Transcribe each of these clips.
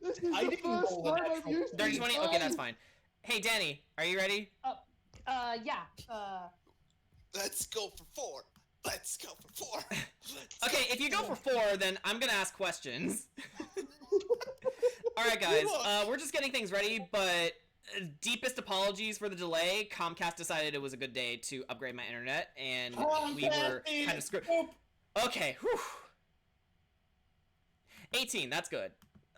This is I the didn't first roll a time I've natural used twenty. these. 20? Okay, that's fine. Hey, Danny, are you ready? Yeah. Let's go for 4. Let's go for 4. Okay, if you go for 4, then I'm gonna ask questions. Alright, guys, we're just getting things ready, but deepest apologies for the delay. Comcast decided it was a good day to upgrade my internet, and we were kind of screwed. Okay, whew. 18, that's good.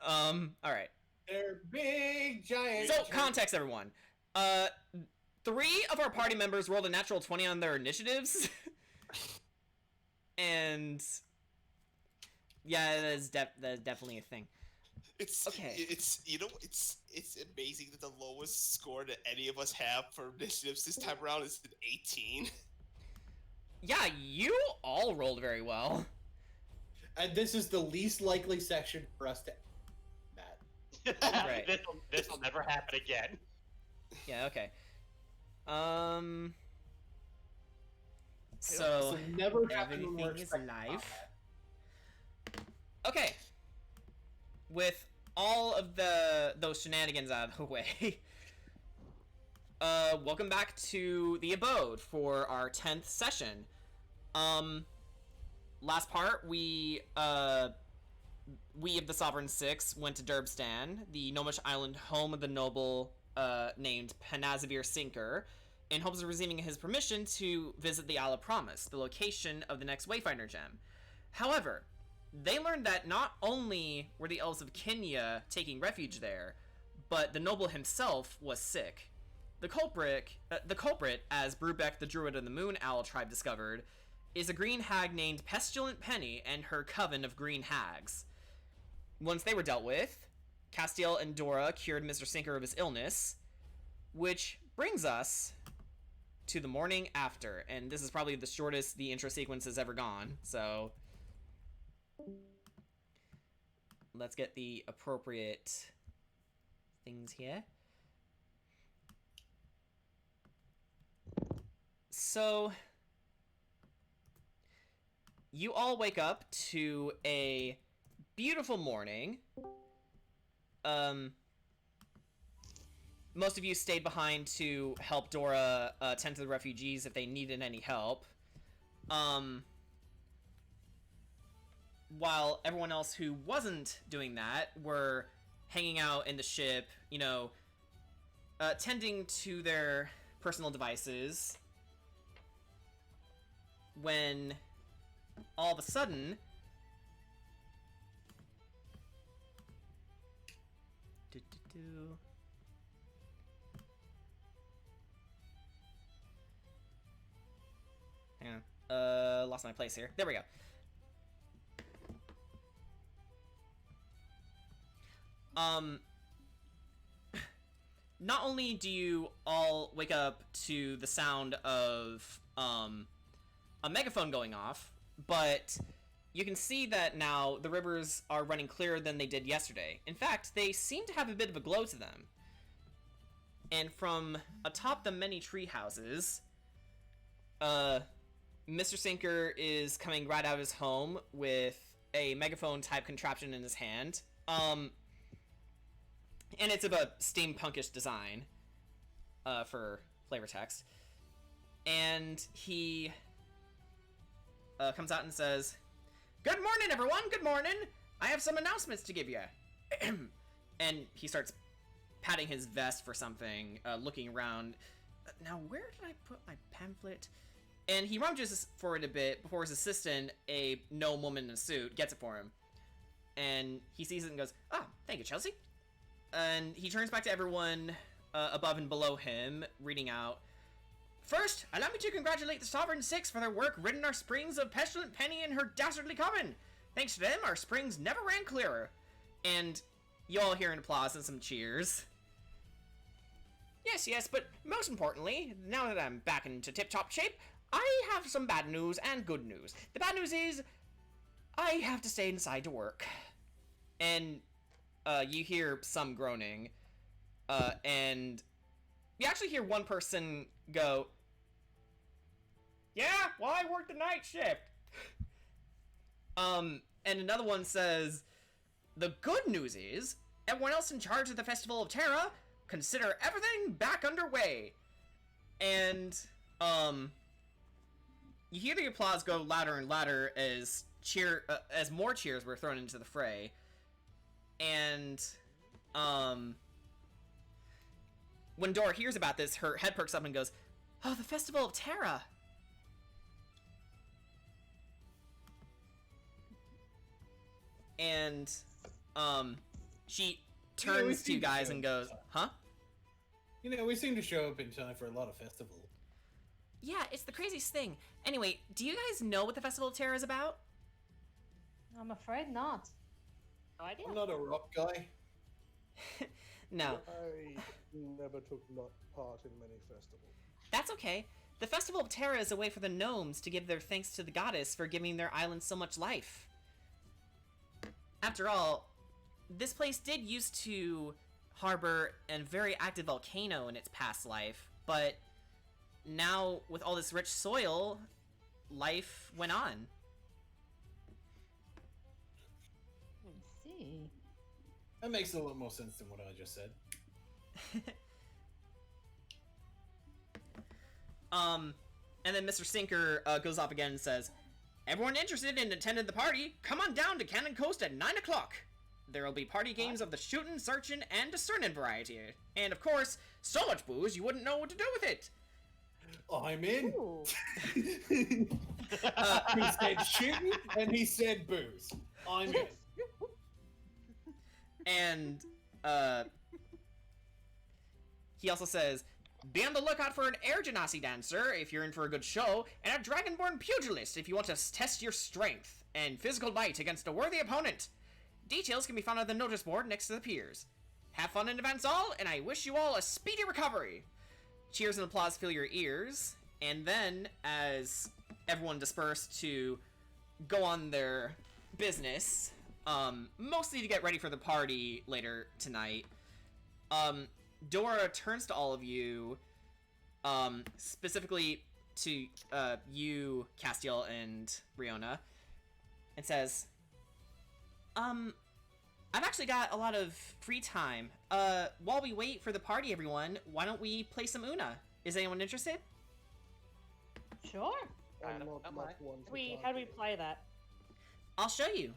Alright. They're big, giant. So, context, everyone. 3 of our party members rolled a natural 20 on their initiatives. And yeah, that is definitely a thing. It's okay. It's amazing that the lowest score that any of us have for initiatives this time around is an 18. Yeah, you all rolled very well. And this is the least likely section for us to. That. Right. This will never happen again. Yeah. Okay. So never everything is live. Okay. With all of those shenanigans out of the way, welcome back to the Abode for our 10th session. Last part, we of the Sovereign Six went to Durbstan, the Gnomish island home of the noble named Panazavir Sinker, in hopes of receiving his permission to visit the Isle of Promise, the location of the next Wayfinder gem. However, they learned that not only were the elves of Kenya taking refuge there, but the noble himself was sick. The culprit, as Brubeck the Druid of the Moon Owl tribe discovered, is a green hag named Pestilent Penny and her coven of green hags. Once they were dealt with, Castiel and Dora cured Mr. Sinker of his illness, which brings us to the morning after, and this is probably the shortest the intro sequence has ever gone, so let's get the appropriate things here. So you all wake up to a beautiful morning. Most of you stayed behind to help Dora tend to the refugees if they needed any help. While everyone else who wasn't doing that were hanging out in the ship, you know, tending to their personal devices, when all of a sudden hang on, lost my place here. There we go. Not only do you all wake up to the sound of a megaphone going off, but you can see that now the rivers are running clearer than they did yesterday. In fact, they seem to have a bit of a glow to them. And from atop the many tree houses, Mr. Sinker is coming right out of his home with a megaphone type contraption in his hand. And it's of a steampunkish design, for flavor text. And he comes out and says, "Good morning, everyone! Good morning! I have some announcements to give you." And he starts patting his vest for something, looking around. Now, where did I put my pamphlet? And he rummages for it a bit before his assistant, a gnome woman in a suit, gets it for him. And he sees it and goes, "Ah, thank you, Chelsea." And he turns back to everyone above and below him, reading out, "First, allow me to congratulate the Sovereign Six for their work ridding our springs of Pestilent Penny and her dastardly coven. Thanks to them, our springs never ran clearer." And you all hear an applause and some cheers. Yes, but most importantly, now that I'm back into tip-top shape, I have some bad news and good news. The bad news is, I have to stay inside to work. And you hear some groaning, and you actually hear one person go, "Yeah, well, I work the night shift." And another one says, "The good news is, everyone else in charge of the Festival of Terra, consider everything back underway." And, you hear the applause go louder and louder as more cheers were thrown into the fray. And, when Dora hears about this, her head perks up and goes, "Oh, the Festival of Terra!" And, she turns to you guys and goes, "Huh?" You know, we seem to show up in time for a lot of festivals. Yeah, it's the craziest thing. Anyway, do you guys know what the Festival of Terra is about? I'm afraid not. No idea. I'm not a rock guy. No. I never took part in many festivals. That's okay. The Festival of Terra is a way for the gnomes to give their thanks to the goddess for giving their island so much life. After all, this place did used to harbor a very active volcano in its past life, but now, with all this rich soil, life went on. I see. That makes a lot more sense than what I just said. And then Mr. Sinker goes off again and says, "Everyone interested in attending the party, come on down to Cannon Coast at 9 o'clock. There will be party games of the shootin', searchin', and discernin' variety. And of course, so much booze you wouldn't know what to do with it." I'm in. Ooh. He said shooting and he said booze. I'm in. And, he also says, "Be on the lookout for an air genasi dancer if you're in for a good show, and a dragonborn pugilist if you want to test your strength and physical might against a worthy opponent. Details can be found on the notice board next to the piers. Have fun in advance all, and I wish you all a speedy recovery." Cheers and applause fill your ears, and then, as everyone dispersed to go on their business, mostly to get ready for the party later tonight, Dora turns to all of you, specifically to you, Castiel and Riona, and says, "I've actually got a lot of free time. While we wait for the party, everyone, why don't we play some Una? Is anyone interested?" Sure. I'm don't not know. much one to How do we party. play that? I'll show you.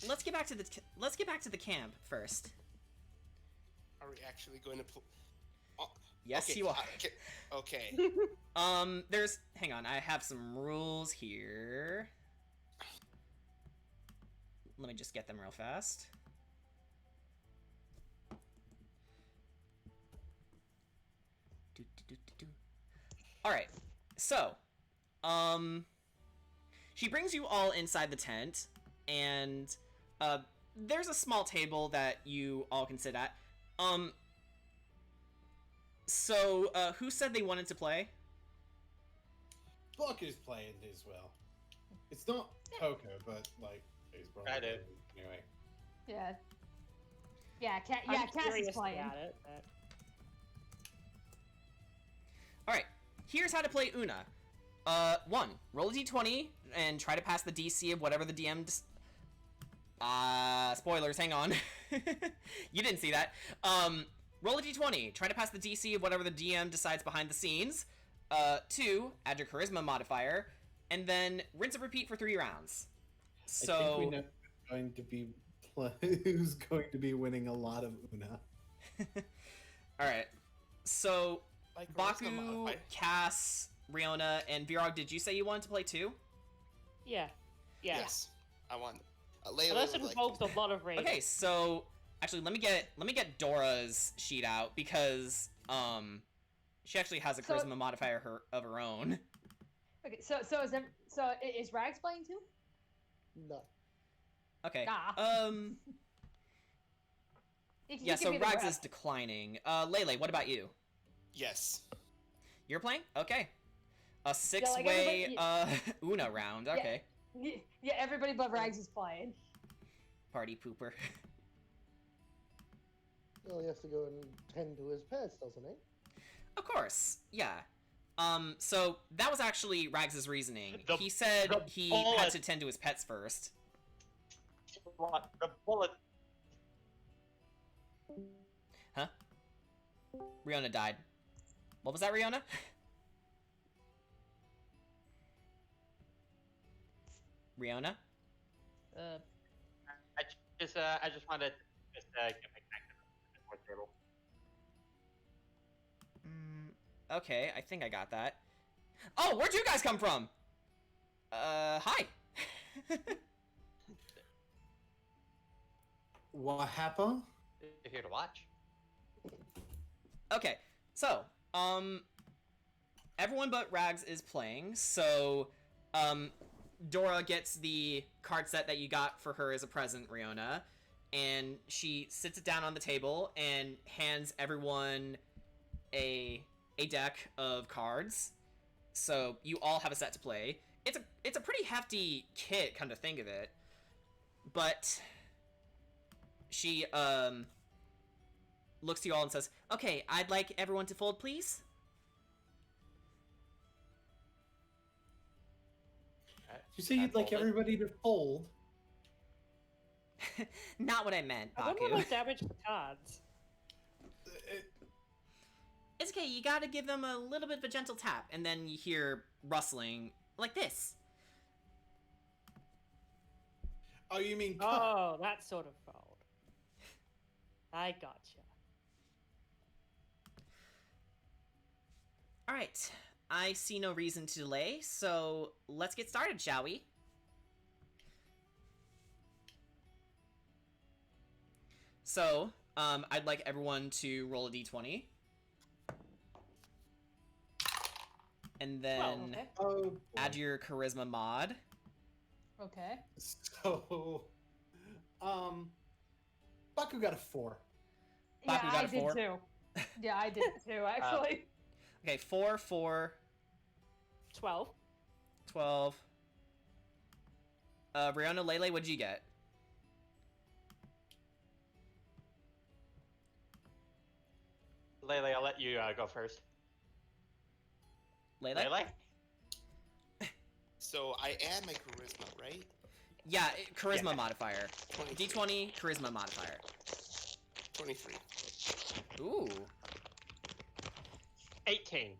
Let's get back to the camp first. Are we actually going to play? Yes, okay, you are. Okay. Hang on, I have some rules here. Let me just get them real fast. Alright, so, she brings you all inside the tent, and, there's a small table that you all can sit at. So, who said they wanted to play? Buck is playing as well. It's not Coco, but like he's probably I do. anyway. Yeah. Yeah, I'm Cass curious is playing. about it, but... Alright, here's how to play Una. 1, roll a d20 and try to pass the DC of whatever the DM spoilers, hang on. You didn't see that. Roll a d20, try to pass the DC of whatever the DM decides behind the scenes. 2, add your charisma modifier, and then rinse and repeat for 3 rounds. So, I think we know who's going to be winning a lot of Una. alright. So, Like, Baku, modifier. Cass, Riona, and Virog, did you say you wanted to play too? Yeah. Yeah. Yes. I want. Layla Unless would it like invokes to- a lot of rage. Okay, so actually let me get Dora's sheet out because she actually has a So- charisma modifier of her own. Okay, so is Rags playing too? No. Okay. Ah. He Yeah, can so be the Rags rep. is declining. Lele, what about you? Yes. You're playing? Okay. A 6-way Una round. Okay. Yeah, everybody but Rags is playing. Party pooper. Well, he has to go and tend to his pets, doesn't he? Of course. Yeah. So that was actually Rags's reasoning. The- He said the he had bullet. to tend to his pets first. what? The bullet. Huh? Riona died. What was that, Riona? Riona? I just wanted to get back to the fourth table. Okay, I think I got that. Oh, where'd you guys come from? Hi. What happened? You're here to watch. Okay, so, everyone but Rags is playing, so, Dora gets the card set that you got for her as a present, Riona, and she sits it down on the table and hands everyone a deck of cards. So you all have a set to play. It's a pretty hefty kit, come to think of it. But she looks to you all and says, "Okay, I'd like everyone to fold, please." You say you'd like everybody to fold? Not what I meant, I don't Baku. want to damage the cards. It's okay, you gotta give them a little bit of a gentle tap, and then you hear rustling like this. Oh, you mean Oh, that sort of fold. I gotcha. Alright, I see no reason to delay, so let's get started, shall we? So, I'd like everyone to roll a d20. And then okay. add your charisma mod. Okay. So, Baku got a 4. Baku yeah, got I a 4? did too. Yeah, I did too, actually. Okay, 4, 4, 12. 12. Riona, Lele, what'd you get? Lele, I'll let you go first. Lele? Lele? So I add my charisma, right? Yeah, charisma Yeah. modifier. 23. D20, charisma modifier. 23. Ooh. 18.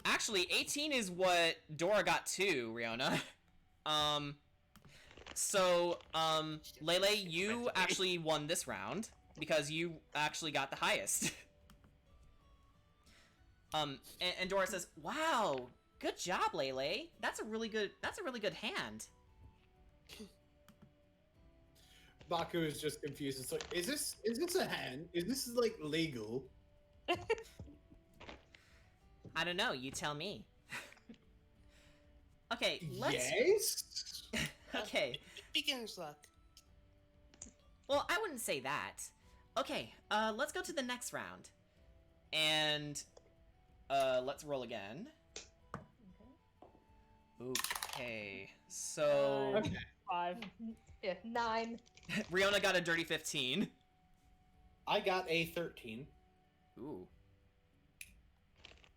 Actually, 18 is what Dora got too, Riona. Lele, you actually won this round because you actually got the highest. And Dora says, "Wow, good job, Lele. That's a really good hand." Baku is just confused. It's like, is this a hand? Is this like legal? I don't know, you tell me. Okay, let's Yes. Okay. Beginner's luck. Well, I wouldn't say that. Okay, let's go to the next round. And let's roll again. Okay. So Okay. 5. Yeah, 9. Riona got a dirty 15. I got a 13. Ooh.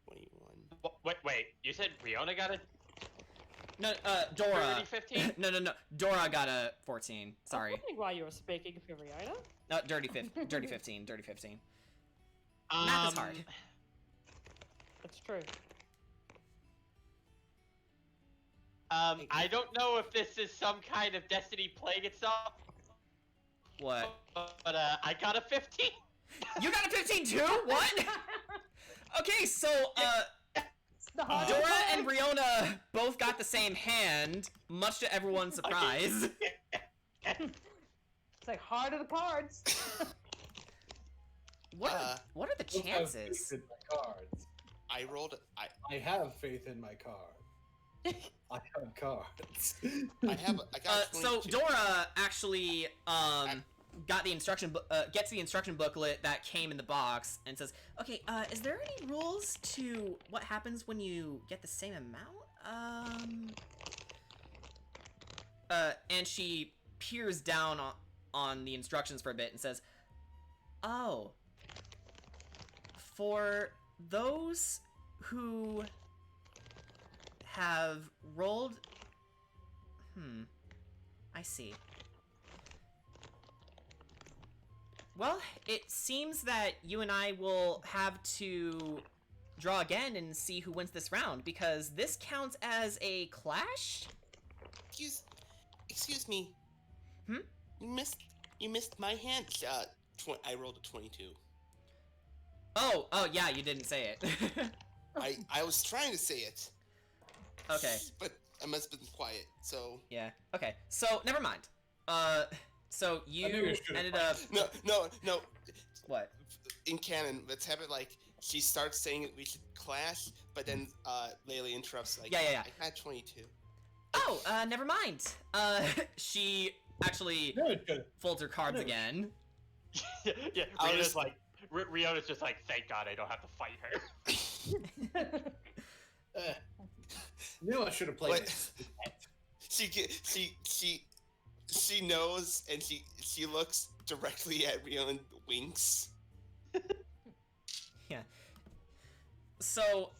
21. Wait, you said Riona got a No, Dora. dirty 15? No. Dora got a 14. Sorry. I'm wondering why you were speaking for Riona. No, dirty 15. Dirty 15. Math is hard. That's true. I don't know if this is some kind of destiny playing itself, What? but I got a 15. You got a 15 too? What? Okay, so The Dora and Riona both got the same hand, much to everyone's surprise. It's like heart of the cards. What are the I have chances? faith in my cards. I rolled. I have faith in my card. I have cards. I got. So 22. Dora actually got the gets the instruction booklet that came in the box and says, "Okay, is there any rules to what happens when you get the same amount?" And she peers down on the instructions for a bit and says, "Oh, for those who have rolled, I see. Well, it seems that you and I will have to draw again and see who wins this round, because this counts as a clash? Excuse me. Hmm? You missed my hand. I rolled a 22. Oh, yeah, you didn't say it. I was trying to say it. Okay. But I must have been quiet, so... Yeah, okay. So, never mind. So you should've ended up... No. What? In canon, let's have it like, she starts saying we should clash, but then, Layla interrupts, like, Yeah. I got 22. Oh, never mind. She actually folds her cards again. yeah, Riona's just like, thank God I don't have to fight her. Knew I should have played What? this. She knows, and she looks directly at Riona and winks. Yeah. So,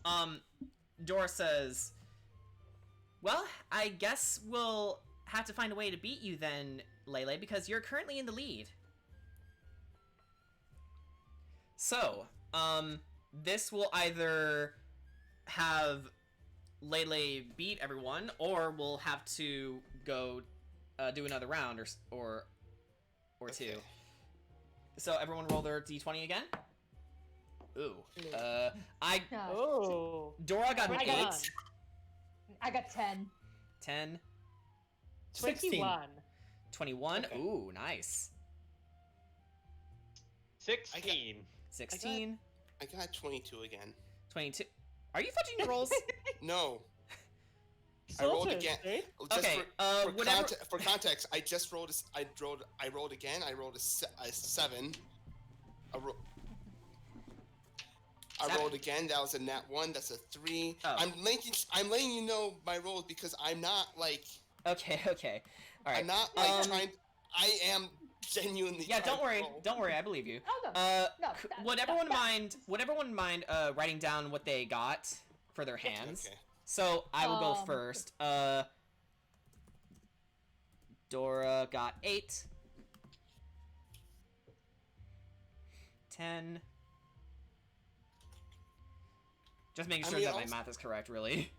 Dora says, well, I guess we'll have to find a way to beat you then, Lele, because you're currently in the lead. So, this will either have Lele beat everyone, or we'll have to go do another round or two. So everyone roll their d20 again. Ooh. Oh. Dora got an I 8. got- I got 10. 10. 21. 21. Okay. Ooh, nice. 16. 16. I got 22 again. 22. Are you fudging your rolls? No. I rolled again. Just Okay, for, whatever. For context, I just rolled. I rolled again. I rolled a 7. I Seven. rolled again. That was a nat 1. That's a 3. Oh. I'm letting you know my rolls because I'm not like. Okay. All right. I'm not like trying. I am genuinely. Yeah, don't trying worry. to roll. Don't worry. I believe you. Oh, no. Would everyone mind writing down what they got for their hands? Okay. So I will go first. Dora got 8. 10. Just making sure that my math is correct, really.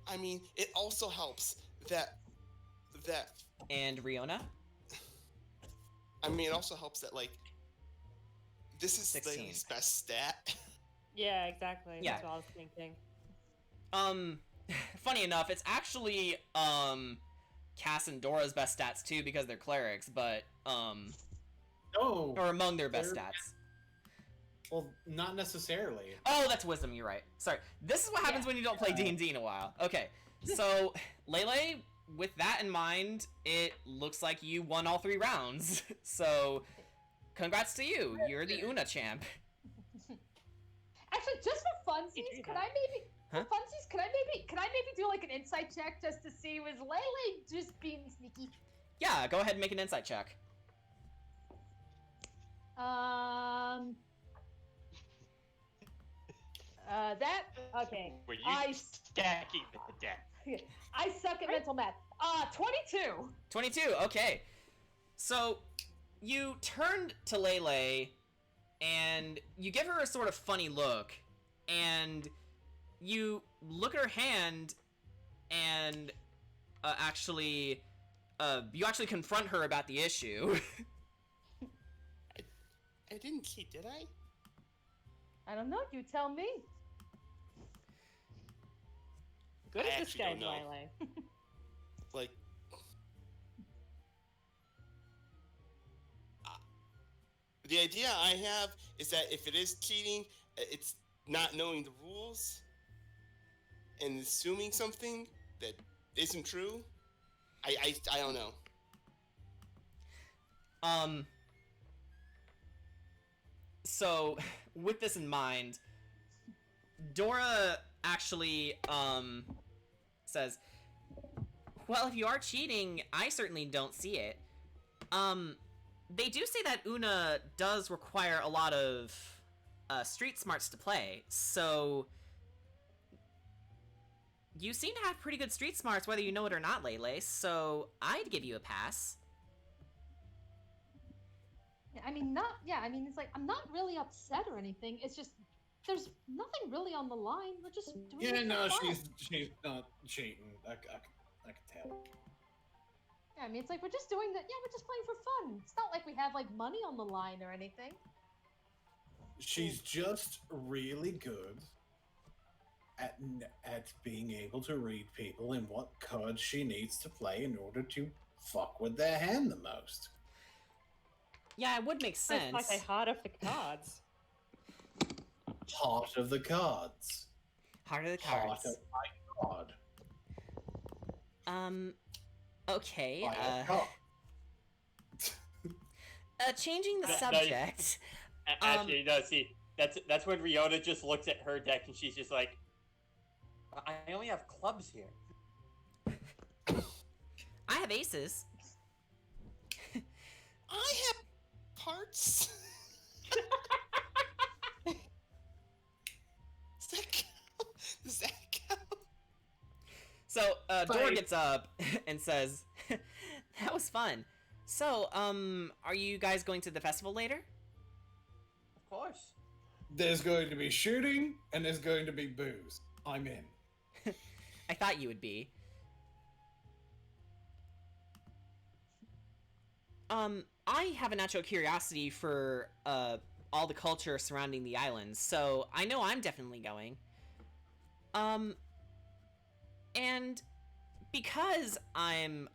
I mean, it also helps that. And Riona? I mean, it also helps that like. This is 16. Layla's best stat. Yeah, exactly. Yeah. That's what I was thinking. Funny enough, it's actually, Cass and Dora's best stats too because they're clerics, but, No. or among their best They're- stats. Well, not necessarily. Oh, that's wisdom, you're right. Sorry. This is what happens when you don't play D&D in a while. Okay, so, Lele, with that in mind, it looks like you won all 3 rounds. So, congrats to you. You're the Una champ. Actually, just for funsies, could I maybe... Huh? For funsies, could I maybe do like an insight check just to see was Lele just being sneaky? Yeah, go ahead and make an insight check. That okay. Were you I stacking the deck? I suck at mental math. 22. 22, okay. So, you turned to Lele, and you give her a sort of funny look, and you look at her hand, and you actually confront her about the issue. I didn't cheat, did I? I don't know. You tell me. Good I at actually don't disguise, know. Lele. Like, the idea I have is that if it is cheating, it's not knowing the rules and assuming something that isn't true. I don't know. So, with this in mind, Dora actually, says, well, if you are cheating, I certainly don't see it. They do say that Una does require a lot of, street smarts to play, so... You seem to have pretty good street smarts whether you know it or not, Lele, so I'd give you a pass. I mean, not, yeah, I mean, it's like, I'm not really upset or anything. It's just, there's nothing really on the line. We're just doing it Yeah, for no, fun. she's not cheating. I can tell. Yeah, I mean, it's like, we're just doing that. Yeah, we're just playing for fun. It's not like we have, like, money on the line or anything. She's just really good at being able to read people and what cards she needs to play in order to fuck with their hand the most. Yeah, it would make sense. It's like a heart of the cards. Heart of the cards. Heart of the Heart cards. of my card. Okay. By a card. Changing the No, subject. Actually, no. See, that's when Riona just looks at her deck and she's just like, I only have clubs here. I have aces. I have parts. Does that count? So, Dora Bye. gets up and says, that was fun. So, are you guys going to the festival later? Of course. There's going to be shooting and there's going to be booze. I'm in. I thought you would be. I have a natural curiosity for, all the culture surrounding the islands, so I know I'm definitely going. And because I'm,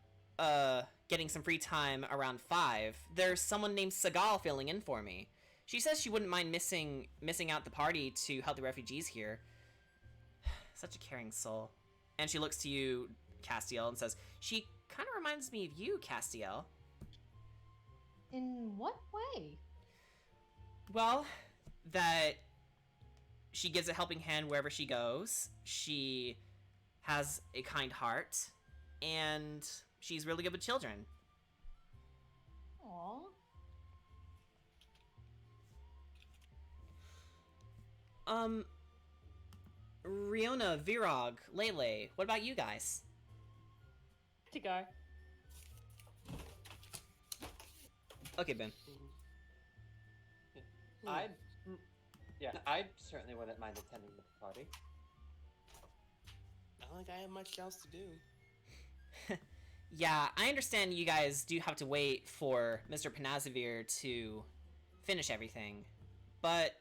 getting some free time around 5, there's someone named Sagal filling in for me. She says she wouldn't mind missing out the party to help the refugees here. Such a caring soul. And she looks to you, Castiel, and says, she kind of reminds me of you, Castiel. In what way? Well, that she gives a helping hand wherever she goes. She has a kind heart, and she's really good with children. Aww. Riona, Virog, Lele, what about you guys? To go. Okay, Ben. I certainly wouldn't mind attending the party. I don't think I have much else to do. Yeah, I understand you guys do have to wait for Mr. Panazavir to finish everything, but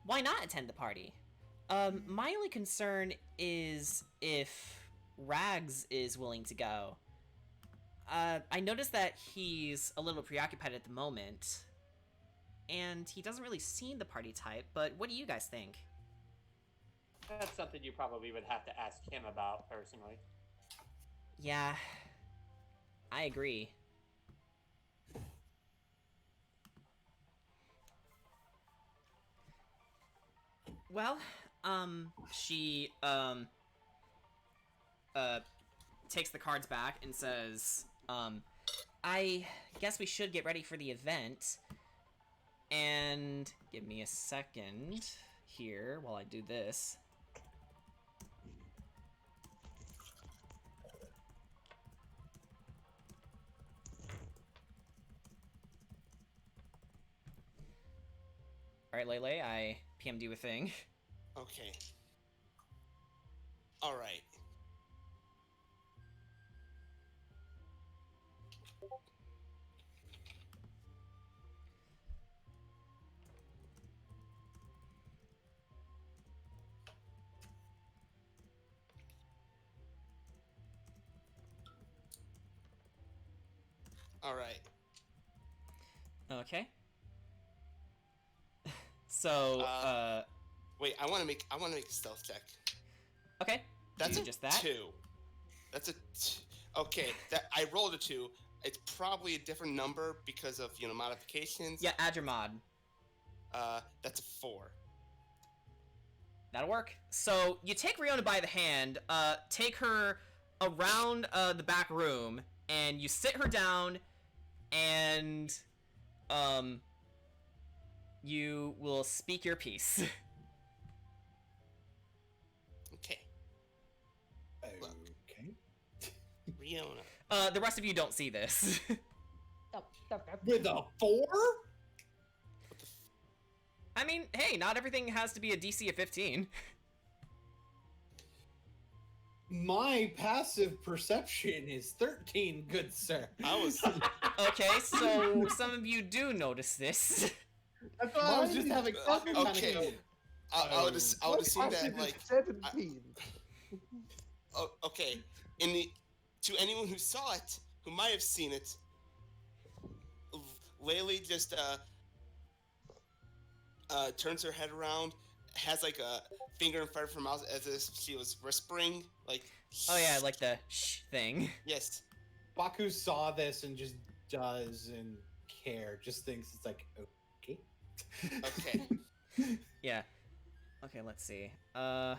why not attend the party? My only concern is if Rags is willing to go. I noticed that he's a little preoccupied at the moment, and he doesn't really seem the party type, but what do you guys think? That's something you probably would have to ask him about personally. Yeah, I agree. Well, she, takes the cards back and says, I guess we should get ready for the event. And give me a second here while I do this. Alright, Lele, I PM'd you a thing. Okay. All right. All right. Okay. So, Wait, I want to make a stealth check. okay. That's Do a just that. 2. That's a okay. That I rolled a 2. It's probably a different number because of modifications. Yeah, add your mod. That's a 4. That'll work. So, you take Riona by the hand, take her around the back room, and you sit her down, and you will speak your piece. Okay. Okay. Riona. The rest of you don't see this. Oh, With a 4? I mean, hey, not everything has to be a DC of 15. My passive perception is 13, good sir. I was. Okay, so some of you do notice this. That's why I was just Mine having is fun. kind of okay. going, I would assume that Passive is like 17. okay, to anyone who saw it, who might have seen it, Laylee just turns her head around, has like a finger in front of her mouth as if she was whispering, like. Oh yeah, like the shh thing. Yes. Baku saw this and just doesn't care. Just thinks it's like, okay. Okay. Yeah. Okay, let's see. I'm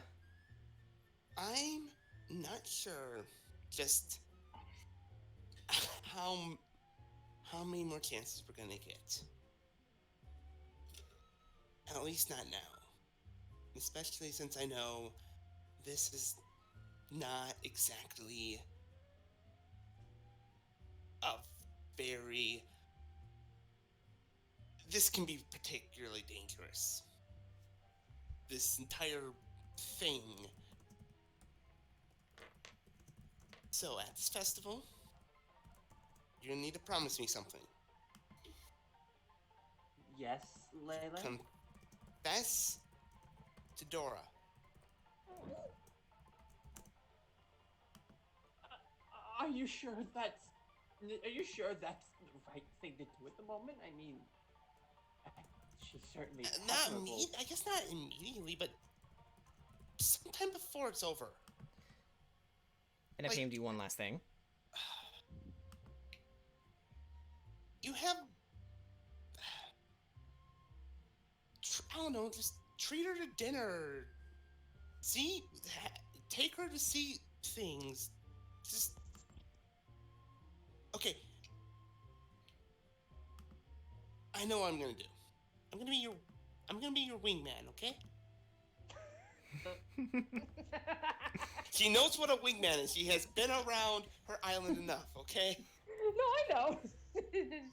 not sure. Just how many more chances we're gonna get. At least not now. Especially since I know this is not exactly a very. This can be particularly dangerous. This entire thing. So at this festival, you're gonna need to promise me something. Yes, Layla? Confess to Dora. Are you sure that's... Are you sure that's the right thing to do at the moment? I mean... She's certainly... Not admirable. I guess not immediately, but sometime before it's over. And I Like- came to you one last thing. You have... I don't know, just treat her to dinner. Take her to see things. Just... Okay. I know what I'm gonna do. I'm gonna be your wingman, okay? She knows what a wingman is. She has been around her island enough, okay? No, I know.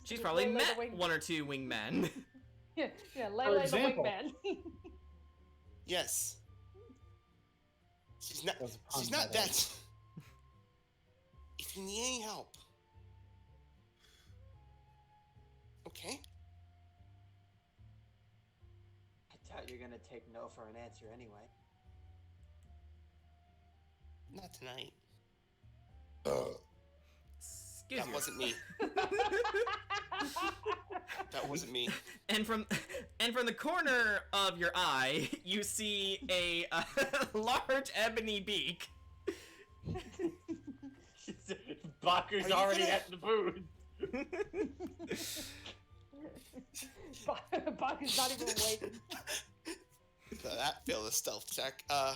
She's probably Layla the met wing- one or two wingmen. Yeah, Layla the example. wingman. Yes. She's not. That was a pun, She's by not the way. that. If you need any help, okay? I doubt you're gonna take no for an answer anyway. Not tonight. Excuse That me. wasn't me. That wasn't me. And from the corner of your eye, you see a large ebony beak. Baku's Are you already gonna- at the food. Baku's not even waiting. So that failed a stealth check. All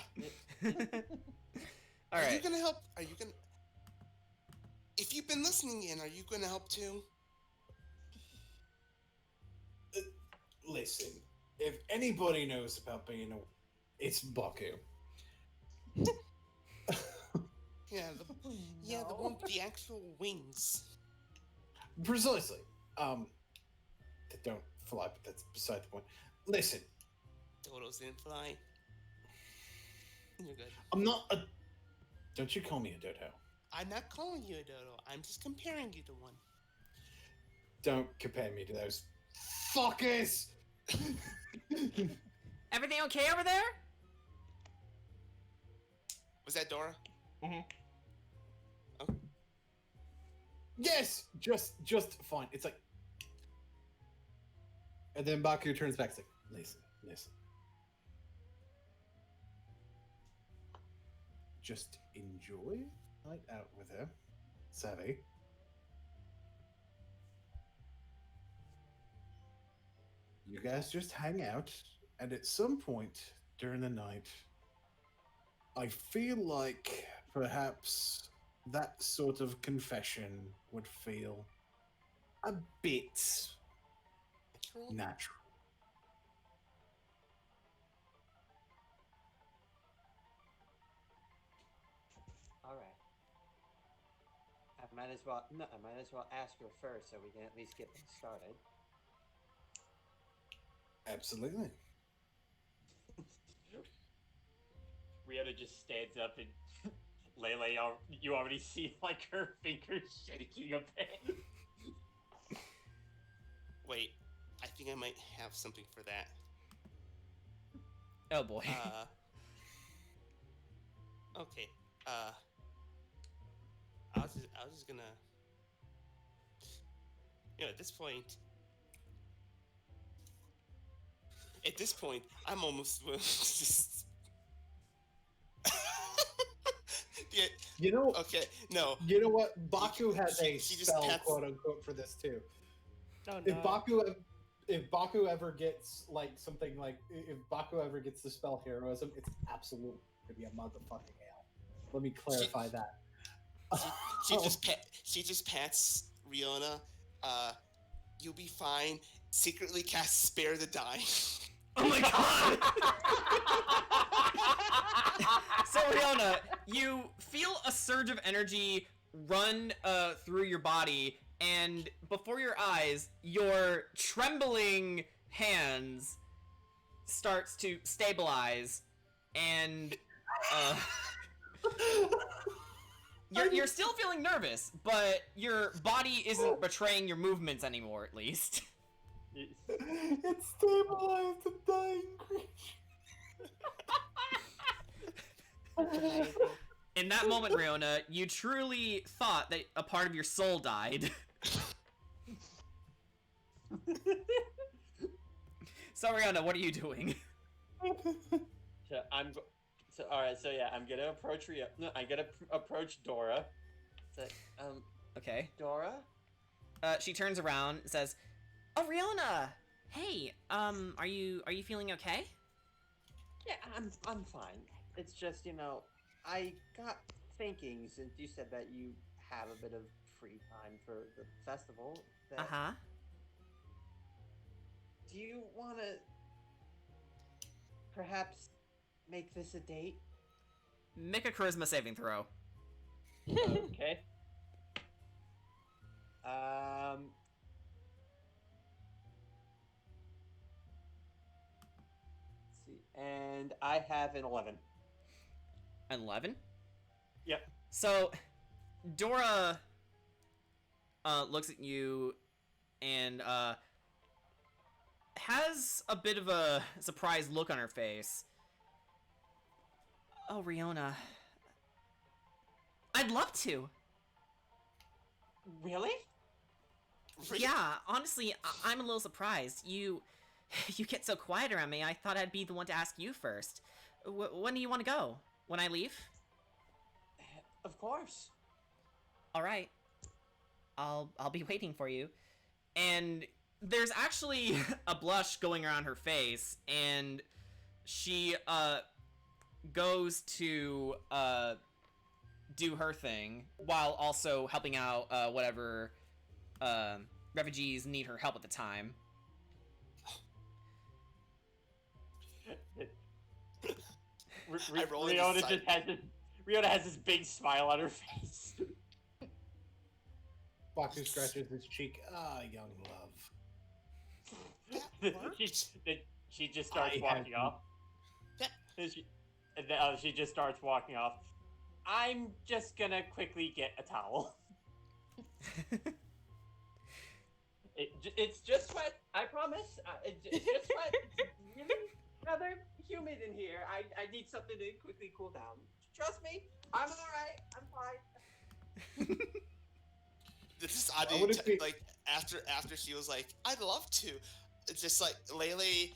Are you right. gonna help? Are you gonna? If you've been listening in, are you gonna help too? Listen, if anybody knows about being a... It's Baku. Yeah, the one with the actual wings. Precisely. That don't fly, but that's beside the point. Listen, Dodos didn't fly. You're good. I'm not a... Don't you call me a dodo. I'm not calling you a dodo. I'm just comparing you to one. Don't compare me to those fuckers! Everything okay over there? Was that Dora? Yes! Just fine. It's like... And then Baku turns back, it's like, listen. Just enjoy night out with her. Savvy. You guys just hang out, and at some point during the night, I feel like perhaps that sort of confession would feel a bit Natural? natural. Alright. I'm might as well. No, I might as well ask her first, so we can at least get things started. Absolutely. Rihanna just stands up and Lele, you already see like her fingers shaking a bit. Wait, I think I might have something for that. Oh boy. Okay. I was just gonna. At this point. At this point, I'm almost willing to just. Yeah. You know. Okay. No. You know what? Baku has a she just spell, pats- quote unquote, for this too. Oh, If no. Baku ever gets like something like if Baku ever gets the spell heroism, it's absolutely gonna be a motherfucking hell. Let me clarify that. She just pats Riona. You'll be fine. Secretly casts Spare the Dying. Oh my god! So Riona, you feel a surge of energy run through your body, and before your eyes, your trembling hands starts to stabilize, and you're still feeling nervous, but your body isn't betraying your movements anymore, at least. It stabilized the dying creature. In that moment, Riona, you truly thought that a part of your soul died. So, Riona, what are you doing? I'm gonna approach I'm gonna approach Dora. Okay. Dora? She turns around and says, "Oh, Riona! Hey, are you feeling okay?" Yeah, I'm fine. It's just, I got thinking, since you said that you have a bit of free time for the festival, that Uh-huh. do you want to perhaps make this a date? Make a charisma saving throw. Okay. Let's see. And I have an 11. An 11? Yep. So, Dora looks at you and has a bit of a surprised look on her face. Oh, Riona. I'd love to. Really? Yeah, honestly, I'm a little surprised. You get so quiet around me, I thought I'd be the one to ask you first. When do you want to go? When I leave? Of course. Alright. I'll be waiting for you. And there's actually a blush going around her face, and she, goes to, do her thing, while also helping out, whatever, refugees need her help at the time. Riona has this big smile on her face. Baku scratches his cheek. Ah, young love. she just starts walking off. She just starts walking off. I'm just gonna quickly get a towel. It's just wet. I promise. It's just wet. It's really rather humid in here. I need something to quickly cool down. Trust me. I'm alright. I'm fine. This is odd. Like after she was like, "I'd love to," it's just like Lele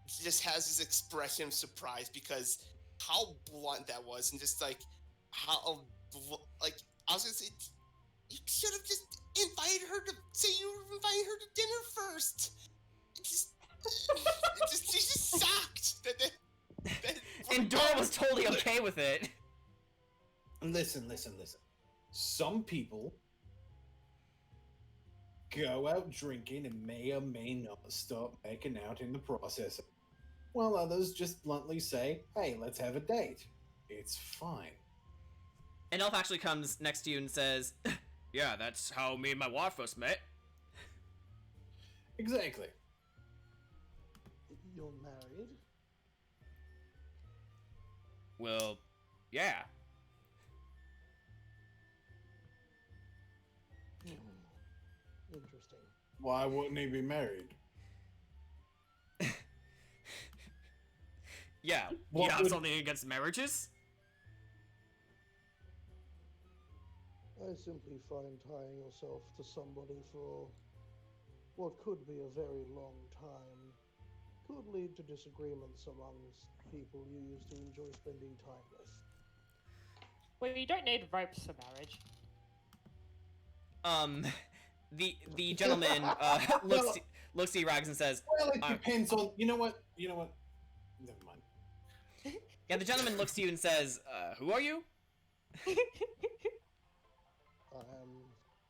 just has this expression of surprise because how blunt that was, and just like how like I was gonna say, you should have just invited her to say you were inviting her to dinner first. She's just shocked that And Dora was totally okay with it. Listen. Some people go out drinking and may or may not start making out in the process, while others just bluntly say, "Hey, let's have a date." It's fine. An elf actually comes next to you and says, Yeah, that's how me and my wife first met. Exactly. You're married? Well, yeah. Interesting. Why wouldn't he be married? Yeah. What you have would- something against marriages? I simply find tying yourself to somebody for what could be a very long time could lead to disagreements amongst people you used to enjoy spending time with. Well, you don't need ropes for marriage. The gentleman looks to you, Rags, and says, Well, it depends on. You know what? Never mind. yeah, the gentleman looks to you and says, who are you? I am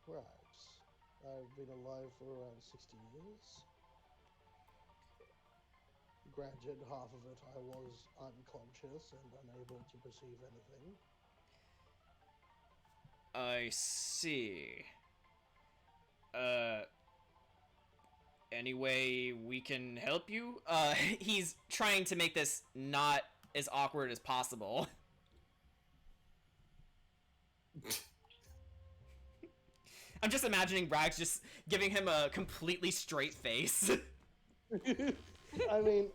Rags. I've been alive for around 60 years. Granted, half of it I was unconscious and unable to perceive anything. I see. Any way we can help you? He's trying to make this not as awkward as possible. I'm just imagining Rags just giving him a completely straight face. I mean,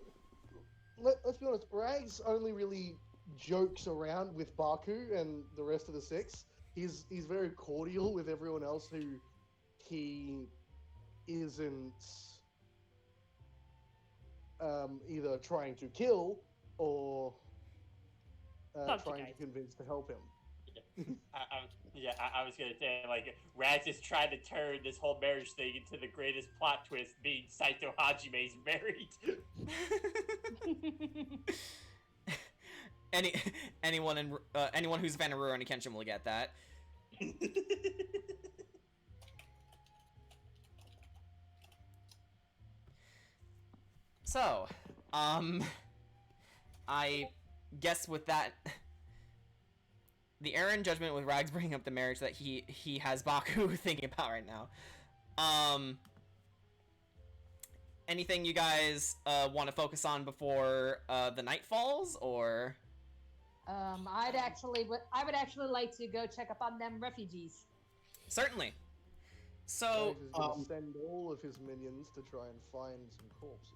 let's be honest, Rags only really jokes around with Baku and the rest of the six. He's very cordial with everyone else who he isn't either trying to kill or trying to Subjugate. convince to help him. I was gonna say, like, Raz is trying to turn this whole marriage thing into the greatest plot twist, being Saito Hajime's married. Anyone who's a fan of Rurouni Kenshin will get that. So, I guess with that, the error in judgment with Rags bringing up the marriage that he has Baku thinking about right now. Anything you guys want to focus on before the night falls, or? I would actually like to go check up on them refugees. Certainly. So, Rags is gonna send all of his minions to try and find some corpses.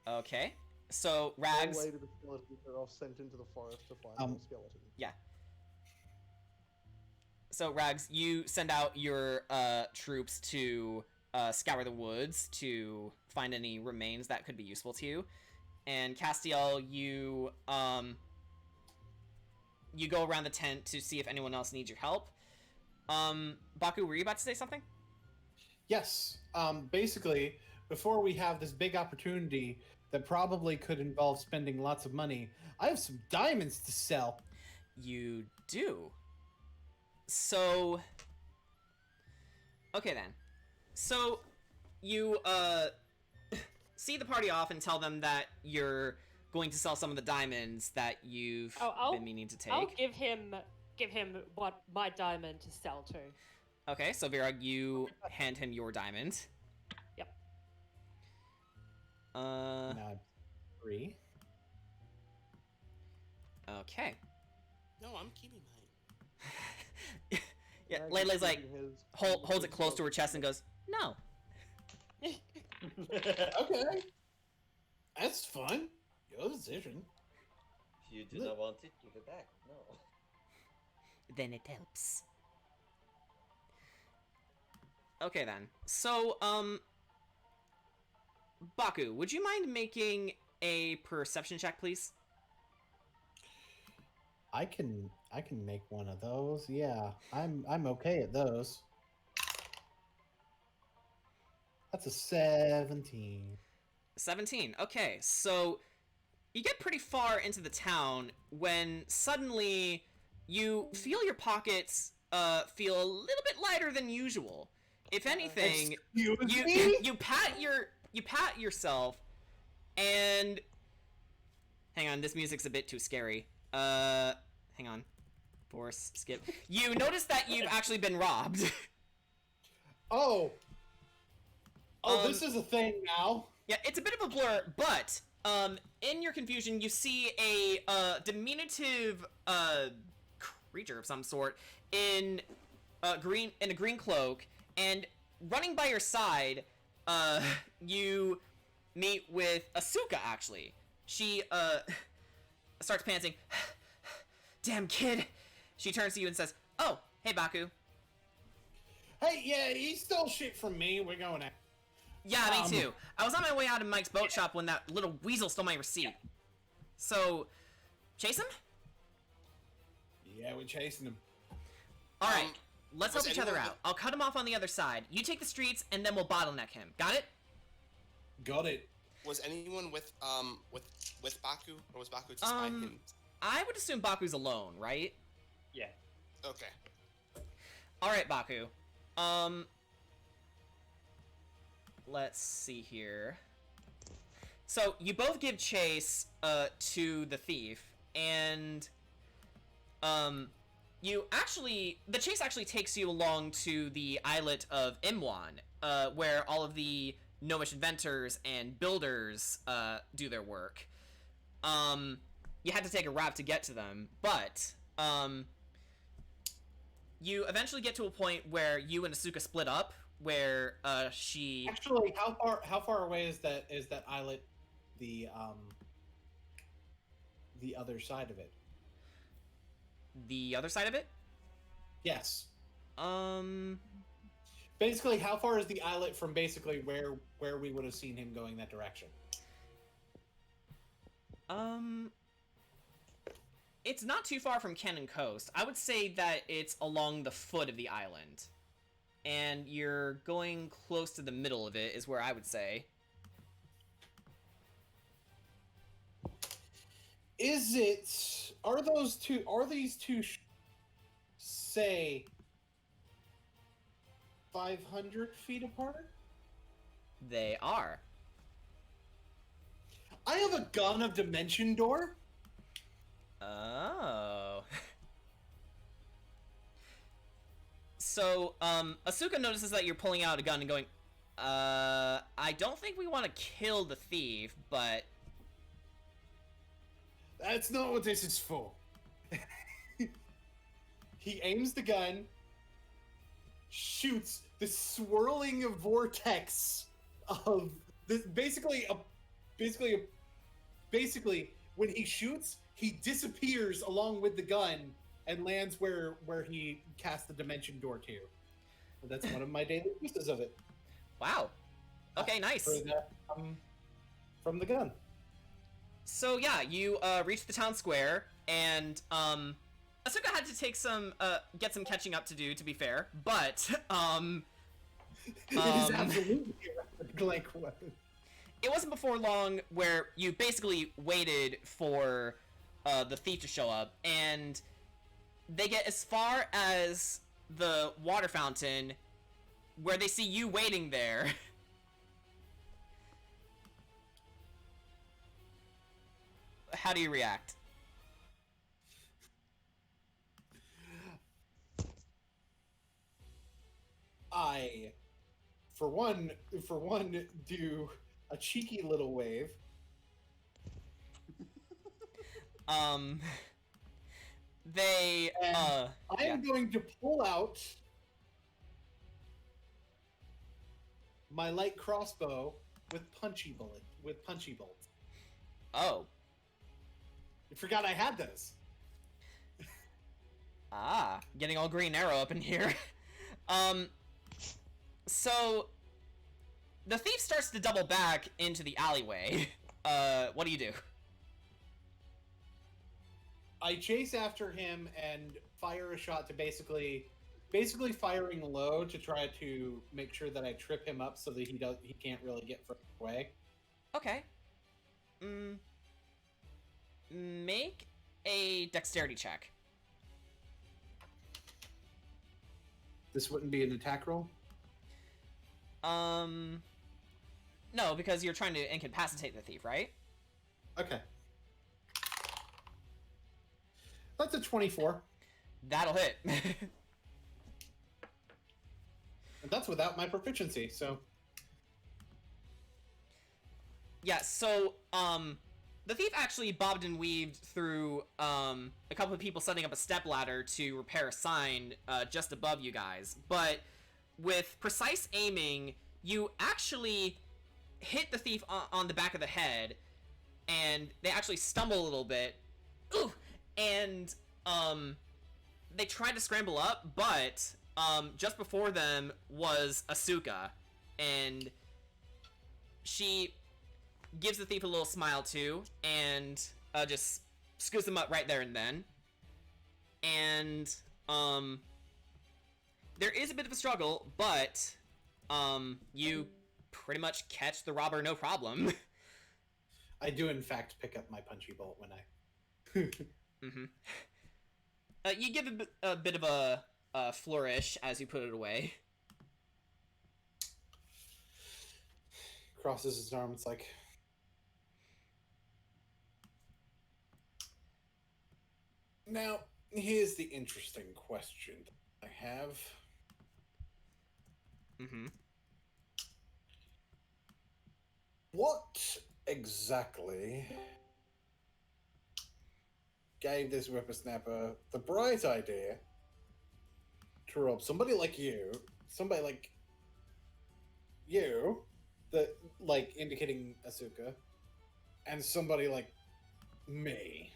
okay. So, Rags... All the way to the skeletons that are sent into the forest to find more skeletons. Yeah. So, Rags, you send out your troops to scour the woods to find any remains that could be useful to you. And Castiel, you go around the tent to see if anyone else needs your help. Baku, were you about to say something? Yes. Basically, before we have this big opportunity that probably could involve spending lots of money, I have some diamonds to sell. You do. So, okay then. So, you see the party off and tell them that you're going to sell some of the diamonds that you've been meaning to take. I'll give him what my diamond to sell to. Okay, so Virag, you hand him your diamond. Yep. Now, 3. Okay. No, I'm keeping mine. Yeah, Rags Layla's is like, keeping his- holds it close to her chest and goes, no. Okay. That's fun. Your decision. If you do not want it, give it back. No. Then it helps. Okay then. So, Baku, would you mind making a perception check, please? I can make one of those. Yeah, I'm okay at those. That's a 17. 17. Okay, so you get pretty far into the town when suddenly you feel your pockets feel a little bit lighter than usual. If anything, you pat yourself and hang on, this music's a bit too scary. Hang on. Force skip. You notice that you've actually been robbed. Oh. Oh, this Um, is a thing now. Yeah, it's a bit of a blur, but in your confusion, you see a diminutive creature of some sort in a green cloak, and running by your side, you meet with Asuka. Actually, she starts panting. Damn kid. She turns to you and says, "Oh, hey Baku." Hey, yeah, he stole shit from me. We're going out. Yeah, me too. I was on my way out of Mike's boat shop when that little weasel stole my receipt. So, chase him? Yeah, we're chasing him. Alright, let's was help each other anyone- out. I'll cut him off on the other side. You take the streets, and then we'll bottleneck him. Got it? Got it. Was anyone with Baku, or was Baku just by him? I would assume Baku's alone, right? Yeah. Okay. Alright, Baku. Let's see here. So, you both give chase, to the thief, and, the chase actually takes you along to the islet of Imwan, where all of the gnomish inventors and builders, do their work. You had to take a route to get to them, but, you eventually get to a point where you and Asuka split up, where she Actually, how far away is that islet? The other side of it. the other side of it. Yes. Um, Basically, how far is the islet from basically where we would have seen him going that direction? it's not too far from Cannon Coast. I would say that it's along the foot of the island, and you're going close to the middle of it is where I would say. Is it? Are these two? Say 500 feet apart? They are. I have a gun of dimension door. Oh. So, Asuka notices that you're pulling out a gun and going, I don't think we want to kill the thief, but... That's not what this is for. He aims the gun, shoots the swirling vortex of this. Basically, when he shoots, he disappears along with the gun and lands where he cast the dimension door to. And that's one of my daily uses of it. Wow. Okay, nice. From the gun. So yeah, you reach the town square, and Asuka had to take get some catching up to do, to be fair. But It is absolutely a blank weapon. it wasn't before long where you basically waited for the thief to show up, and they get as far as the water fountain, where they see you waiting there. How do you react? I, for one, do a cheeky little wave. They, I yeah. am going to pull out my light crossbow with punchy bolts. Oh. I forgot I had those. Ah, getting all green arrow up in here. So the thief starts to double back into the alleyway. What do you do? I chase after him and fire a shot to basically firing low to try to make sure that I trip him up so that he can't really get further away. Okay. Make a dexterity check. This wouldn't be an attack roll? No, because you're trying to incapacitate the thief, right? Okay. That's a 24. That'll hit. And that's without my proficiency, so... Yeah, so, the thief actually bobbed and weaved through, a couple of people setting up a stepladder to repair a sign, just above you guys. But with precise aiming, you actually hit the thief on the back of the head, and they actually stumble a little bit. Ooh! And, they tried to scramble up, but, just before them was Asuka, and she gives the thief a little smile too, and just scoots him up right there and then. And there is a bit of a struggle, but you pretty much catch the robber no problem. I do in fact pick up my punchy bolt when I... Mm-hmm. You give a bit of a flourish as you put it away. Crosses his arm, it's like... Now, here's the interesting question I have. Mm-hmm. What exactly gave this whippersnapper the bright idea to rob somebody like you, that, like, indicating Asuka, and somebody like me?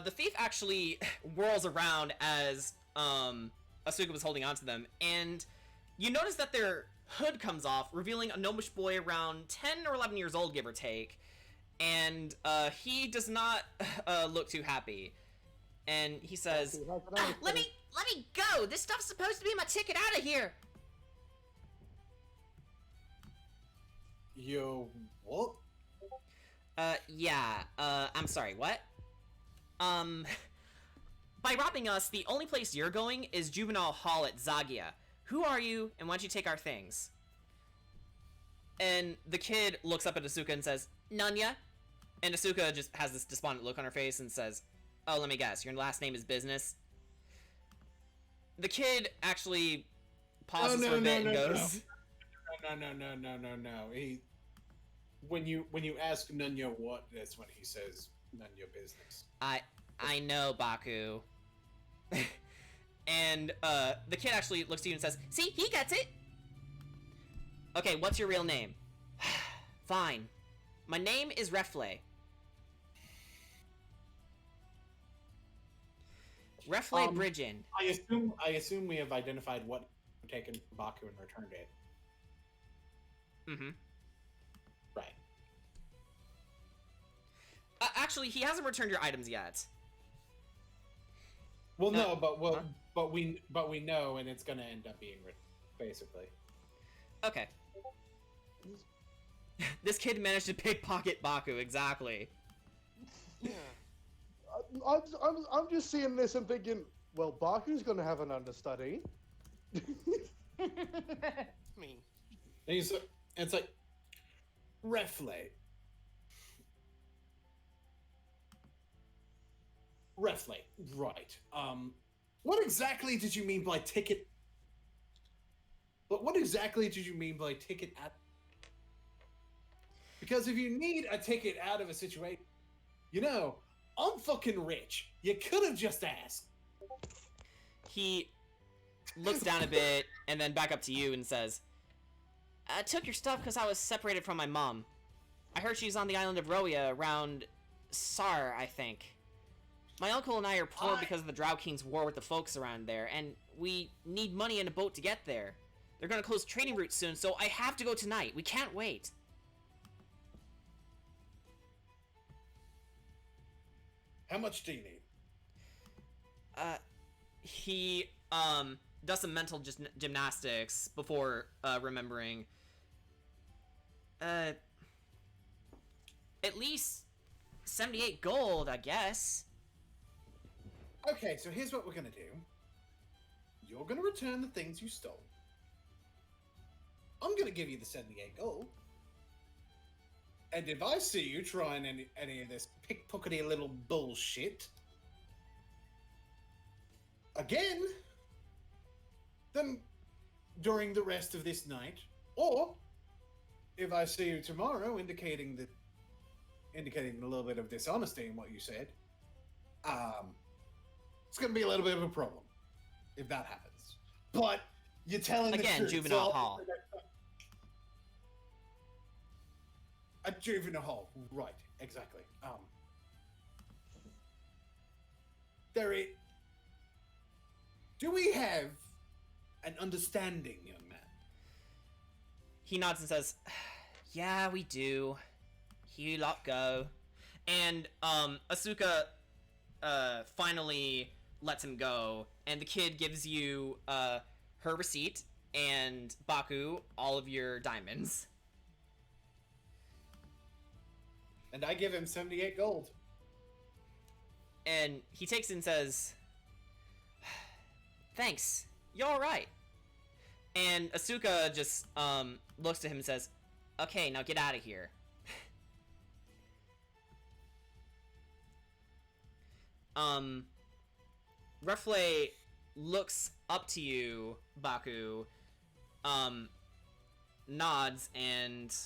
The thief actually whirls around as, Asuka was holding onto them, and you notice that their hood comes off, revealing a gnomish boy around 10 or 11 years old, give or take, and, he does not, look too happy. And he says, Let me go! This stuff's supposed to be my ticket out of here! Yo, what? Yeah, I'm sorry, what? By robbing us, the only place you're going is Juvenile Hall at Zagia. Who are you, and why don't you take our things? And the kid looks up at Asuka and says, Nunya? And Asuka just has this despondent look on her face and says, oh, let me guess, your last name is Business? The kid actually pauses for a bit and goes... No. He... When you ask Nunya what, that's when he says none your business. I know, Baku. And the kid actually looks to you and says, see, he gets it! Okay, what's your real name? Fine. My name is Refle. Refle Bridgen. I assume we have identified what taken from Baku and returned it. Mm-hmm. Right. Actually, he hasn't returned your items yet. Well, no, but we know, and it's gonna end up being basically. Okay. This kid managed to pickpocket Baku, exactly. Yeah. I'm just seeing this and thinking, well, Baku's gonna have an understudy. I mean, And it's like, Refle, right. What exactly did you mean by ticket? But what exactly did you mean by ticket at? Because if you need a ticket out of a situation, you know, I'm fucking rich. You could have just asked. He looks down a bit and then back up to you and says, I took your stuff because I was separated from my mom. I heard she's on the island of Roya around Sar, I think. My uncle and I are poor because of the Drow King's war with the folks around there, and we need money and a boat to get there. They're gonna close trading routes soon, so I have to go tonight. We can't wait. How much do you need? He, does some mental gymnastics before, remembering. At least 78 gold, I guess. Okay, so here's what we're gonna do. You're gonna return the things you stole. I'm gonna give you the 78 gold. And if I see you trying any of this pickpockety little bullshit again, then during the rest of this night, or if I see you tomorrow indicating a little bit of dishonesty in what you said, it's gonna be a little bit of a problem if that happens. But you're telling the Again, truth. juvenile hall. A juvenile hall, right? Exactly. Do we have an understanding, young man? He nods and says, "Yeah, we do. You lot go." And Asuka finally lets him go, and the kid gives you her receipt and Baku all of your diamonds. And I give him 78 gold. And he takes it and says, "Thanks. You're all right." And Asuka just looks to him and says, "Okay, now get out of here." Ruffle looks up to you, Baku, nods, and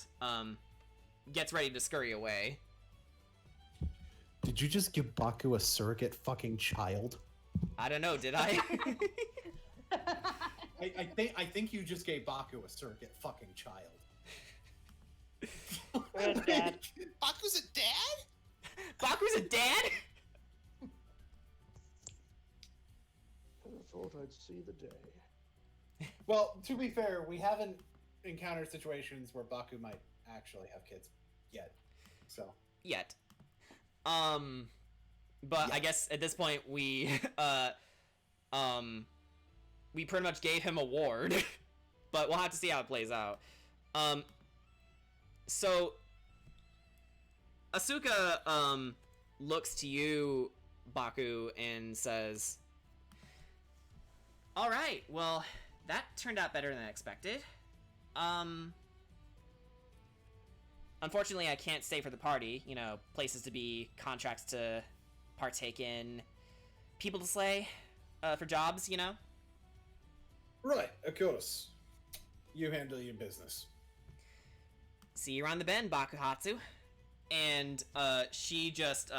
gets ready to scurry away. Did you just give Baku a surrogate fucking child? I don't know, did I? I think you just gave Baku a surrogate fucking child. Where's Dad? Baku's a dad? Baku's a dad? I thought I'd see the day. Well, to be fair, we haven't encountered situations where Baku might actually have kids yet. So. Yet. But Yeah. I guess at this point we we pretty much gave him a ward. But we'll have to see how it plays out. So Asuka looks to you, Baku, and says, "All right, well, that turned out better than I expected. Unfortunately, I can't stay for the party. You know, places to be, contracts to partake in, people to slay, for jobs, you know? Right, of course. You handle your business. See you around the bend, Bakuhatsu." And, she just,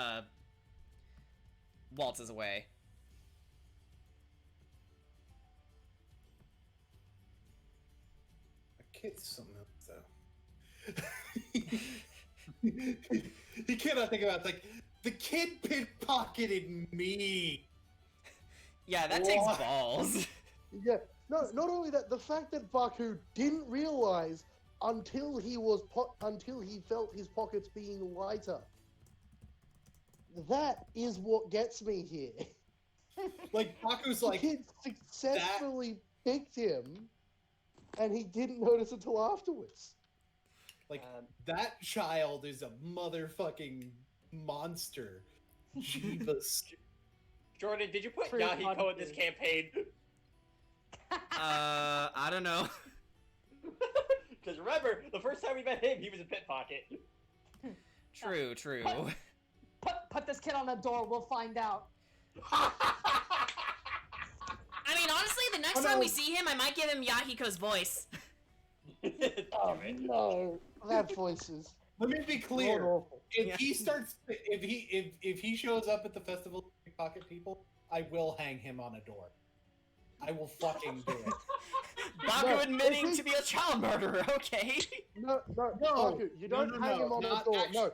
waltzes away. A kid's something else, though. You cannot think about, like, the kid pickpocketed me. Yeah, that takes What? balls. Yeah, no, not only that, the fact that Baku didn't realize until he felt his pockets being lighter. That is what gets me here. Like, Baku's The like, kid successfully picked him, and he didn't notice until afterwards. that child is a motherfucking monster. Jeebus. Jordan, did you put Pretty Yahiko in this positive. campaign? I don't know. Because remember, the first time we met him, he was a pickpocket. True, true. Put this kid on a door. We'll find out. I mean, honestly, the next time we see him, I might give him Yahiko's voice. Oh no, that voice is Let me be god clear. awful. If he shows up at the festival to pickpocket people, I will hang him on a door. I will fucking do it. Baku No, admitting if to be a child murderer, okay? No, No, Baku, you don't no, hang no, him on a not door. actually.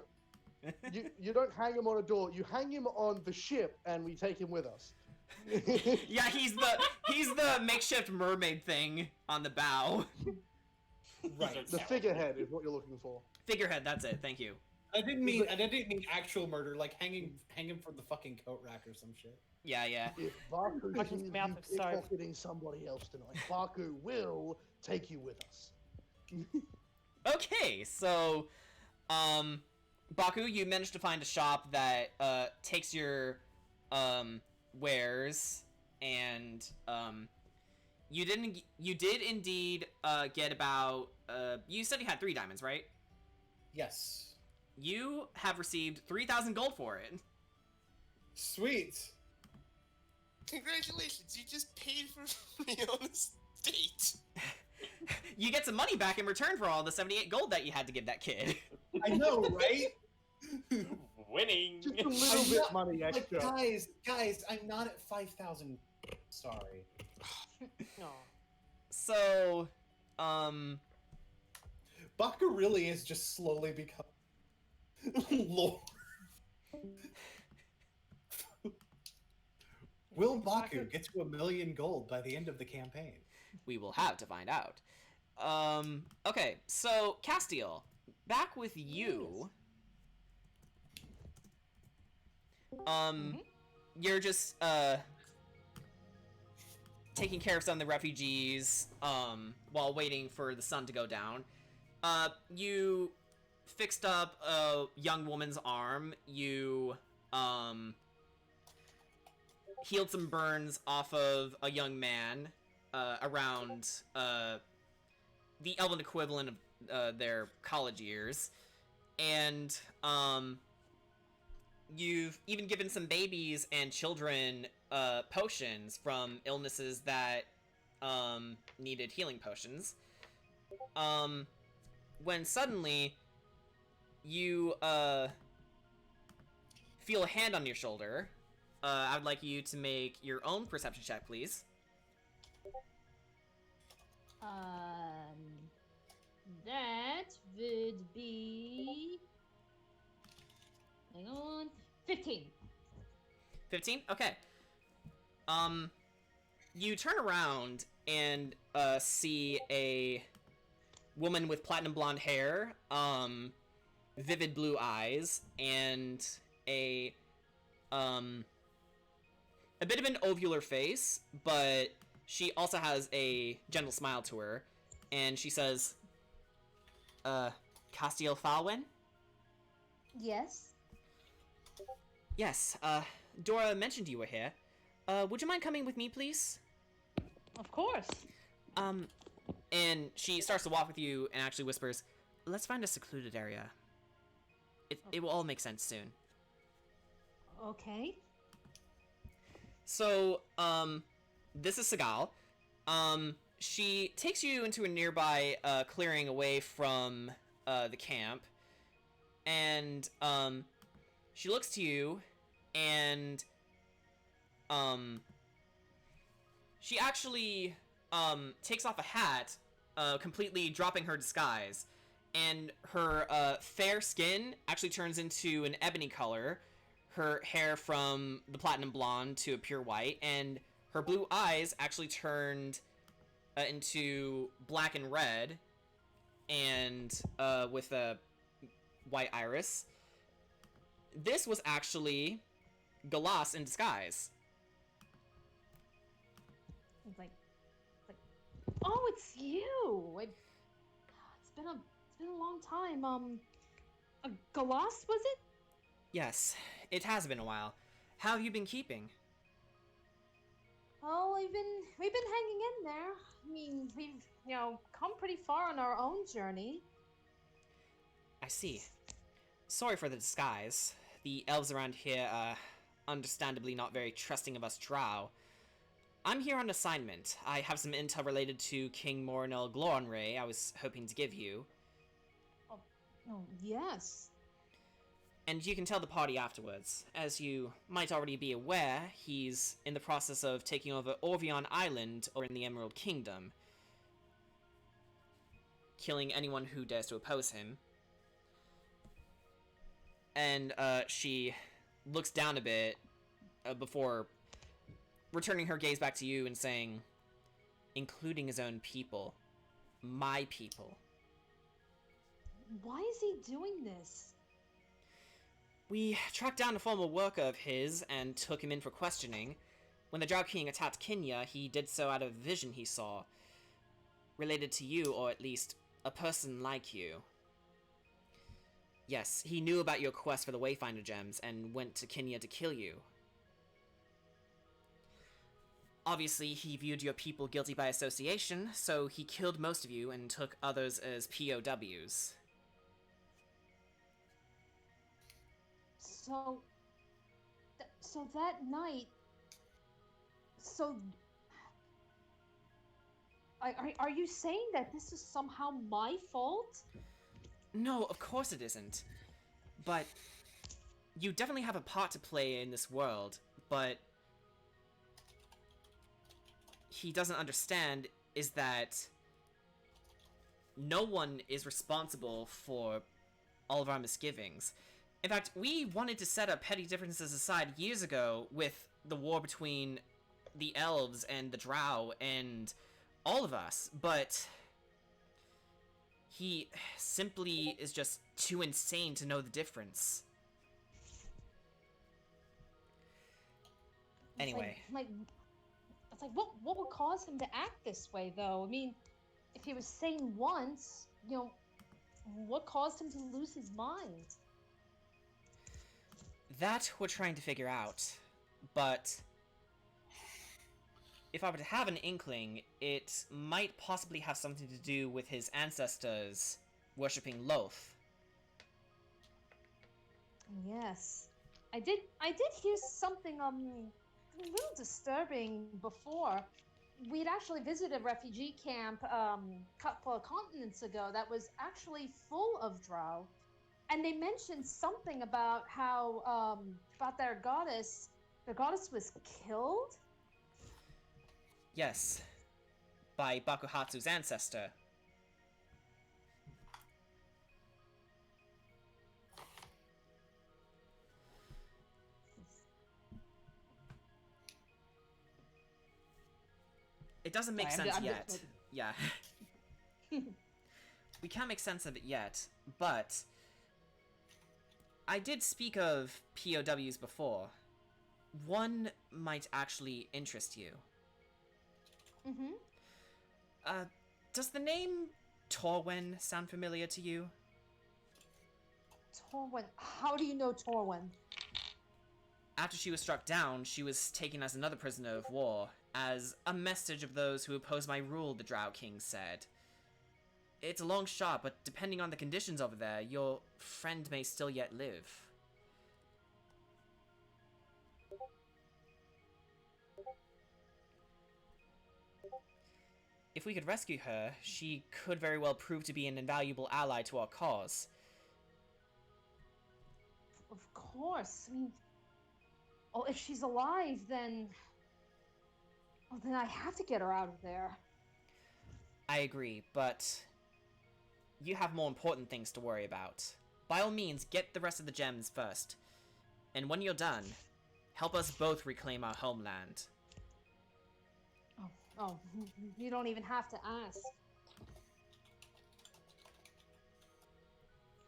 No, you don't hang him on a door. You hang him on the ship, and we take him with us. Yeah, he's the makeshift mermaid thing on the bow. Right. The figurehead is what you're looking for. Figurehead, that's it, thank you. I didn't mean actual murder, like hang him from the fucking coat rack or some shit. Yeah, yeah. If Baku Like his sees mouth you of soap. pickpocketing somebody else tonight, Baku will take you with us. Okay, so, Baku, you managed to find a shop that, takes your, wares, and, you did indeed, get about, you said you had 3 diamonds, right? Yes. You have received 3,000 gold for it. Sweet. Congratulations, you just paid for me on this date. You get some money back in return for all the 78 gold that you had to give that kid. I know, right? Winning. Just a little bit money Like, extra. guys, I'm not at 5,000. Sorry. No. So, Baka really is just slowly becoming Lord. Will Baku get to 1,000,000 gold by the end of the campaign? we will have to find out. Okay, so, Castiel, back with you. You're just, taking care of some of the refugees, while waiting for the sun to go down. You fixed up a young woman's arm. You, healed some burns off of a young man, around, the elven equivalent of, their college years. And, you've even given some babies and children, potions from illnesses that, needed healing potions. When suddenly, you, feel a hand on your shoulder. I would like you to make your own perception check, please. That would be. Hang on. 15. 15? Okay. You turn around and, see a woman with platinum blonde hair, vivid blue eyes, and a bit of an ovular face, but she also has a gentle smile to her, and she says, Castiel Falwen? Yes. Yes, Dora mentioned you were here. Would you mind coming with me, please? Of course. And she starts to walk with you and actually whispers, let's find a secluded area. It will all make sense soon. Okay. So, this is Segal. She takes you into a nearby, clearing away from, the camp. And, she looks to you, and, she actually, takes off a hat, completely dropping her disguise. And her, fair skin actually turns into an ebony color, her hair from the platinum blonde to a pure white, and her blue eyes actually turned, into black and red, and, with a white iris. This was actually Galas in disguise. It's like, oh, it's you. It's been a long time. A Galas, was it? Yes, it has been a while. How have you been keeping? Oh, we've been hanging in there. I mean, we've come pretty far on our own journey. I see. Sorry for the disguise. The elves around here are understandably not very trusting of us drow. I'm here on assignment. I have some intel related to King Morinel Gloronray I was hoping to give you. Oh, yes. And you can tell the party afterwards. As you might already be aware, he's in the process of taking over Orvion Island or in the Emerald Kingdom, killing anyone who dares to oppose him. And she looks down a bit before returning her gaze back to you and saying, including his own people. My people. Why is he doing this? We tracked down a former worker of his and took him in for questioning. When the Drow King attacked Kenya, he did so out of a vision he saw. Related to you, or at least a person like you. Yes, he knew about your quest for the Wayfinder gems and went to Kenya to kill you. Obviously, he viewed your people guilty by association, so he killed most of you and took others as POWs. So, so that night, so are you saying that this is somehow my fault? No, of course it isn't. But you definitely have a part to play in this world, but he doesn't understand is that no one is responsible for all of our misgivings. In fact, we wanted to set up petty differences aside years ago with the war between the elves and the drow and all of us, but he simply is just too insane to know the difference. Anyway. It's like what would cause him to act this way, though? I mean, if he was sane once, what caused him to lose his mind? That we're trying to figure out, but if I were to have an inkling, it might possibly have something to do with his ancestors worshipping Loth. Yes, I did hear something a little disturbing before. We'd actually visited a refugee camp a couple of continents ago that was actually full of drow, and they mentioned something about how about their goddess. The goddess was killed. Yes, by Bakuhatsu's ancestor. It doesn't make sense yet. Yeah. We can't make sense of it yet, but I did speak of POWs before. One might actually interest you. Mm-hmm. Does the name Torwen sound familiar to you? Torwen. How do you know Torwen? After she was struck down, she was taken as another prisoner of war, as a message of those who oppose my rule, the Drow King said. It's a long shot, but depending on the conditions over there, your friend may still yet live. If we could rescue her, she could very well prove to be an invaluable ally to our cause. Of course. I mean, oh, if she's alive, then... Well, then I have to get her out of there. I agree, but you have more important things to worry about. By all means, get the rest of the gems first. And when you're done, help us both reclaim our homeland. Oh, you don't even have to ask.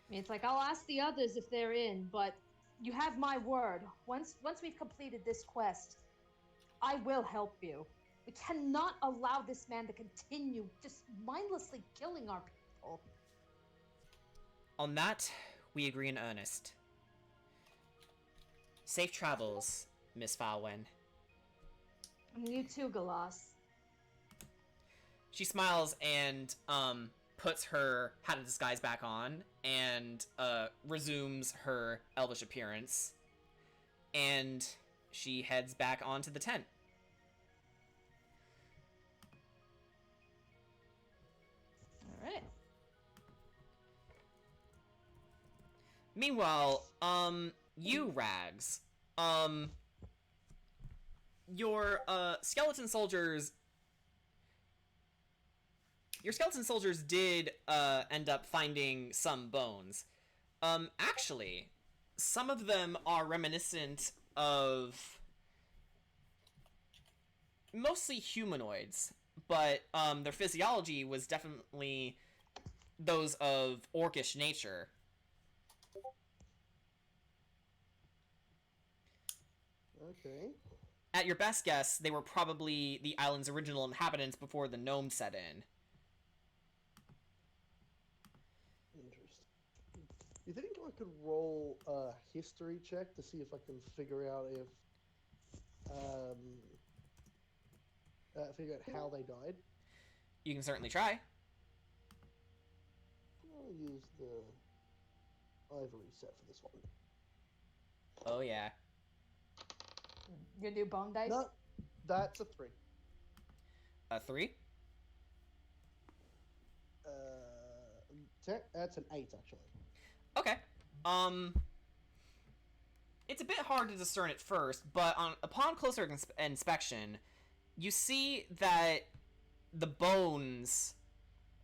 I mean, it's like, I'll ask the others if they're in, but you have my word. Once we've completed this quest, I will help you. We cannot allow this man to continue just mindlessly killing our people. On that, we agree in earnest. Safe travels, Miss Falwen. And you too, Galas. She smiles and puts her hat of disguise back on and resumes her elvish appearance. And she heads back onto the tent. All right. Meanwhile, you, Rags, your skeleton soldiers did end up finding some bones. Actually, some of them are reminiscent of mostly humanoids, but their physiology was definitely those of orcish nature. Okay. At your best guess, they were probably the island's original inhabitants before the gnomes set in. Interesting. You think I could roll a history check to see if I can figure out if figure out how they died? You can certainly try. I'll use the ivory set for this one. Oh yeah. You do bone dice? No, that's a 3. A 3. That's an 8 actually. Okay. It's a bit hard to discern at first, but upon closer inspection, you see that the bones,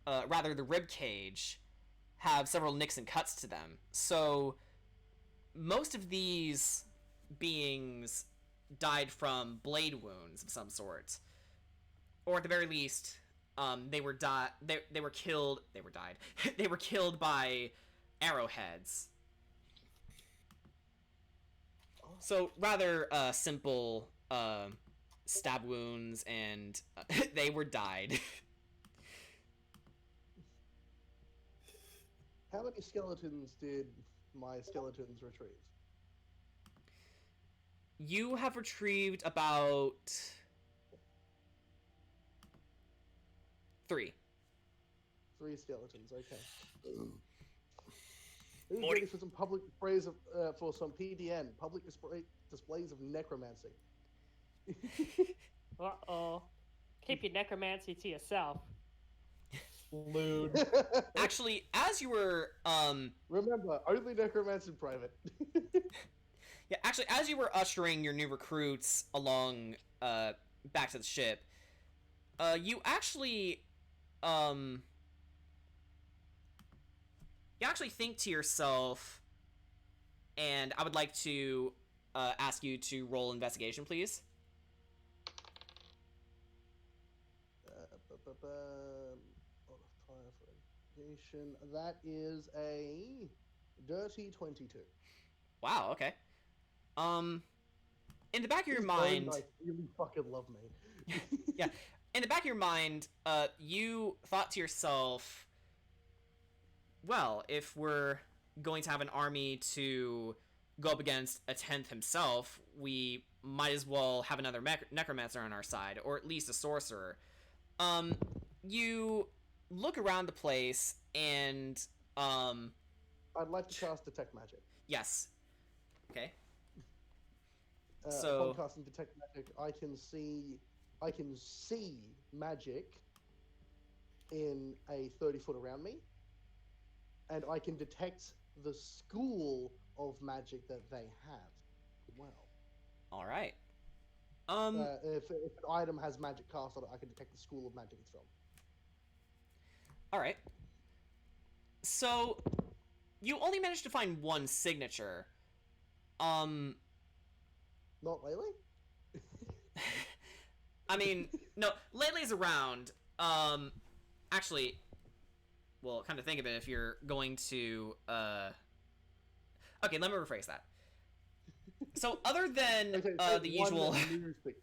rather the rib cage, have several nicks and cuts to them. So most of these beings died from blade wounds of some sort, or at the very least, they were killed. They were died. They were killed by arrowheads. So rather simple stab wounds, and they were died. How many skeletons did my skeletons retrieve? You have retrieved about 3. 3 skeletons. Okay. Who's ready for some public displays of for some PDN, public displays of necromancy? Uh-oh. Keep your necromancy to yourself. Lewd. Actually, as you were Remember, only necromancy in private. yeah, actually, as you were ushering your new recruits along back to the ship, you actually think to yourself, and I would like to ask you to roll investigation, please. That is a dirty 22. Wow. Okay. In the back of your These mind, bone dice really fucking love me. yeah, in the back of your mind, you thought to yourself, well, if we're going to have an army to go up against a 10th himself, we might as well have another necromancer on our side, or at least a sorcerer. You look around the place, and I'd like to cast Detect Magic. yes. Okay. Upon casting Detect Magic, I can see magic in a 30-foot around me, and I can detect the school of magic that they have. Wow. All right. If an item has magic cast on it, I can detect the school of magic it's from. All right. So you only managed to find one signature. Not Lele? I mean, no, Lele's around. Actually, well, kind of think of it if you're going to, okay, let me rephrase that. So other than Okay, the one usual, new thing.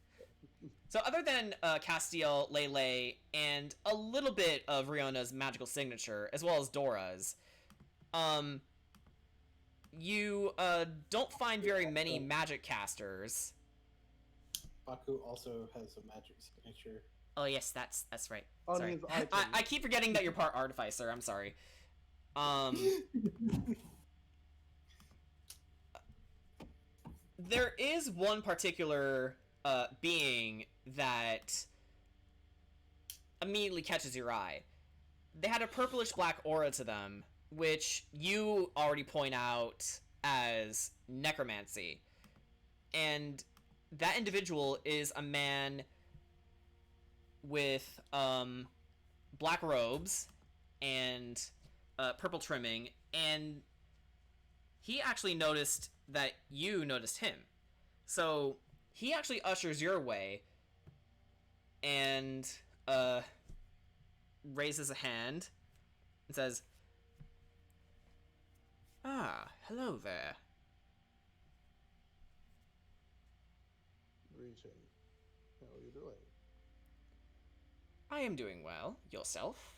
so other than Castiel, Lele, and a little bit of Riona's magical signature, as well as Dora's, you don't find very many magic casters. Baku also has a magic signature. Oh yes, that's right. On Sorry, his item. I keep forgetting that you're part artificer. I'm sorry. There is one particular being that immediately catches your eye. They had a purplish black aura to them, which you already point out as necromancy. And that individual is a man with black robes and purple trimming, and he actually noticed that you noticed him. So he actually ushers your way and raises a hand and says, "Ah, hello there." Greeting. How are you doing? I am doing well. Yourself?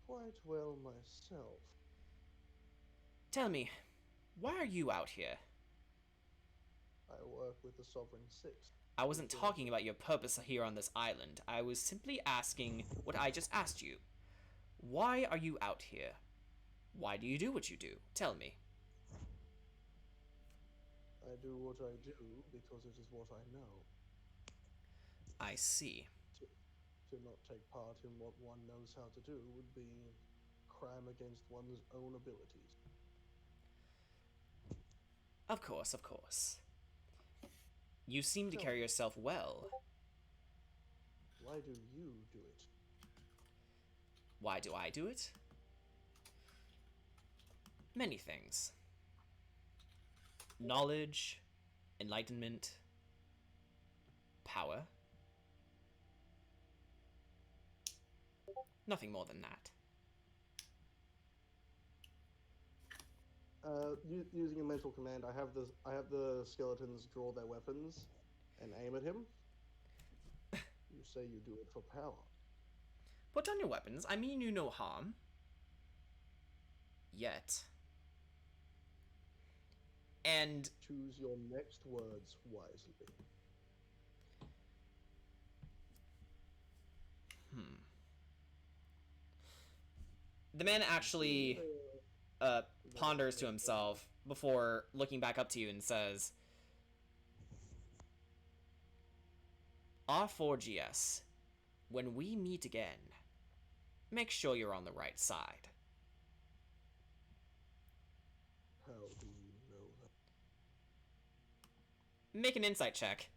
Quite well myself. Tell me, why are you out here? I work with the Sovereign Six. I wasn't talking about your purpose here on this island. I was simply asking what I just asked you. Why are you out here? Why do you do what you do? Tell me. I do what I do because it is what I know. I see. To not take part in what one knows how to do would be crime against one's own abilities. Of course, of course. You seem to Tell carry me, yourself well. why do you do it? Why do I do it? Many things. Knowledge, enlightenment, power. Nothing more than that. Using a mental command, I have the skeletons draw their weapons and aim at him. You say you do it for power. Put down your weapons. I mean you no harm. Yet. And Choose your next words wisely. the man actually ponders to himself before looking back up to you and says, R4GS, when we meet again, make sure you're on the right side. How do you know that? Make an insight check.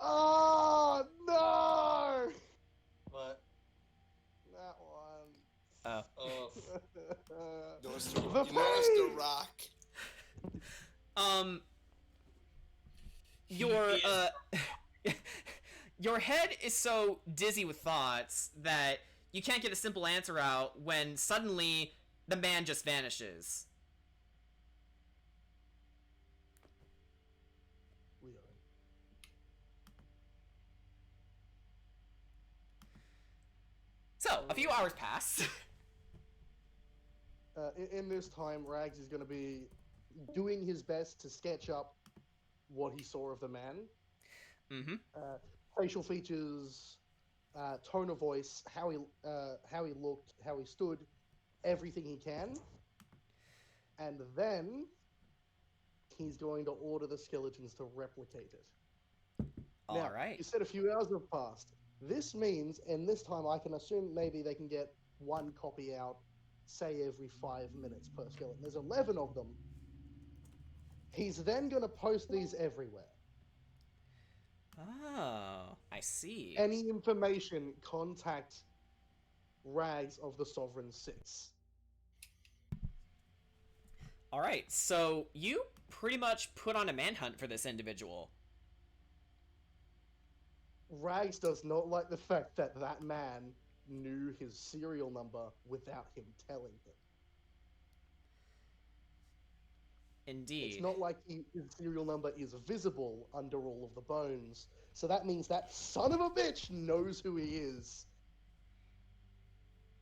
Oh no! What? That one. Oh. Oh. Notice The you notice the pain! rock. Your your head is so dizzy with thoughts that you can't get a simple answer out when suddenly the man just vanishes. We are. So, a few hours pass. In this time, Rags is going to be doing his best to sketch up what he saw of the man. Mm-hmm. Facial features, tone of voice, how he looked, how he stood, everything he can. And then he's going to order the skeletons to replicate it. Now, All right. you said a few hours have passed. This means, and this time I can assume maybe they can get one copy out, say every 5 minutes per skeleton. There's 11 of them. He's then going to post these everywhere. Oh, I see. Any information, contact Rags of the Sovereign Six. All right, so you pretty much put on a manhunt for this individual. Rags does not like the fact that that man knew his serial number without him telling him. Indeed. It's not like his serial number is visible under all of the bones. So that means that son of a bitch knows who he is.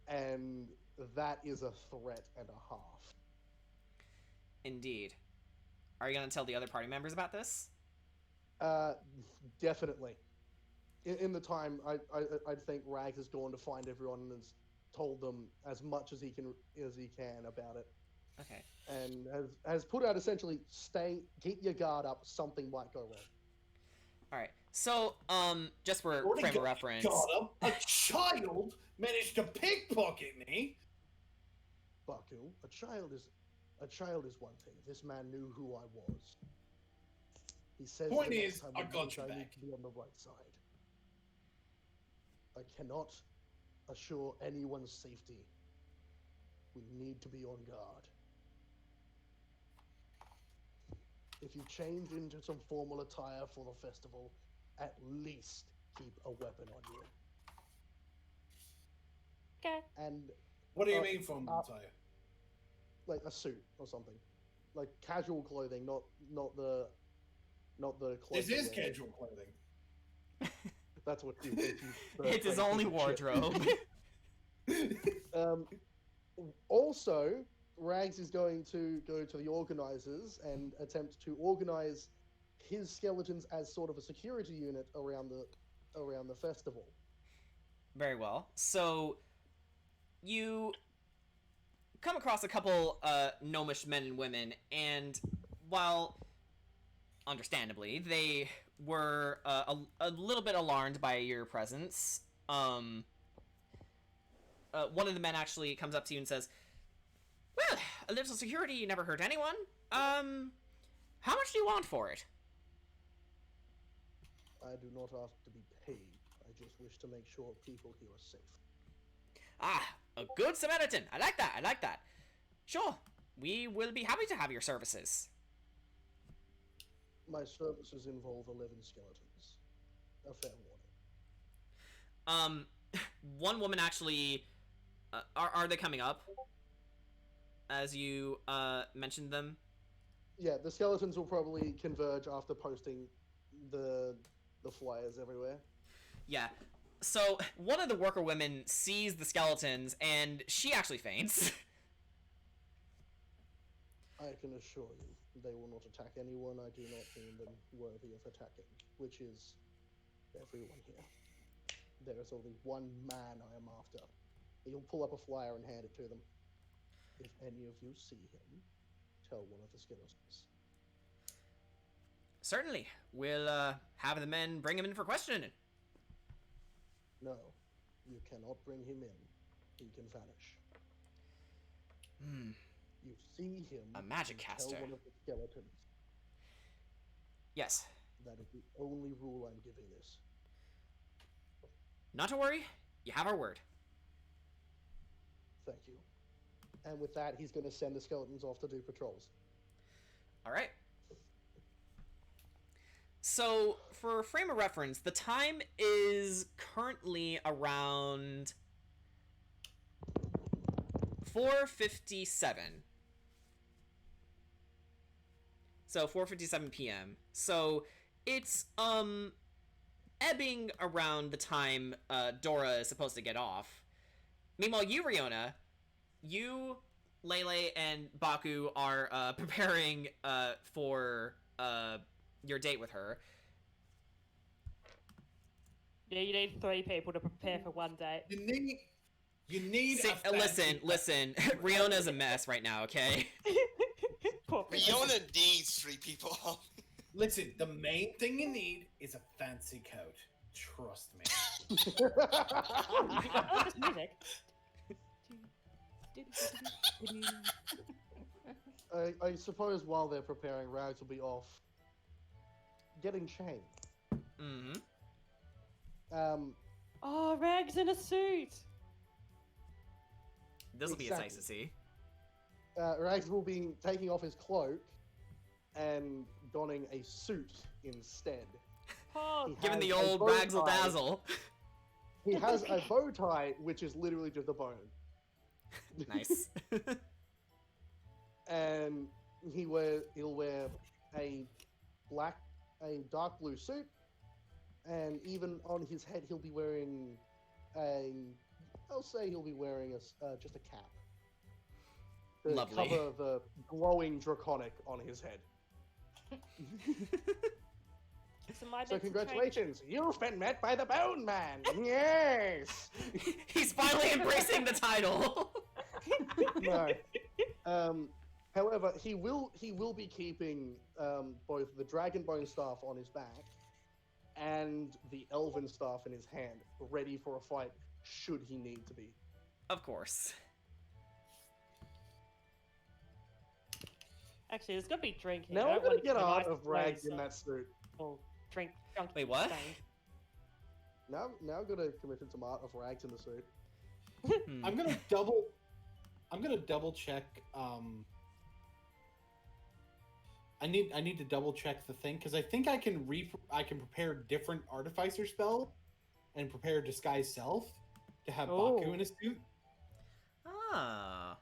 And that is a threat and a half. Indeed. Are you going to tell the other party members about this? Definitely. In the time, I think Rags has gone to find everyone and has told them as much as he can about it. Okay. And has put out essentially, keep your guard up, something might go wrong. All right. So, just for Already frame of got reference. a child managed to pickpocket me. Baku, a child is one thing. This man knew who I was. He says Point the is, next time I we got meet, your I back. need to be on the right side. I cannot assure anyone's safety. We need to be on guard. If you change into some formal attire for the festival, at least keep a weapon on you. Okay. And What do you mean from attire? like a suit or something, like casual clothing, not the clothes. This is you wear. casual clothing. That's what you. It's his only wardrobe. Also, Rags is going to go to the organizers and attempt to organize his skeletons as sort of a security unit around the festival. Very well. So, you come across a couple gnomish men and women, and while understandably they were a little bit alarmed by your presence, one of the men actually comes up to you and says, "Well, a little security never hurt anyone. How much do you want for it?" I do not ask to be paid. I just wish to make sure people here are safe. Ah, a good Samaritan. I like that. I like that. Sure, we will be happy to have your services. My services involve 11 skeletons. A fair warning. One woman actually. Are they coming up? As you mentioned them. Yeah, the skeletons will probably converge after posting the flyers everywhere. Yeah. So one of the worker women sees the skeletons and she actually faints. I can assure you, they will not attack anyone. I do not deem them worthy of attacking, which is everyone here. There is only one man I am after. He'll pull up a flyer and hand it to them. If any of you see him, tell one of the skeletons. Certainly. We'll have the men bring him in for questioning. No, you cannot bring him in. He can vanish. Hmm. You see him. A magic and caster. Tell one of the skeletons. Yes. That is the only rule I'm giving this. Not to worry. You have our word. Thank you. And with that, he's going to send the skeletons off to do patrols. All right. So, for a frame of reference, the time is currently around 4:57. So 4:57 p.m. So it's ebbing around the time Dora is supposed to get off. Meanwhile, you, Riona, you, Lele, and Baku are preparing for your date with her. Yeah, you need 3 people to prepare for one date. You need. Listen. Riona's a mess right now. Okay. Poor thing. Riona needs 3 people. Listen, the main thing you need is a fancy coat. Trust me. Oh, just music. I suppose while they're preparing, Rags will be off getting changed. Mm-hmm. Oh, Rags in a suit. This will be a sight to Exactly. see. Rags will be taking off his cloak and donning a suit instead. Oh, He Given the has a old bow ragsle tie. dazzle. He has a bow tie, which is literally just a bone. Nice. And he'll wear a dark blue suit, and even on his head he'll be wearing he'll be wearing just a cap to Lovely. cover the glowing draconic on his head. so my So date's a congratulations, you've been met by the Bone Man. Yes. He's finally embracing the title. No. However, he will be keeping both the dragon bone staff on his back and the elven staff in his hand, ready for a fight should he need to be. Of course. Actually, there's gonna be drinking. Now I I'm don't gonna want get to out of Rags in that suit. Drink. Drunk Wait, what? stained. Now I'm gonna commit some art of Rags in the suit. Hmm. I'm gonna double check. I need to double check the thing because I think I can prepare different artificer spell and prepare disguise self to have Baku Oh. in a suit. Ah.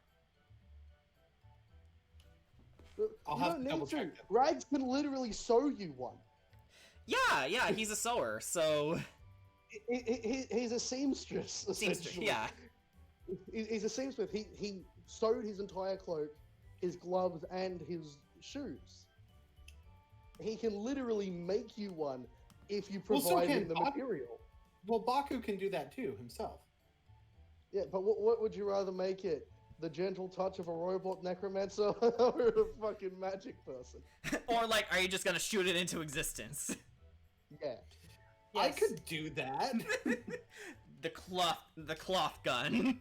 I'll You have don't to double need to. check that. Rags can literally sew you one. Yeah, he's a sewer, so... He's a seamstress. Seamstress, essentially. yeah. He's a seamstress. He sewed his entire cloak, his gloves, and his shoes. He can literally make you one if you Well, so provide can him the Baku. material. Well, Baku can do that too himself. Yeah, but what would you rather make it? the gentle touch of a robot necromancer or a fucking magic person? Or like, are you just gonna shoot it into existence? Yeah. I Yes. could do that. The cloth gun.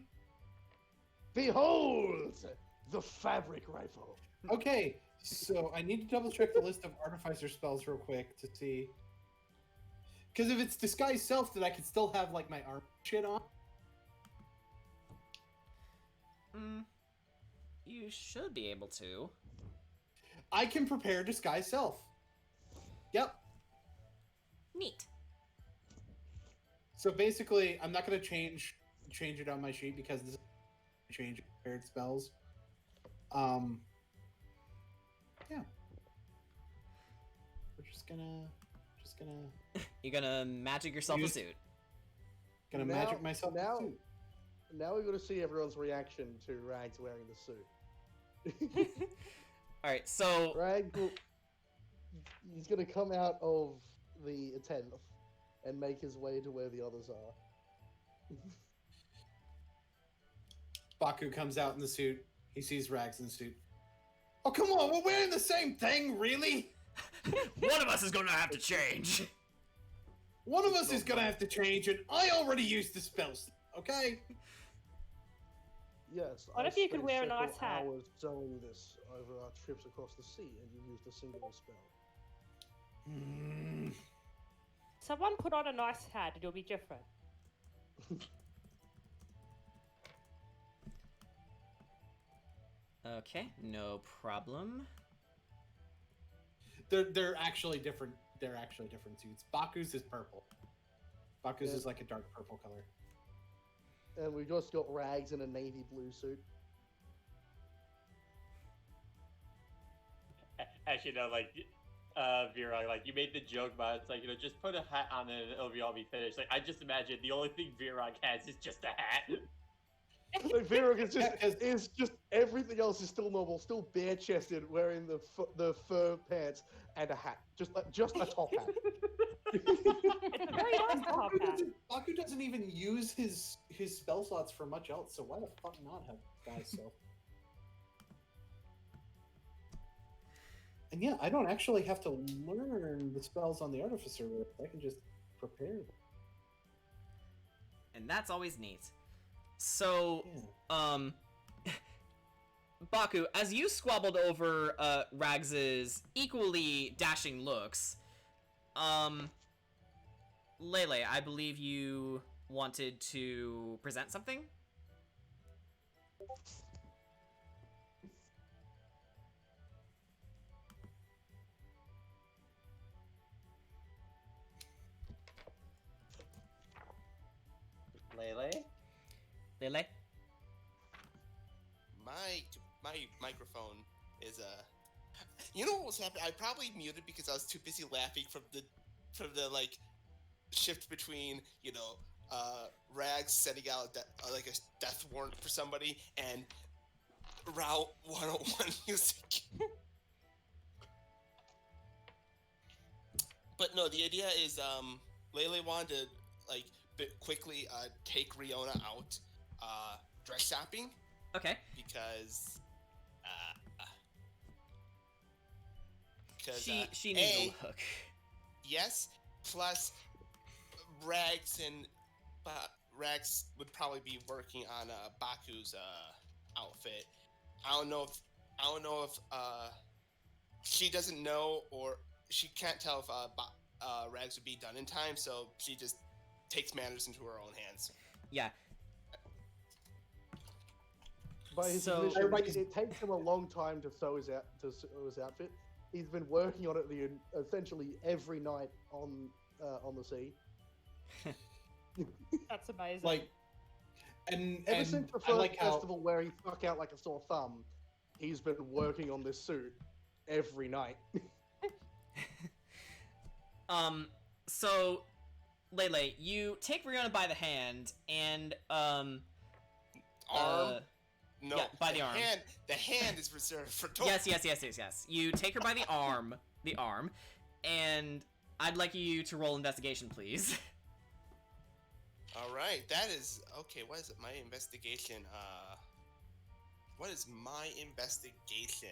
Behold, the fabric rifle. Okay, so I need to double check the list of artificer spells real quick to see. Because if it's disguise self, then I can still have like my arm shit on. You should be able to. I can prepare disguise self. Yep. Neat. So basically, I'm not going to change it on my sheet because this is change prepared spells. Yeah. We're just gonna You're gonna magic yourself a Use- suit. magic myself now, too. Now we got to see everyone's reaction to Rags wearing the suit. All right, so Rags, he's gonna come out of the tent and make his way to where the others are. Baku comes out in the suit. He sees Rags in the suit. Oh, come on, we're wearing the same thing, really? one of us is gonna have to change. One of us is gonna have to change it. I already used the spells, okay? Yes. What I if you could spent wear a several nice hat? hours sewing this over our trips across the sea, and you used a single spell. Someone put on a nice hat, it'll be different. Okay, no problem. They're actually different. They're actually different suits. Baku's is purple. Baku's Yeah. is like a dark purple color. And we just got Rags in a navy blue suit. Actually, no, like, Vera, like, you made the joke about it's like, just put a hat on and it'll be all be finished. Like, I just imagine the only thing Vera has is just a hat. Like Virog is just, Yeah, 'cause- is just everything else is still normal, still bare chested, wearing the fur pants and a hat, just a top hat. It's a very nice top hat. Baku doesn't even use his spell slots for much else, so why the fuck not have guys self? And yeah, I don't actually have to learn the spells on the artificer list. I can just prepare them. And that's always neat. So, Yeah. Baku, as you squabbled over Rags's equally dashing looks, Lele, I believe you wanted to present something? Lele? Lele? My microphone is You know what was happening? I probably muted because I was too busy laughing from the like shift between Rags sending out like a death warrant for somebody and Route 101 music. But no, the idea is Lele wanted to like quickly take Riona out dress shopping Okay. because She needs a look. yes, plus Rags and Rags would probably be working on Baku's outfit. I don't know if she doesn't know or she can't tell if Rags would be done in time, so she just takes matters into her own hands. Yeah. By his So- admission, Everybody's- it takes him a long time to sew his outfit. He's been working on it essentially every night on the sea. That's amazing. Like, and Ever and since the I first like how festival where he stuck out like a sore thumb, he's been working on this suit every night. So, Lele, you take Rihanna by the hand and, Arm? No, yeah, by the arm. The hand is reserved for Tor. yes. You take her by the arm, and I'd like you to roll investigation, please. All right, that is okay. What is it? My investigation. What is my investigation?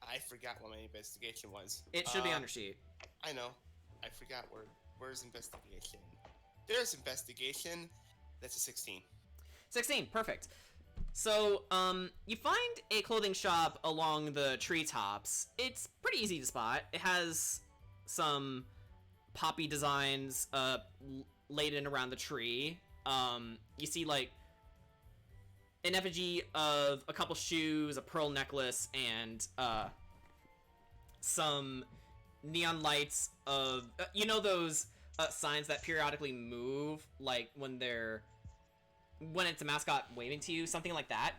I forgot what my investigation was. It should be on your sheet. I know. I forgot where's investigation. There's investigation. That's a 16. 16, perfect. So, you find a clothing shop along the treetops. It's pretty easy to spot. It has some poppy designs laid in around the tree. You see, like, an effigy of a couple shoes, a pearl necklace, and some neon lights of you know those signs that periodically move, like when it's a mascot waving to you, something like that.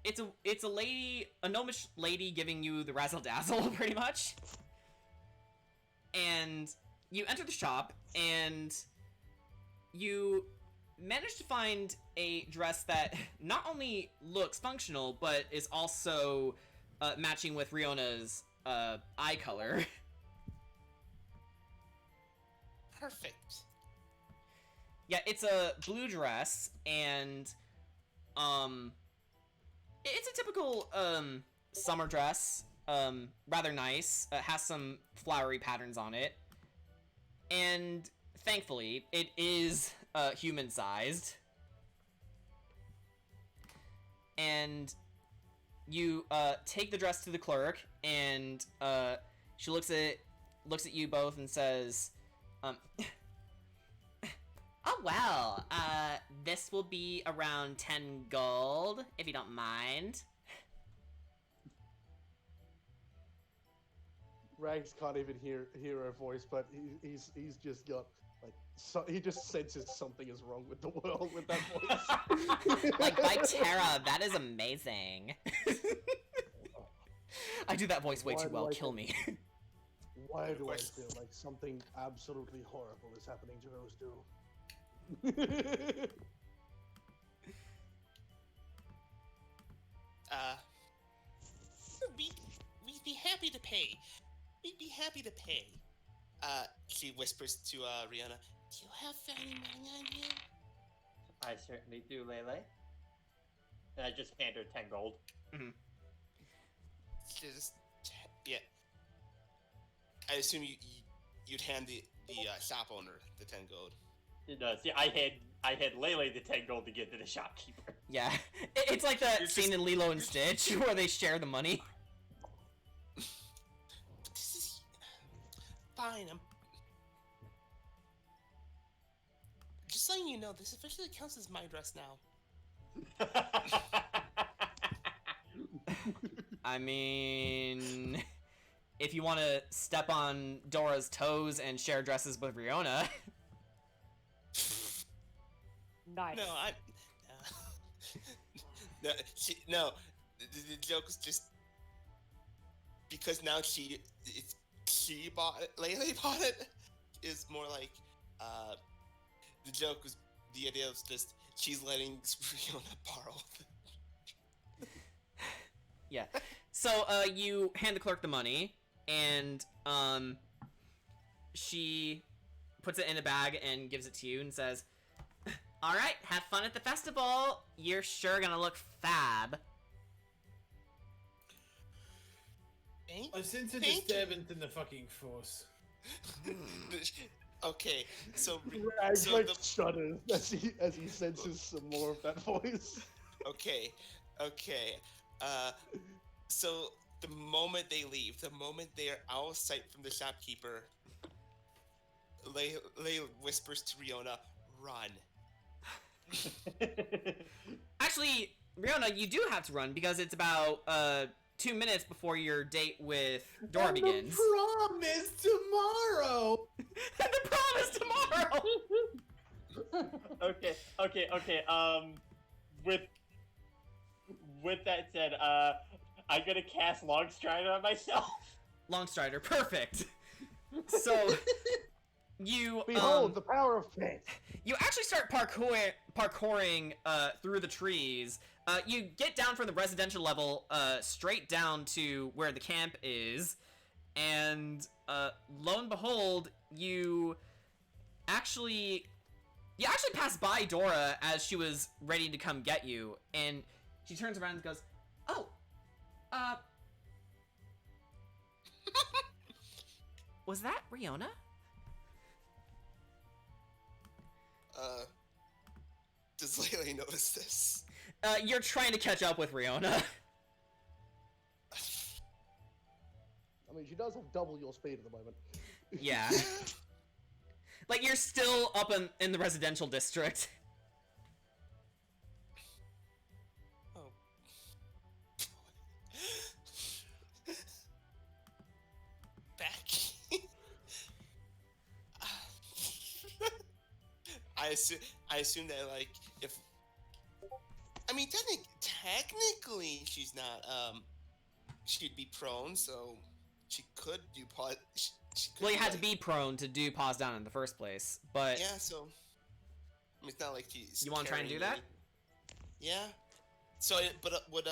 It's a lady, a gnomish lady giving you the razzle dazzle, pretty much. And you enter the shop, and you manage to find a dress that not only looks functional, but is also matching with Riona's eye color. Perfect. Yeah, it's a blue dress, and it's a typical summer dress. Rather nice. Has some flowery patterns on it, and thankfully, it is human-sized. And you take the dress to the clerk, and she looks at you both and says, "Oh well, this will be around 10 gold, if you don't mind." Rags can't even hear her voice, but he's just got like he just senses something is wrong with the world with that voice. Like, by Terra, that is amazing. I do that voice way too well. Kill me. Why do I feel like something absolutely horrible is happening to those two? We'd be happy to pay. We'd be happy to pay. She whispers to Rihanna, "Do you have any money on you?" I certainly do, Lele. And I just hand her 10 gold. Mm-hmm. Just, yeah. I assume you'd hand the shop owner the 10 gold. No, see, I had Lele the 10 gold to get to the shopkeeper. Yeah, it's like that scene in Lilo and Stitch where they share the money. This is fine. I'm just letting you know this officially counts as my dress now. I mean, if you want to step on Dora's toes and share dresses with Riona. Nice. No, no. The joke is just because now she bought it. Lele bought it. Is more like the joke was the idea was just she's letting Riona borrow. Yeah. So you hand the clerk the money, and she puts it in a bag and gives it to you and says, "All right, have fun at the festival. You're sure gonna look fab." I sense a Thank you. disturbance in the fucking force. Okay, so Rags so like the, shudders as he senses some more of that voice. okay. So the moment they leave, the moment they are out of sight from the shopkeeper, Lay whispers to Riona, "Run." Actually, Riona, you do have to run because it's about 2 minutes before your date with Dora And begins. The prom is tomorrow. And the prom is tomorrow. Okay. With that said, I'm gonna cast Longstrider on myself. Longstrider, perfect. So you Behold the power of faith. you actually start parkouring through the trees. You get down from the residential level straight down to where the camp is, and lo and behold, you You actually passed by Dora as she was ready to come get you, and she turns around and goes, "Oh, was that Riona?" Does Lele notice this? You're trying to catch up with Riona. I mean, she does have double your speed at the moment. Yeah. Like, you're still up in the residential district. Oh. Back. I assume that, like, if... I mean, technically she's not, she'd be prone, so she could do pause... She could Well, you do, had to like- be prone to do pause down in the first place, but... Yeah, so... I mean, it's not like she's You wanna try and do carrying that? any- Yeah. So, would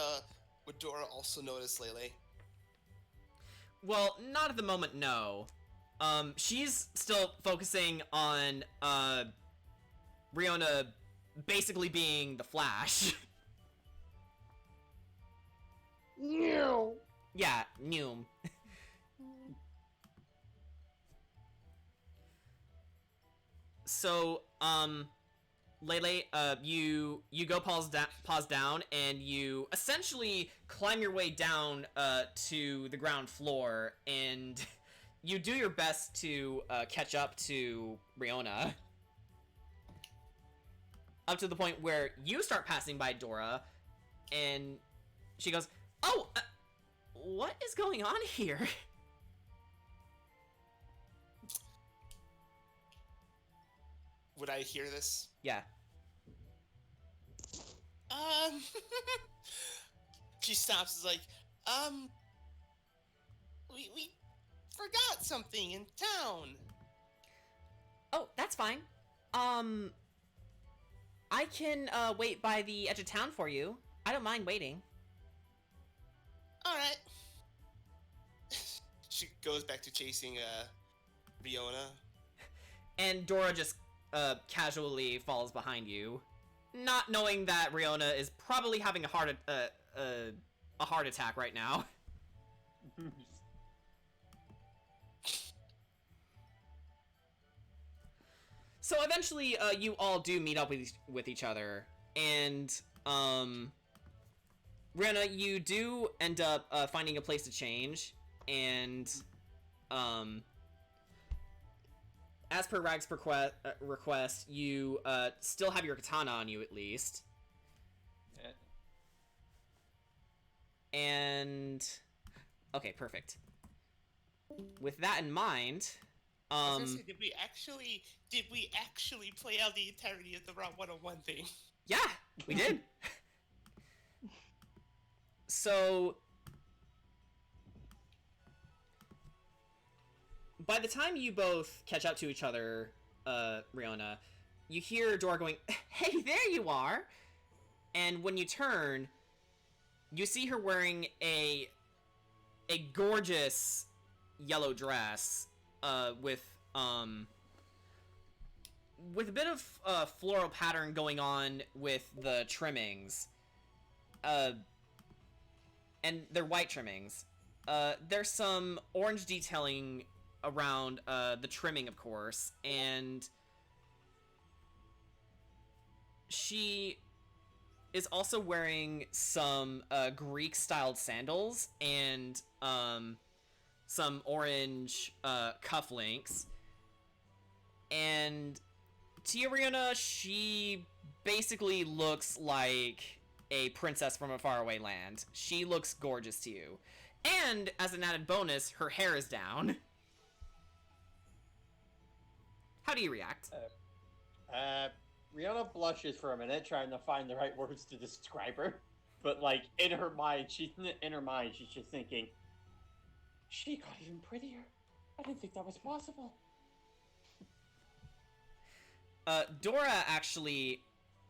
Dora also notice Lele? Well, not at the moment, no. She's still focusing on, Riona basically being the Flash. No. Yeah, Noom. So, Lele, you go pause down, and you essentially climb your way down, to the ground floor, and you do your best to, catch up to Riona. Up to the point where you start passing by Dora, and she goes, "Oh, what is going on here?" Would I hear this? Yeah. She stops. Is like, we forgot something in town. Oh, that's fine. I can, wait by the edge of town for you. I don't mind waiting. All right. She goes back to chasing Riona. And Dora just, casually falls behind you, not knowing that Riona is probably having a heart attack right now. So eventually, you all do meet up with each other, and, Riona, you do end up, finding a place to change, and, as per Rag's request, you, still have your katana on you, at least. And... Okay, perfect. With that in mind, I was gonna say, did we actually play out the entirety of the Route 101 thing? Yeah, we did. So, by the time you both catch up to each other, Riona, you hear Dora going, "Hey, there you are!" And when you turn, you see her wearing a gorgeous yellow dress, with a bit of floral pattern going on with the trimmings. And they're white trimmings. There's some orange detailing around the trimming, of course, and she is also wearing some Greek-styled sandals and some orange cufflinks. And to you, Riona, she basically looks like a princess from a faraway land. She looks gorgeous to you. And, as an added bonus, her hair is down. How do you react? Rihanna blushes for a minute, trying to find the right words to describe her. But, like, in her mind, she's just thinking, she got even prettier. I didn't think that was possible. Dora actually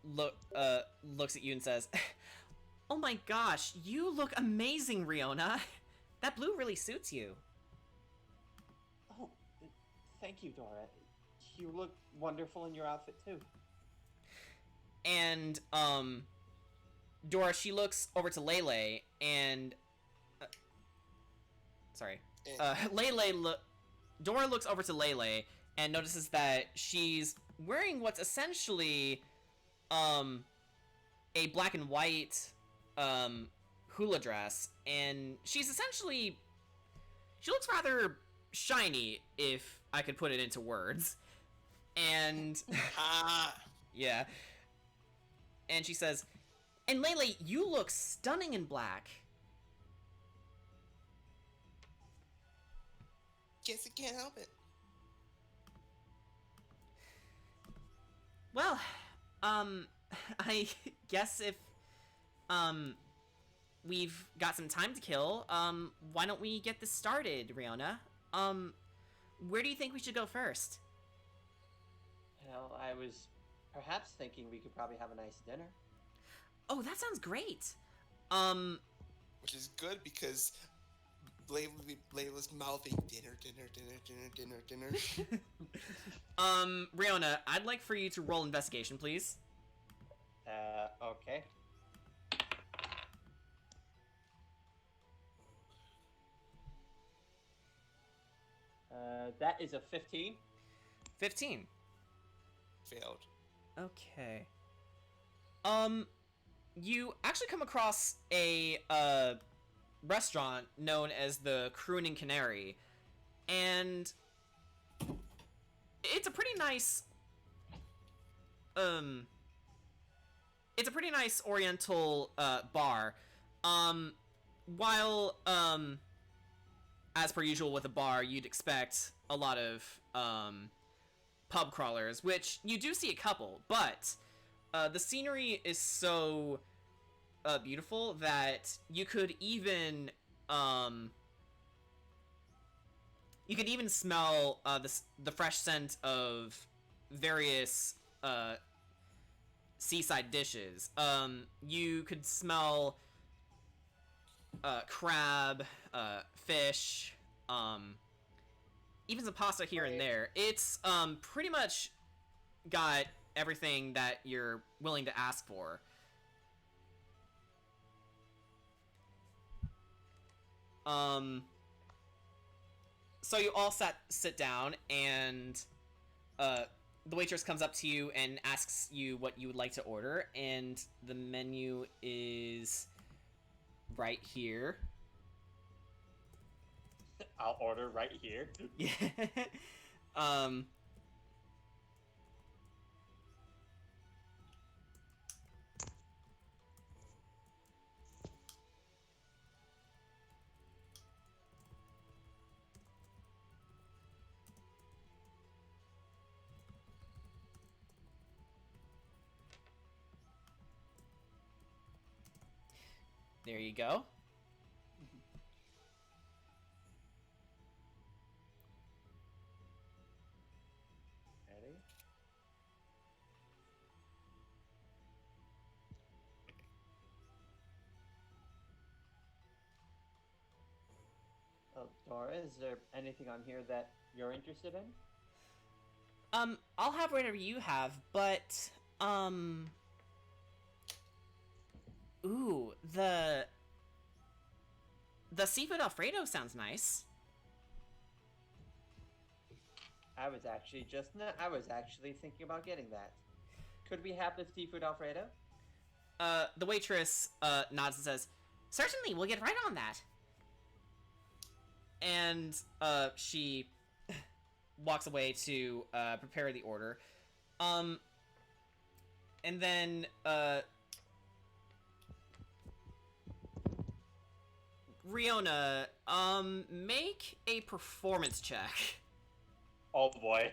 looks at you and says, "Oh my gosh, you look amazing, Riona. That blue really suits you." Oh, thank you, Dora. You look wonderful in your outfit, too. And, Dora, she looks over to Lele, and... sorry. Dora looks over to Lele, and notices that she's wearing what's essentially, a black and white, hula dress, and she's essentially... She looks rather shiny, if I could put it into words. And... yeah. And she says, "And Lele, you look stunning in black." Guess I can't help it. Well, I guess if, we've got some time to kill, why don't we get this started, Riona? Where do you think we should go first? Well, I was perhaps thinking we could probably have a nice dinner. Oh, that sounds great. Which is good because Layla's mouthing dinner. Riona, I'd like for you to roll investigation, please. Okay. That is a 15. 15. Failed. Okay. You actually come across a, restaurant known as the Crooning Canary, and it's a pretty nice, oriental, bar. While, as per usual with a bar, you'd expect a lot of, pub crawlers, which you do see a couple, but the scenery is so beautiful that you could even smell the fresh scent of various seaside dishes. You could smell crab, fish, even some pasta here and there. It's pretty much got everything that you're willing to ask for. So you all sit down, and the waitress comes up to you and asks you what you would like to order, and the menu is right here. I'll order right here. Yeah. There you go. Ready? Oh, Dora, is there anything on here that you're interested in? I'll have whatever you have, but, ooh, the seafood Alfredo sounds nice. I was actually thinking about getting that. Could we have the seafood Alfredo? The waitress, nods and says, "Certainly, we'll get right on that." And, she walks away to, prepare the order. And then, Riona, make a performance check. Oh boy.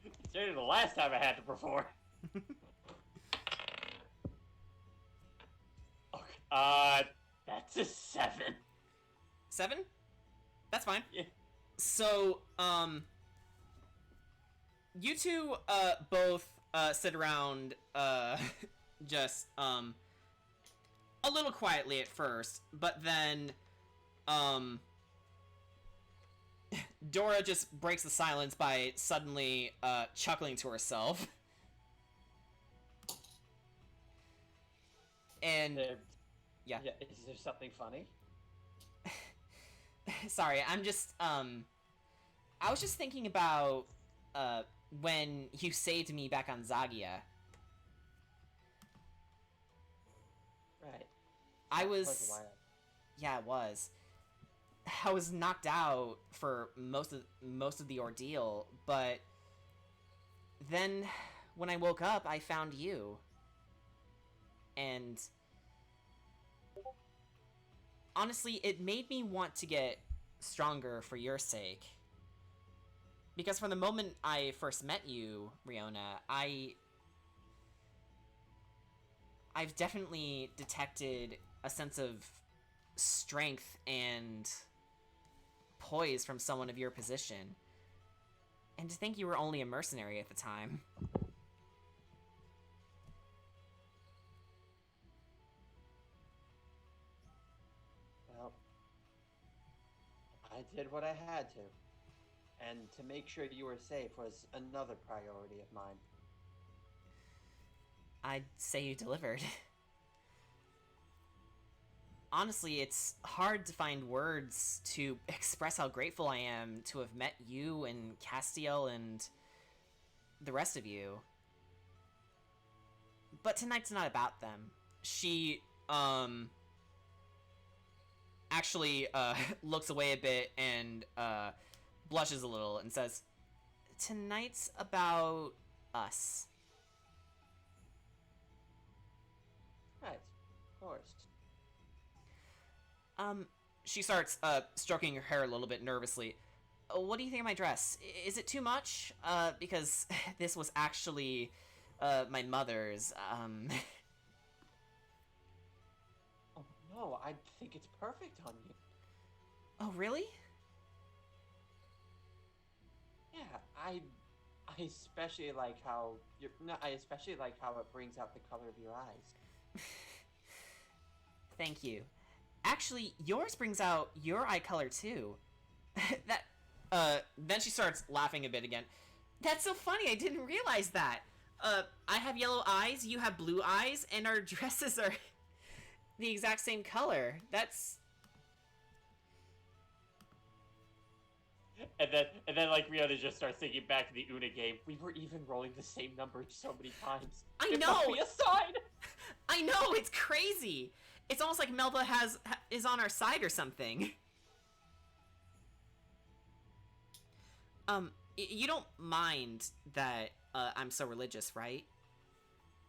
Considering the last time I had to perform. Okay, that's a 7. 7? That's fine. Yeah. So, you two, both, sit around, just, a little quietly at first, but then, Dora just breaks the silence by suddenly, chuckling to herself. And yeah. Is there something funny? Sorry, I'm just I was just thinking about when you saved me back on Zagia. Right. I That was a while. Yeah, it was. I was knocked out for most of the ordeal, but then when I woke up, I found you. And honestly, it made me want to get stronger for your sake. Because from the moment I first met you, Riona, I've definitely detected a sense of strength and poise from someone of your position. And to think you were only a mercenary at the time. Well, I did what I had to. And to make sure you were safe was another priority of mine. I'd say you delivered. Honestly, it's hard to find words to express how grateful I am to have met you and Castiel and the rest of you. But tonight's not about them. She, actually, looks away a bit and, blushes a little and says, tonight's about us. Right, of course. She starts, stroking her hair a little bit nervously. What do you think of my dress? Is it too much? Because this was actually, my mother's, Oh no, I think it's perfect on you. Oh, really? Yeah, I especially like how I especially like how it brings out the color of your eyes. Thank you. Actually, yours brings out your eye color too. Then she starts laughing a bit again. That's so funny, I didn't realize that. I have yellow eyes, you have blue eyes, and our dresses are the exact same color. That's... And then like Rihanna just starts thinking back to the Una game. We were even rolling the same numbers so many times. I It know! must be a sign! I know, it's crazy! It's almost like Melba is on our side or something. You don't mind that, I'm so religious, right?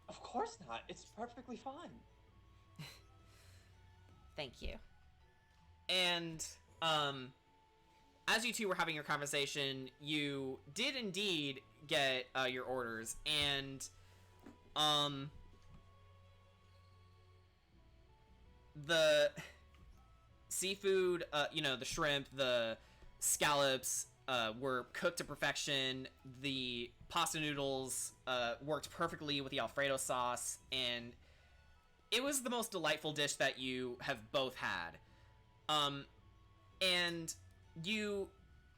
Of course not. It's perfectly fine. Thank you. And, as you two were having your conversation, you did indeed get, your orders, and, the seafood, you know, the shrimp, the scallops, were cooked to perfection. The pasta noodles, worked perfectly with the Alfredo sauce, and it was the most delightful dish that you have both had. And you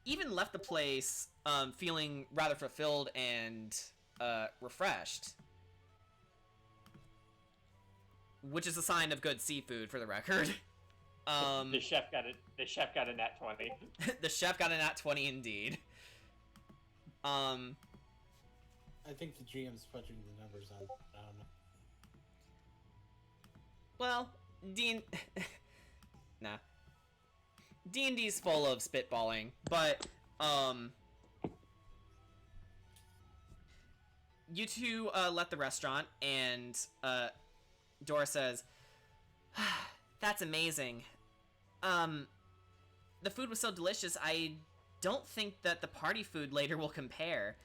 even left the place, feeling rather fulfilled and, refreshed. Which is a sign of good seafood, for the record. The chef got a nat 20. The chef got a nat 20 indeed. I think the GM's punching the numbers on. I don't know. Well, nah. D&D's full of spitballing, but, you two, left the restaurant, and, Dora says, that's amazing. The food was so delicious, I don't think that the party food later will compare.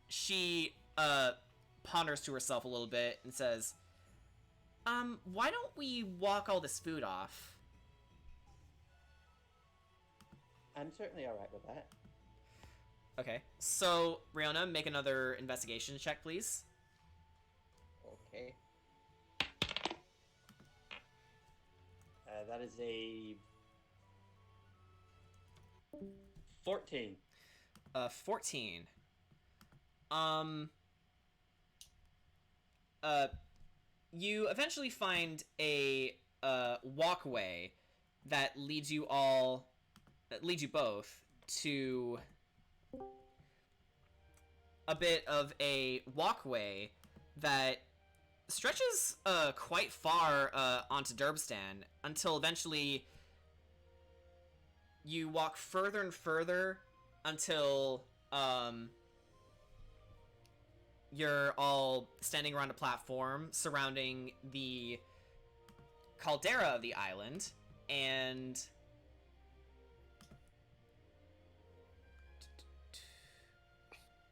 She, ponders to herself a little bit and says, why don't we walk all this food off? I'm certainly alright with that. Okay, so, Riona, make another investigation check, please. Okay. That is a 14. 14. you eventually find a walkway that leads you both to a bit of a walkway that stretches quite far onto Derbstan until eventually you walk further and further until you're all standing around a platform surrounding the caldera of the island, and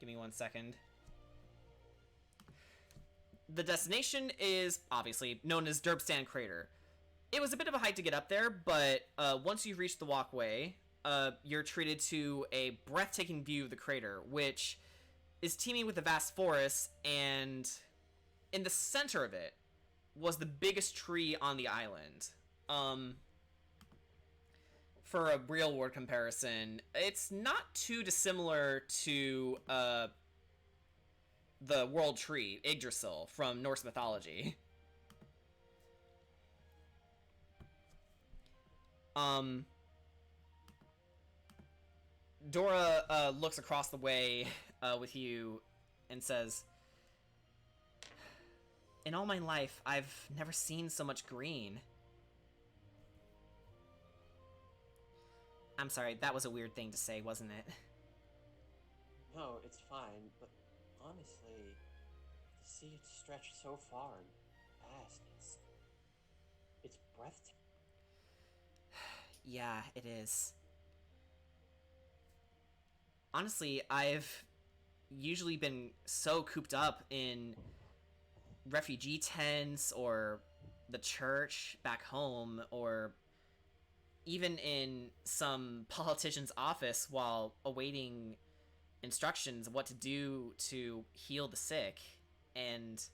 give me 1 second. The destination is obviously known as Derbstan Crater. It was a bit of a hike to get up there, but once you've reached the walkway, you're treated to a breathtaking view of the crater, which is teeming with a vast forest, and in the center of it was the biggest tree on the island. For a real world comparison, it's not too dissimilar to the world tree, Yggdrasil, from Norse mythology. Dora looks across the way with you and says, "In all my life, I've never seen so much green." I'm sorry, that was a weird thing to say, wasn't it? No, it's fine, but honestly, to see it stretch so far and fast, it's breathtaking. Yeah, it is. Honestly, I've usually been so cooped up in refugee tents or the church back home, or even in some politician's office while awaiting instructions of what to do to heal the sick, and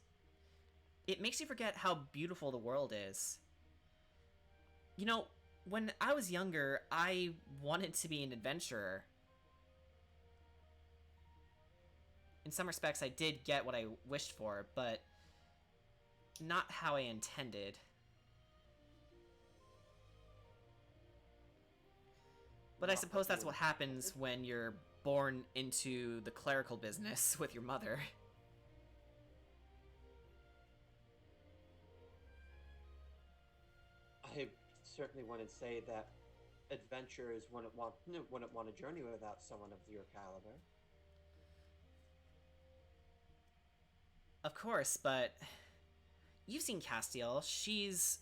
it makes you forget how beautiful the world is. You know, when I was younger, I wanted to be an adventurer. In some respects, I did get what I wished for, but not how I intended. But I suppose that's what happens when you're born into the clerical business with your mother. I certainly wouldn't say that adventurers wouldn't want a journey without someone of your caliber. Of course, but you've seen Castiel. She's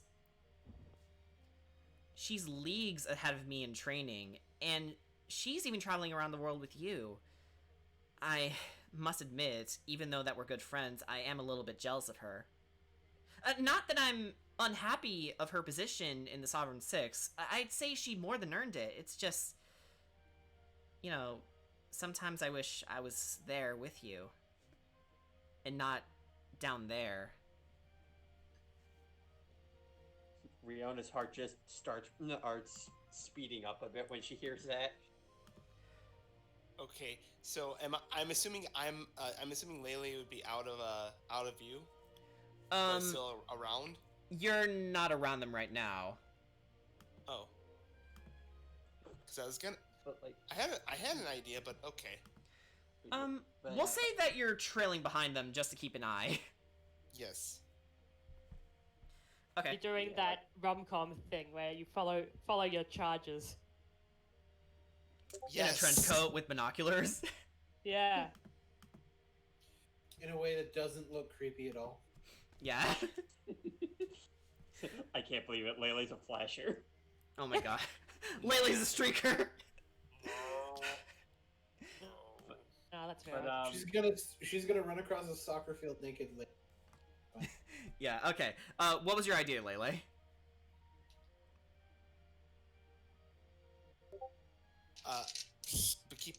leagues ahead of me in training, and she's even traveling around the world with you. I must admit, even though that we're good friends, I am a little bit jealous of her. Not that I'm unhappy of her position in the Sovereign Six. I'd say she more than earned it. It's just, you know, sometimes I wish I was there with you. And not down there. Riona's heart just starts speeding up a bit when she hears that. Okay, so I'm assuming Lele would be out of view, but still around. You're not around them right now. Oh, because I was gonna. But like, I had an idea, but okay. We'll say that you're trailing behind them just to keep an eye. Yes. Okay. You're doing that rom-com thing where you follow your charges. Yes. In a trench coat with binoculars. Yeah. In a way that doesn't look creepy at all. Yeah. I can't believe it. Lele's a flasher. Oh my god. Laylee's a streaker. No, that's fair. But She's gonna run across a soccer field naked. Yeah, okay. What was your idea, Lele? But keep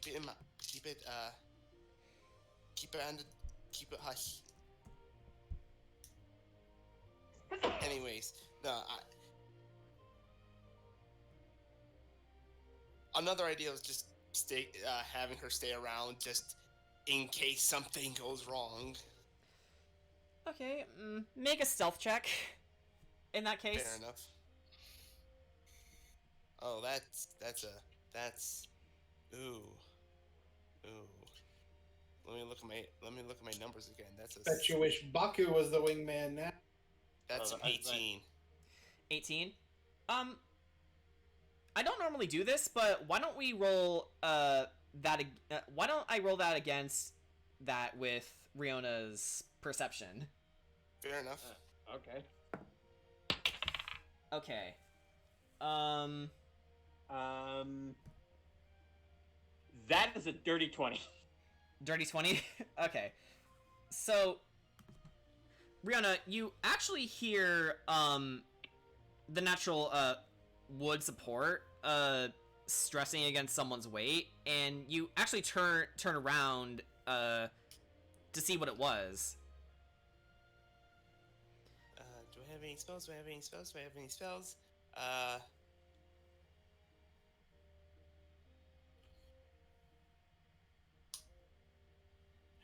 it in my keep it hush. Anyways, another idea was just having her stay around just in case something goes wrong. Okay, make a stealth check. In that case. Fair enough. Oh, that's ooh. Let me look at my numbers again. Bet you wish Baku was the wingman now. That's an I was like- 18. 18. I don't normally do this, but why don't we roll why don't I roll that against that with Riona's perception? Fair enough. Okay. Okay. That is a dirty 20. Dirty 20? Okay. So, Riona, you actually hear, the natural, wood support, stressing against someone's weight, and you actually turn around, to see what it was. Do I have any spells?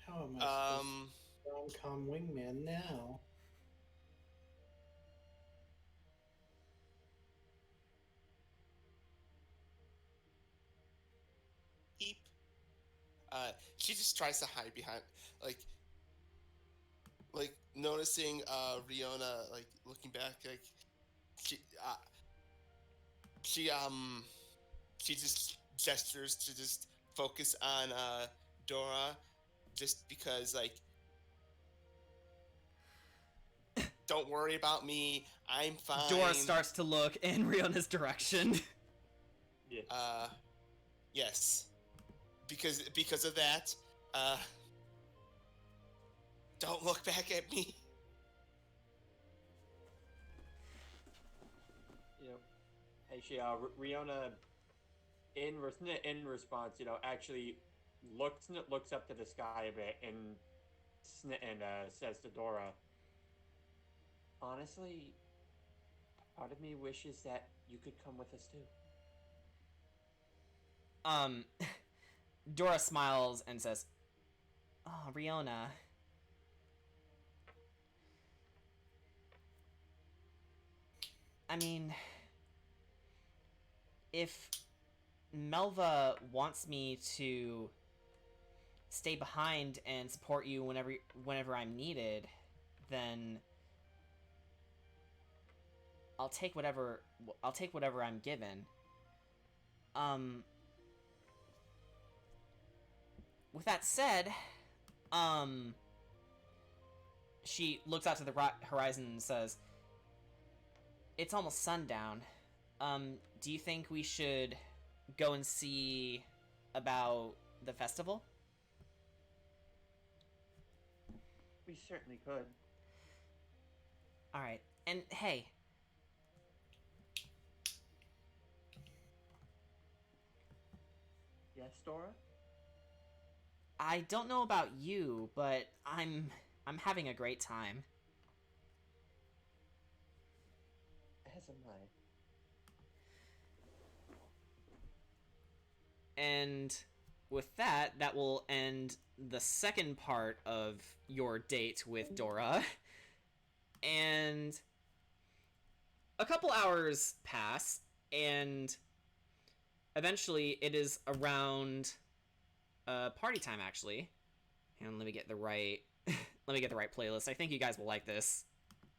How am I supposed to rom-com wingman now? Heap. She just tries to hide behind, like noticing Riona, like looking back, like she just gestures to just focus on Dora, just because, like, don't worry about me, I'm fine. Dora starts to look in Riona's direction. Yeah. Yes. Because of that, don't look back at me. You know, actually, Riona, in response, actually looks up to the sky a bit and says to Dora, honestly, part of me wishes that you could come with us too. Dora smiles and says, "Oh, Riona. I mean, if Melva wants me to stay behind and support you whenever I'm needed, then I'll take whatever I'm given. With that said, she looks out to the horizon and says, it's almost sundown. Do you think we should go and see about the festival? We certainly could. Alright, and hey. Yes, Dora? I don't know about you, but I'm having a great time. As am I. And with that, that will end the second part of your date with Dora. And a couple hours pass, and eventually it is around party time, actually. And let me get the right playlist. I think you guys will like this,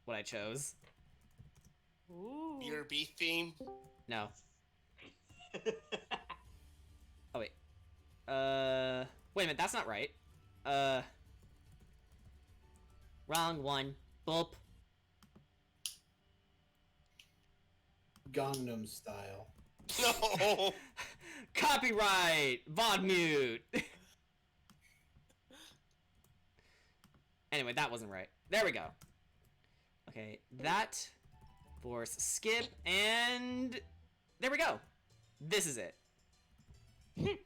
what I chose. Ooh. Your beef theme. No. Oh, wait. Wait a minute, that's not right. Wrong one. Boop. Gangnam Style. No. Copyright! VOD mute! Anyway, that wasn't right. There we go. Okay, that. Force skip, and there we go. This is it. I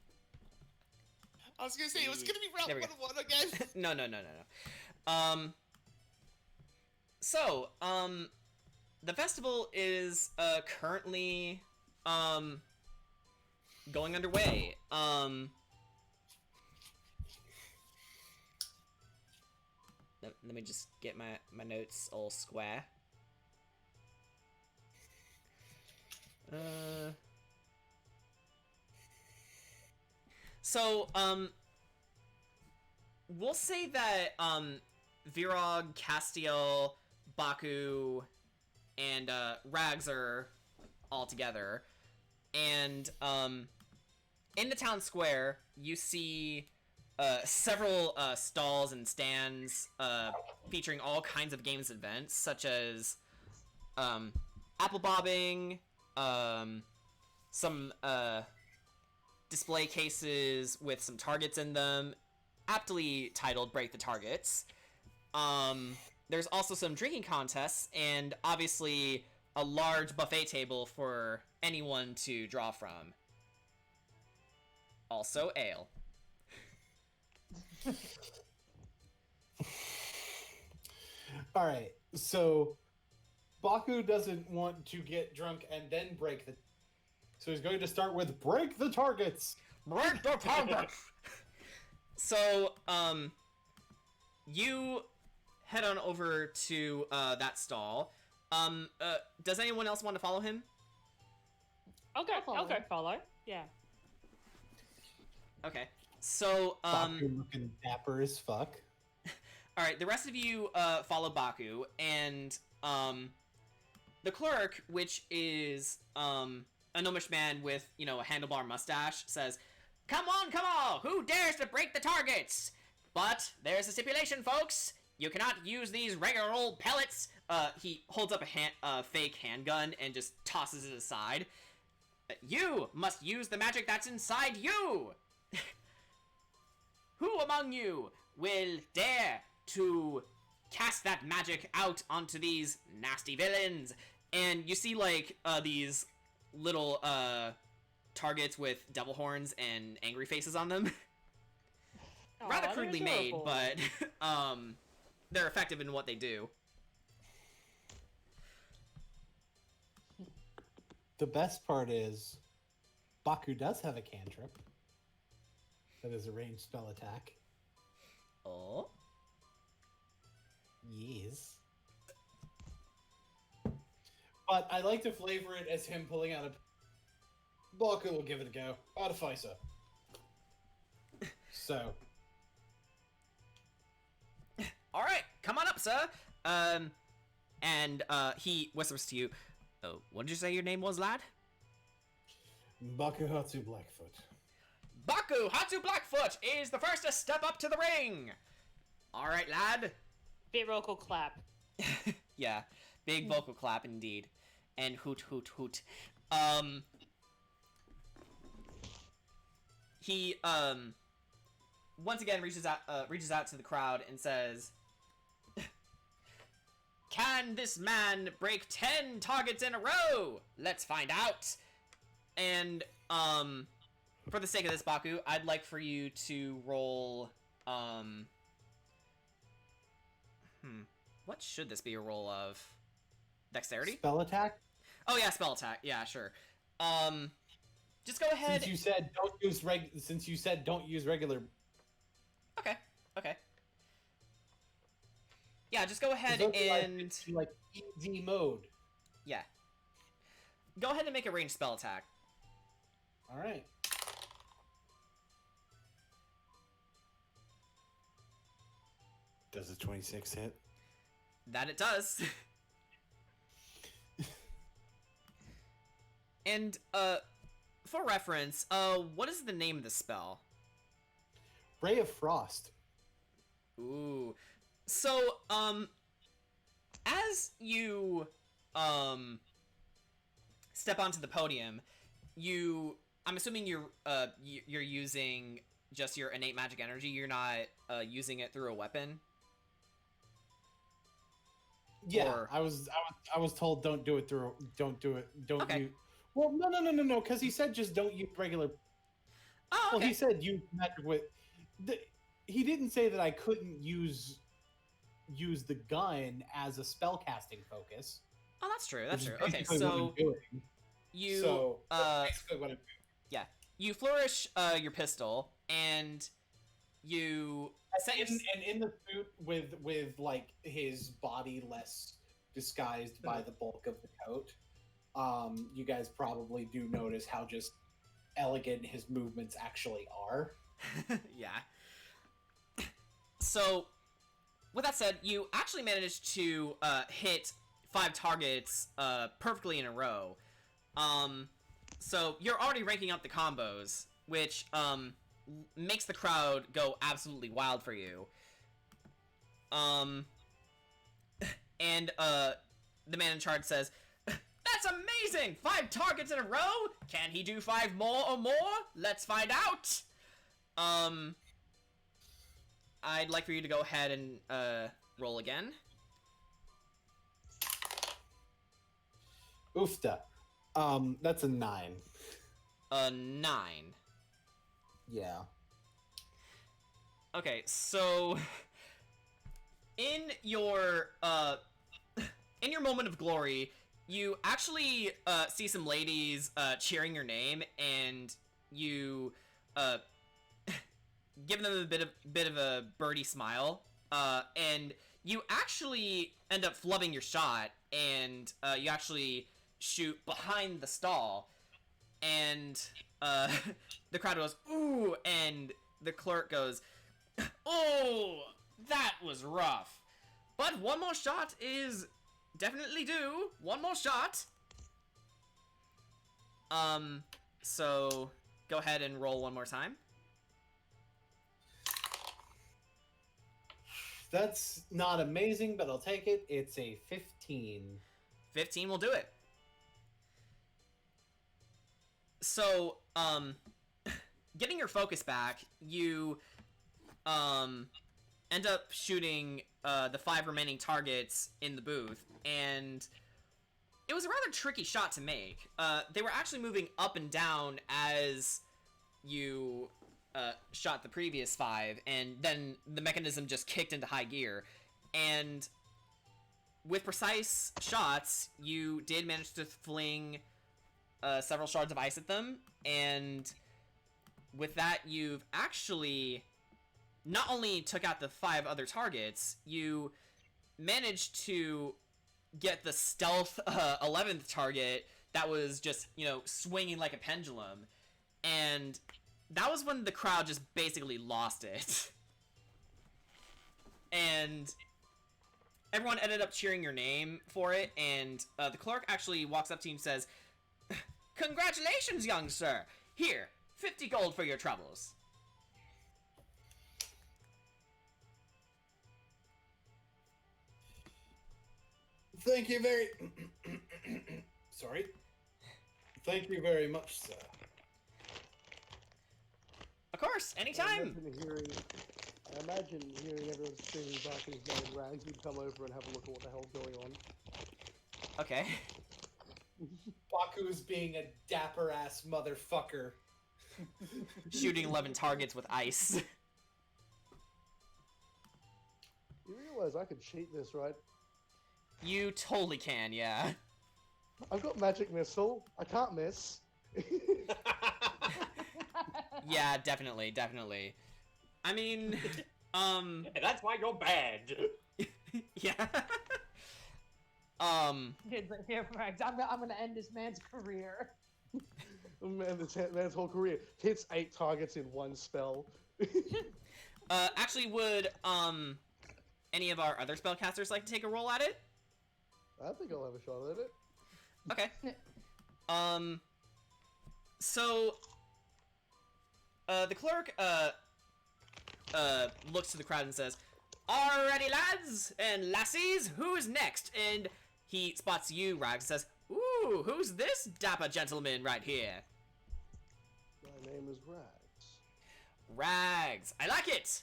was gonna say it was gonna be round There we 101 again. No. So, the festival is currently going underway. Let me just get my notes all square. So, we'll say that, Virog, Castiel, Baku, and, Rags are all together. And, in the town square, you see, several, stalls and stands, featuring all kinds of games events, such as, apple bobbing, some, display cases with some targets in them, aptly titled Break the Targets. There's also some drinking contests, and obviously a large buffet table for anyone to draw from. Also ale. All right, so Baku doesn't want to get drunk and then break the. So he's going to start with break the targets. Break the targets! So, you head on over to, that stall. Does anyone else want to follow him? Okay, follow. okay, follow. Yeah. Okay. So, Baku looking dapper as fuck. alright, the rest of you, follow Baku, and, the clerk, which is, a gnomish man with, you know, a handlebar mustache, says, Come on, who dares to break the targets? But there's a stipulation, folks. You cannot use these regular old pellets. He holds up a fake handgun and just tosses it aside. You must use the magic that's inside you. Who among you will dare to cast that magic out onto these nasty villains? And you see, like, these little, targets with devil horns and angry faces on them. Rather Aw, they're crudely made, adorable. but, they're effective in what they do. The best part is, Baku does have a cantrip. That is a ranged spell attack. Oh? Yes. But I like to flavor it as him pulling out a. Baku will give it a go. Artificer. So. Alright, come on up, sir. And, he whispers to you, oh, what did you say your name was, lad? Baku Hatsu Blackfoot. Baku Hatsu Blackfoot is the first to step up to the ring! Alright, lad. Big vocal clap. Yeah, big vocal clap indeed. And hoot, hoot, hoot. He, once again reaches out to the crowd and says, Can this man break 10 targets in a row? Let's find out. And, for the sake of this, Baku, I'd like for you to roll, what should this be a roll of? Dexterity? Spell attack? Oh yeah, spell attack. Yeah, sure. Just go ahead. Since you said don't use regular. Okay. Yeah, just go ahead Those are and like easy mode. yeah. Go ahead and make a ranged spell attack. All right. Does a 26 hit? That it does. And for reference, what is the name of the spell? Ray of Frost. Ooh. So, as you, step onto the podium, I'm assuming you're using just your innate magic energy. You're not, using it through a weapon? Yeah, Or- I was told don't do it. Don't Okay. use. Well, no, because he said just don't use regular. Oh, Well, okay. he said use magic with. He didn't say that I couldn't use the gun as a spellcasting focus. Oh, that's true. which That's is true. Okay, basically what I'm so doing. you, So that's basically what I'm doing. you flourish, your pistol, and you set your... And in the suit with like his body less disguised by the bulk of the coat, you guys probably do notice how just elegant his movements actually are. Yeah. So, with that said, you actually managed to hit 5 targets perfectly in a row. So you're already ranking up the combos, which makes the crowd go absolutely wild for you. And the man in charge says, "That's amazing! 5 targets in a row? Can he do 5 more or more? Let's find out!" I'd like for you to go ahead and roll again. Oofta. That's a 9. A 9. Yeah. Okay, so in your moment of glory, you actually see some ladies cheering your name, and you give them a bit of a birdie smile, and you actually end up flubbing your shot, and you actually shoot behind the stall, and the crowd goes, "Ooh," and the clerk goes, "Oh, that was rough. But one more shot is definitely due. One more shot." So go ahead and roll one more time. That's not amazing, but I'll take it. It's a 15. 15 will do it. So, getting your focus back, you end up shooting the 5 remaining targets in the booth, and it was a rather tricky shot to make. They were actually moving up and down as you shot the previous 5, and then the mechanism just kicked into high gear. And with precise shots, you did manage to fling several shards of ice at them, and with that, you've actually not only took out the 5 other targets, you managed to get the stealth 11th target that was just, swinging like a pendulum, and that was when the crowd just basically lost it. And everyone ended up cheering your name for it, and the clerk actually walks up to you and says, "Congratulations, young sir! Here, 50 gold for your troubles." Thank you very... Sorry. Thank you very much, sir. Of course, anytime! I imagine hearing everyone screaming Barker's name, Rags would come over and have a look at what the hell's going on. Okay. Baku's being a dapper-ass motherfucker. Shooting 11 targets with ice. You realize I could cheat this, right? You totally can, yeah. I've got magic missile. I can't miss. Yeah, definitely. I mean, And that's why you're bad. yeah. Here, Frank, I'm gonna end this man's career. Man, this man's whole career hits 8 targets in one spell. Actually, would, any of our other spellcasters like to take a roll at it? I think I'll have a shot at it. Okay. So, the clerk, looks to the crowd and says, "Alrighty, lads and lassies, who's next?" And he spots you, Rags, and says, "Ooh, who's this dapper gentleman right here?" My name is Rags. Rags. I like it!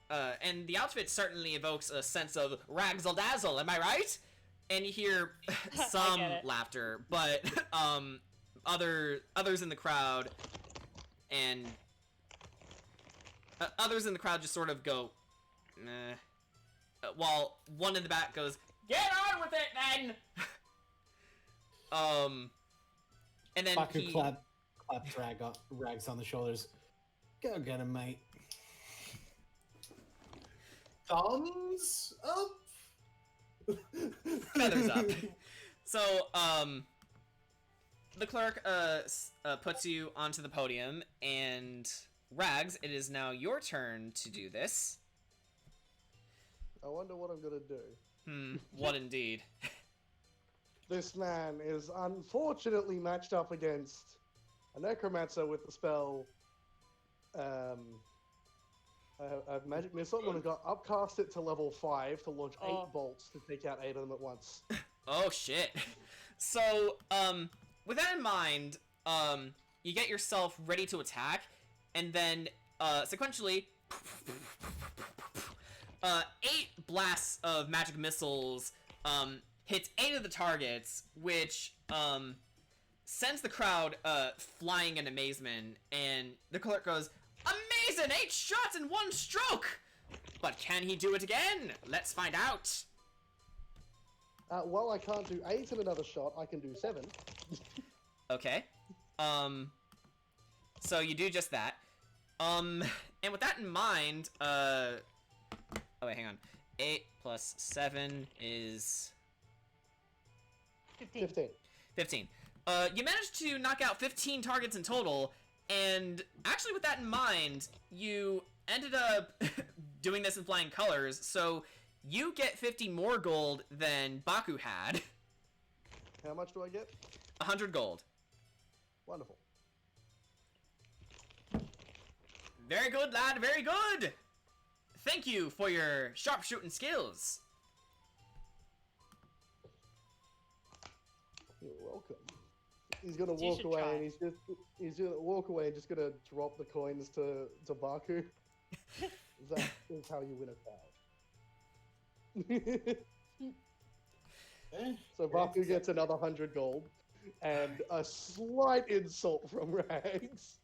And the outfit certainly evokes a sense of ragsle-dazzle, am I right? And you hear some laughter, but, others in the crowd, and others in the crowd just sort of go, meh. While one in the back goes, "Get on with it, then!" And then Baku claps Rags on the shoulders. Go get him, mate. thumbs up. Feathers up. So, the clerk puts you onto the podium, and Rags, it is now your turn to do this. I wonder what I'm gonna do. What indeed? This man is unfortunately matched up against a necromancer with the spell. I have magic missile. I'm gonna go upcast it to level 5 to launch 8 bolts to take out 8 of them at once. Oh shit. So, with that in mind, you get yourself ready to attack, and then, sequentially, 8 blasts of magic missiles, hits 8 of the targets, which, sends the crowd, flying in amazement, and the clerk goes, "Amazing! 8 shots in 1 stroke! But can he do it again? Let's find out." While I can't do 8 in another shot, I can do 7. Okay. So you do just that. And with that in mind, oh wait, hang on. 8 plus 7 is 15. 15. You managed to knock out 15 targets in total, and actually with that in mind, you ended up doing this in flying colors, so you get 50 more gold than Baku had. How much do I get? 100 gold. Wonderful. Very good, lad, very good! Thank you for your sharpshooting skills. You're welcome. He's gonna You walk should away try. and he's gonna walk away and just gonna drop the coins to Baku. That is how you win a crowd. So Baku gets another 100 gold and a slight insult from Rags.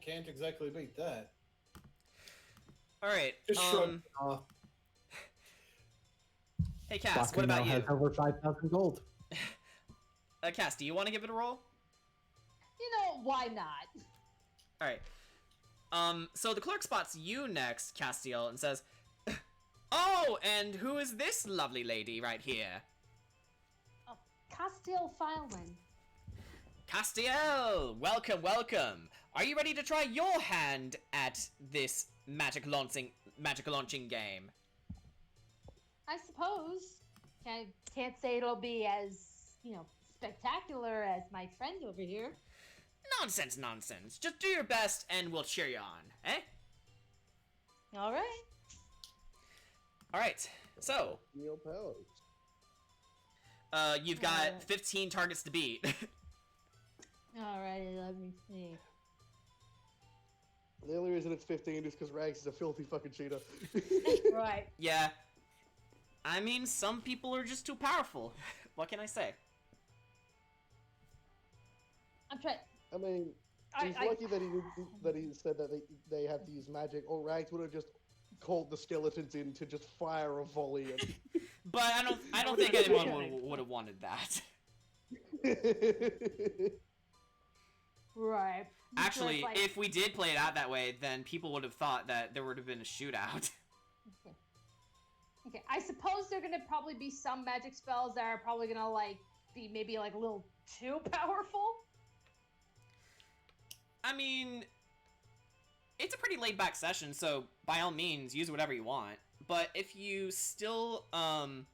Can't exactly beat that. Alright, Just shrug off. hey Cass, Baku what now about you? has over 5,000 gold. Cass, do you want to give it a roll? You know, why not? Alright. So the clerk spots you next, Castiel, and says, "Oh, and who is this lovely lady right here?" Castiel Fileman. Castiel! Welcome, welcome! Are you ready to try your hand at this magic launching game? I suppose. I can't say it'll be as, spectacular as my friend over here. Nonsense, nonsense. Just do your best and we'll cheer you on, eh? All right. Alright, so, Neil Powers. you've got 15 targets to beat. Alrighty, let me see. The only reason it's 15 is because Rags is a filthy fucking cheater. Right. Yeah. I mean, some people are just too powerful. What can I say? I'm trying. I mean, he's lucky that he said that they have to use magic, or Rags would have just called the skeletons in to just fire a volley. But I don't think anyone would have wanted that. Right. Actually, So it's like- if we did play it out that way, then people would have thought that there would have been a shootout. Okay, I suppose there are gonna probably be some magic spells that are probably gonna be maybe a little too powerful. I mean, it's a pretty laid back session, so by all means, use whatever you want. But if you still, want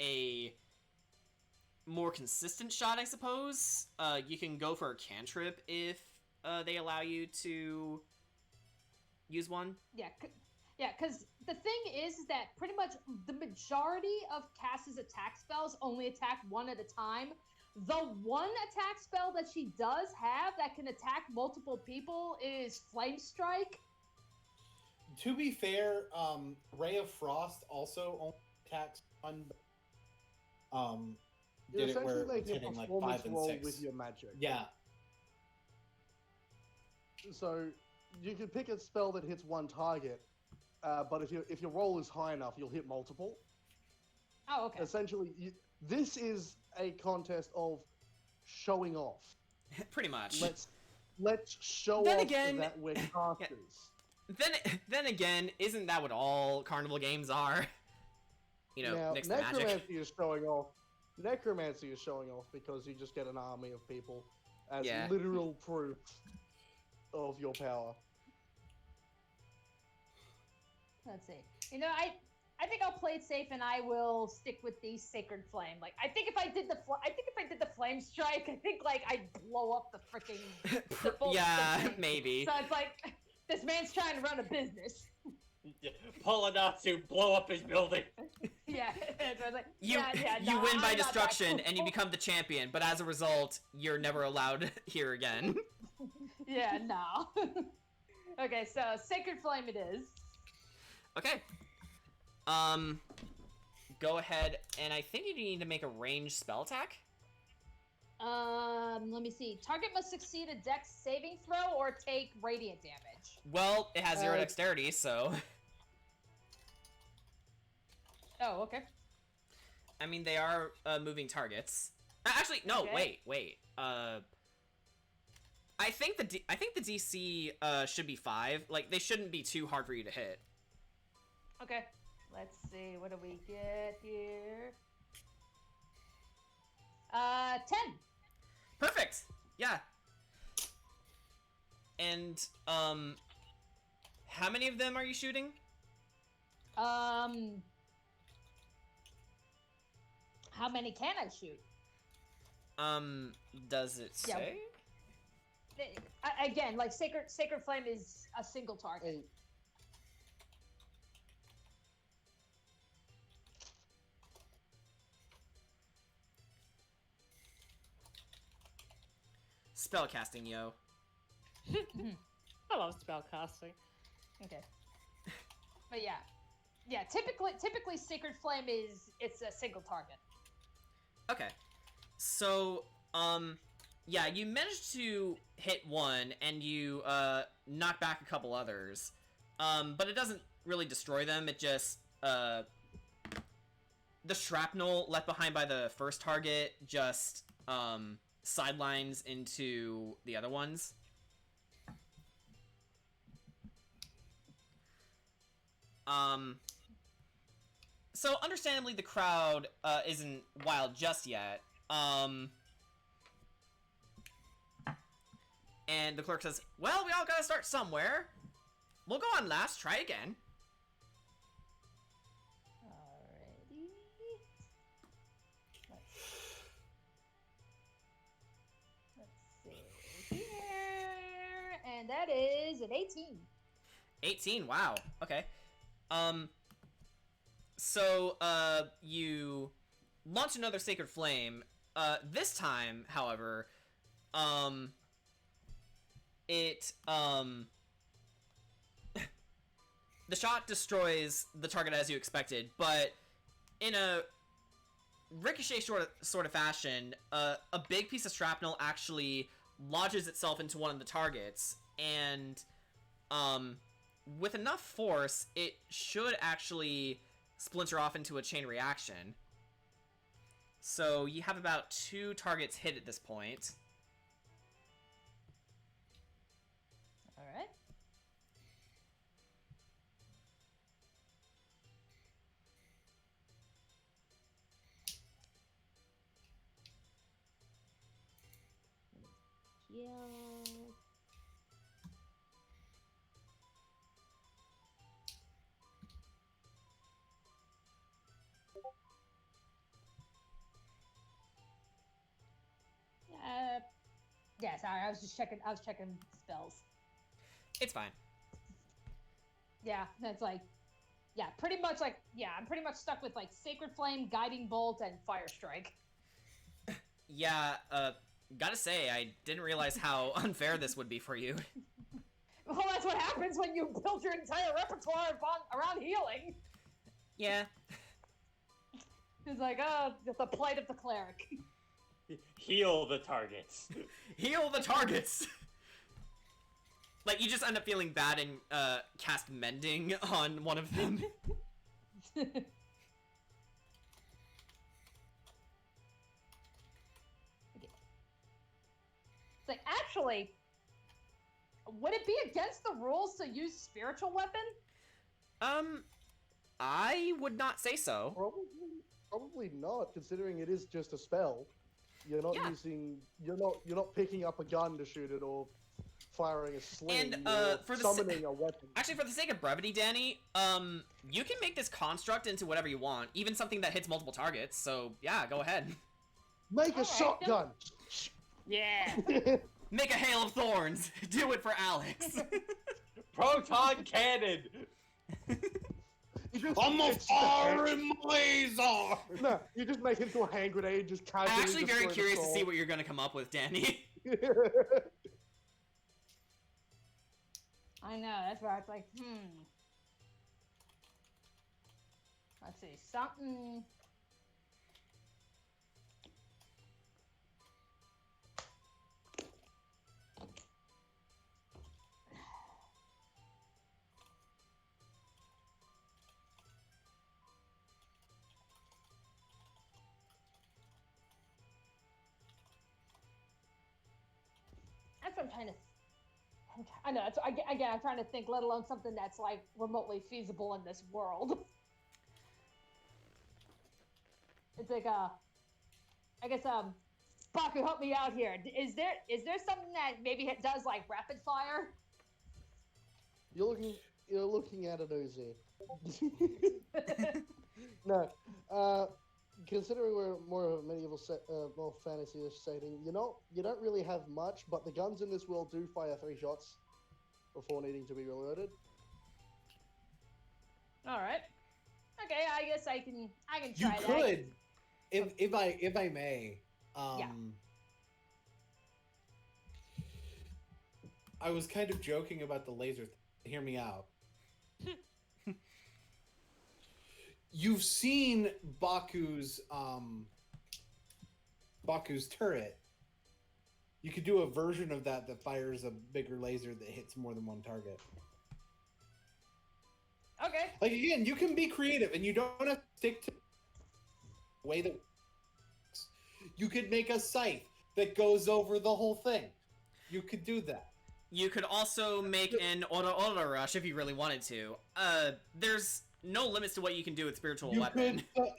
a more consistent shot, I suppose, you can go for a cantrip if they allow you to use one. Yeah, because the thing is that pretty much the majority of Cass's attack spells only attack one at a time. The one attack spell that she does have that can attack multiple people is Flame Strike. To be fair, Ray of Frost also only attacks one. You're Did it where essentially it's making a hitting like performance 5 and roll 6. with your magic. Yeah. So you can pick a spell that hits one target, but if your roll is high enough, you'll hit multiple. Oh, okay. Essentially, this is a contest of showing off. Pretty much. let's show Then off again- that we're casters. Then again, isn't that what all carnival games are? You know, Now, next to magic. necromancy is showing off. Necromancy is showing off because you just get an army of people as Yeah. literal proof of your power. Let's see. You know, I think I'll play it safe and I will stick with the sacred flame. Like, I think if I did the flame strike, I think like I'd blow up the freaking Yeah, thing. maybe. So it's like this man's trying to run a business. Polonatsu, blow up his building. Yeah. So I was like, You no, you win by I'm not that destruction and you cool. become the champion, but as a result, you're never allowed here again. Yeah, no. Okay, so sacred flame it is. Okay. Go ahead, and I think you need to make a ranged spell attack. Let me see. Target must succeed a dex saving throw or take radiant damage. Well, it has 0 Uh, dexterity, so... Oh, okay. I mean, they are moving targets. Actually, no, Okay. wait. I think the DC should be 5. Like, they shouldn't be too hard for you to hit. Okay. Let's see. What do we get here? 10. Perfect. Yeah. And how many of them are you shooting? How many can I shoot? Does it Yeah. say? Again, like sacred flame is a single target. And Spellcasting, yo. I love spellcasting. Okay. But yeah. Typically, sacred flame it's a single target. Okay. So, yeah, you managed to hit one, and you, knock back a couple others. But it doesn't really destroy them, it just, the shrapnel left behind by the first target just, sidelines into the other ones. So understandably the crowd, isn't wild just yet. And the clerk says, well, we all gotta start somewhere. We'll go on last, try again. Alrighty. Let's see here, and that is an 18. 18, wow, okay. So, you launch another Sacred Flame. This time, however, the shot destroys the target as you expected, but in a ricochet sort of fashion, a big piece of shrapnel actually lodges itself into one of the targets, and, with enough force, it should actually splinter off into a chain reaction. So you have about 2 targets hit at this point. Alright. Heal. Yeah, sorry, I was checking spells. It's fine. Yeah, that's like, yeah, I'm pretty much stuck with like Sacred Flame, Guiding Bolt, and Fire Strike. Yeah, gotta say, I didn't realize how unfair this would be for you. Well, that's what happens when you build your entire repertoire around healing. Yeah. It's like, oh, the plight of the cleric. Heal the targets. Heal the targets! Like, you just end up feeling bad and, cast Mending on one of them. It's like, actually, would it be against the rules to use spiritual weapon? I would not say so. Probably not, considering it is just a spell. You're not Yeah. using. You're not picking up a gun to shoot it or firing a sling. And, or for the summoning a weapon. Actually, for the sake of brevity, Danny, you can make this construct into whatever you want, even something that hits multiple targets. So yeah, go ahead. Make a Alright, shotgun. Yeah. Make a hail of thorns. Do it for Alex. Proton cannon. You just, I'm a it's the firing laser! No, you just make it into a hand grenade. Just I'm casually. actually very destroy the curious to see soul. what you're gonna come up with, Danny. I know, that's why it's like, Let's see, something. That's what I'm trying to. I know. That's again. I'm trying to think. Let alone something that's like remotely feasible in this world. It's like I guess Baku, help me out here. Is there something that maybe it does like rapid fire? You're looking at an Uzi. No, considering we're more of a medieval more fantasy-ish setting, you don't really have much, but the guns in this world do fire 3 shots before needing to be reloaded. All right. Okay, I guess I can You try that. could, if I may. Yeah. I was kind of joking about the laser. Hear me out. You've seen Baku's turret. You could do a version of that fires a bigger laser that hits more than one target. Okay. Like again, you can be creative, and you don't have to stick to the way that works. You could make a scythe that goes over the whole thing. You could do that. You could also make an Ora rush if you really wanted to. There's no limits to what you can do with spiritual You weapon. could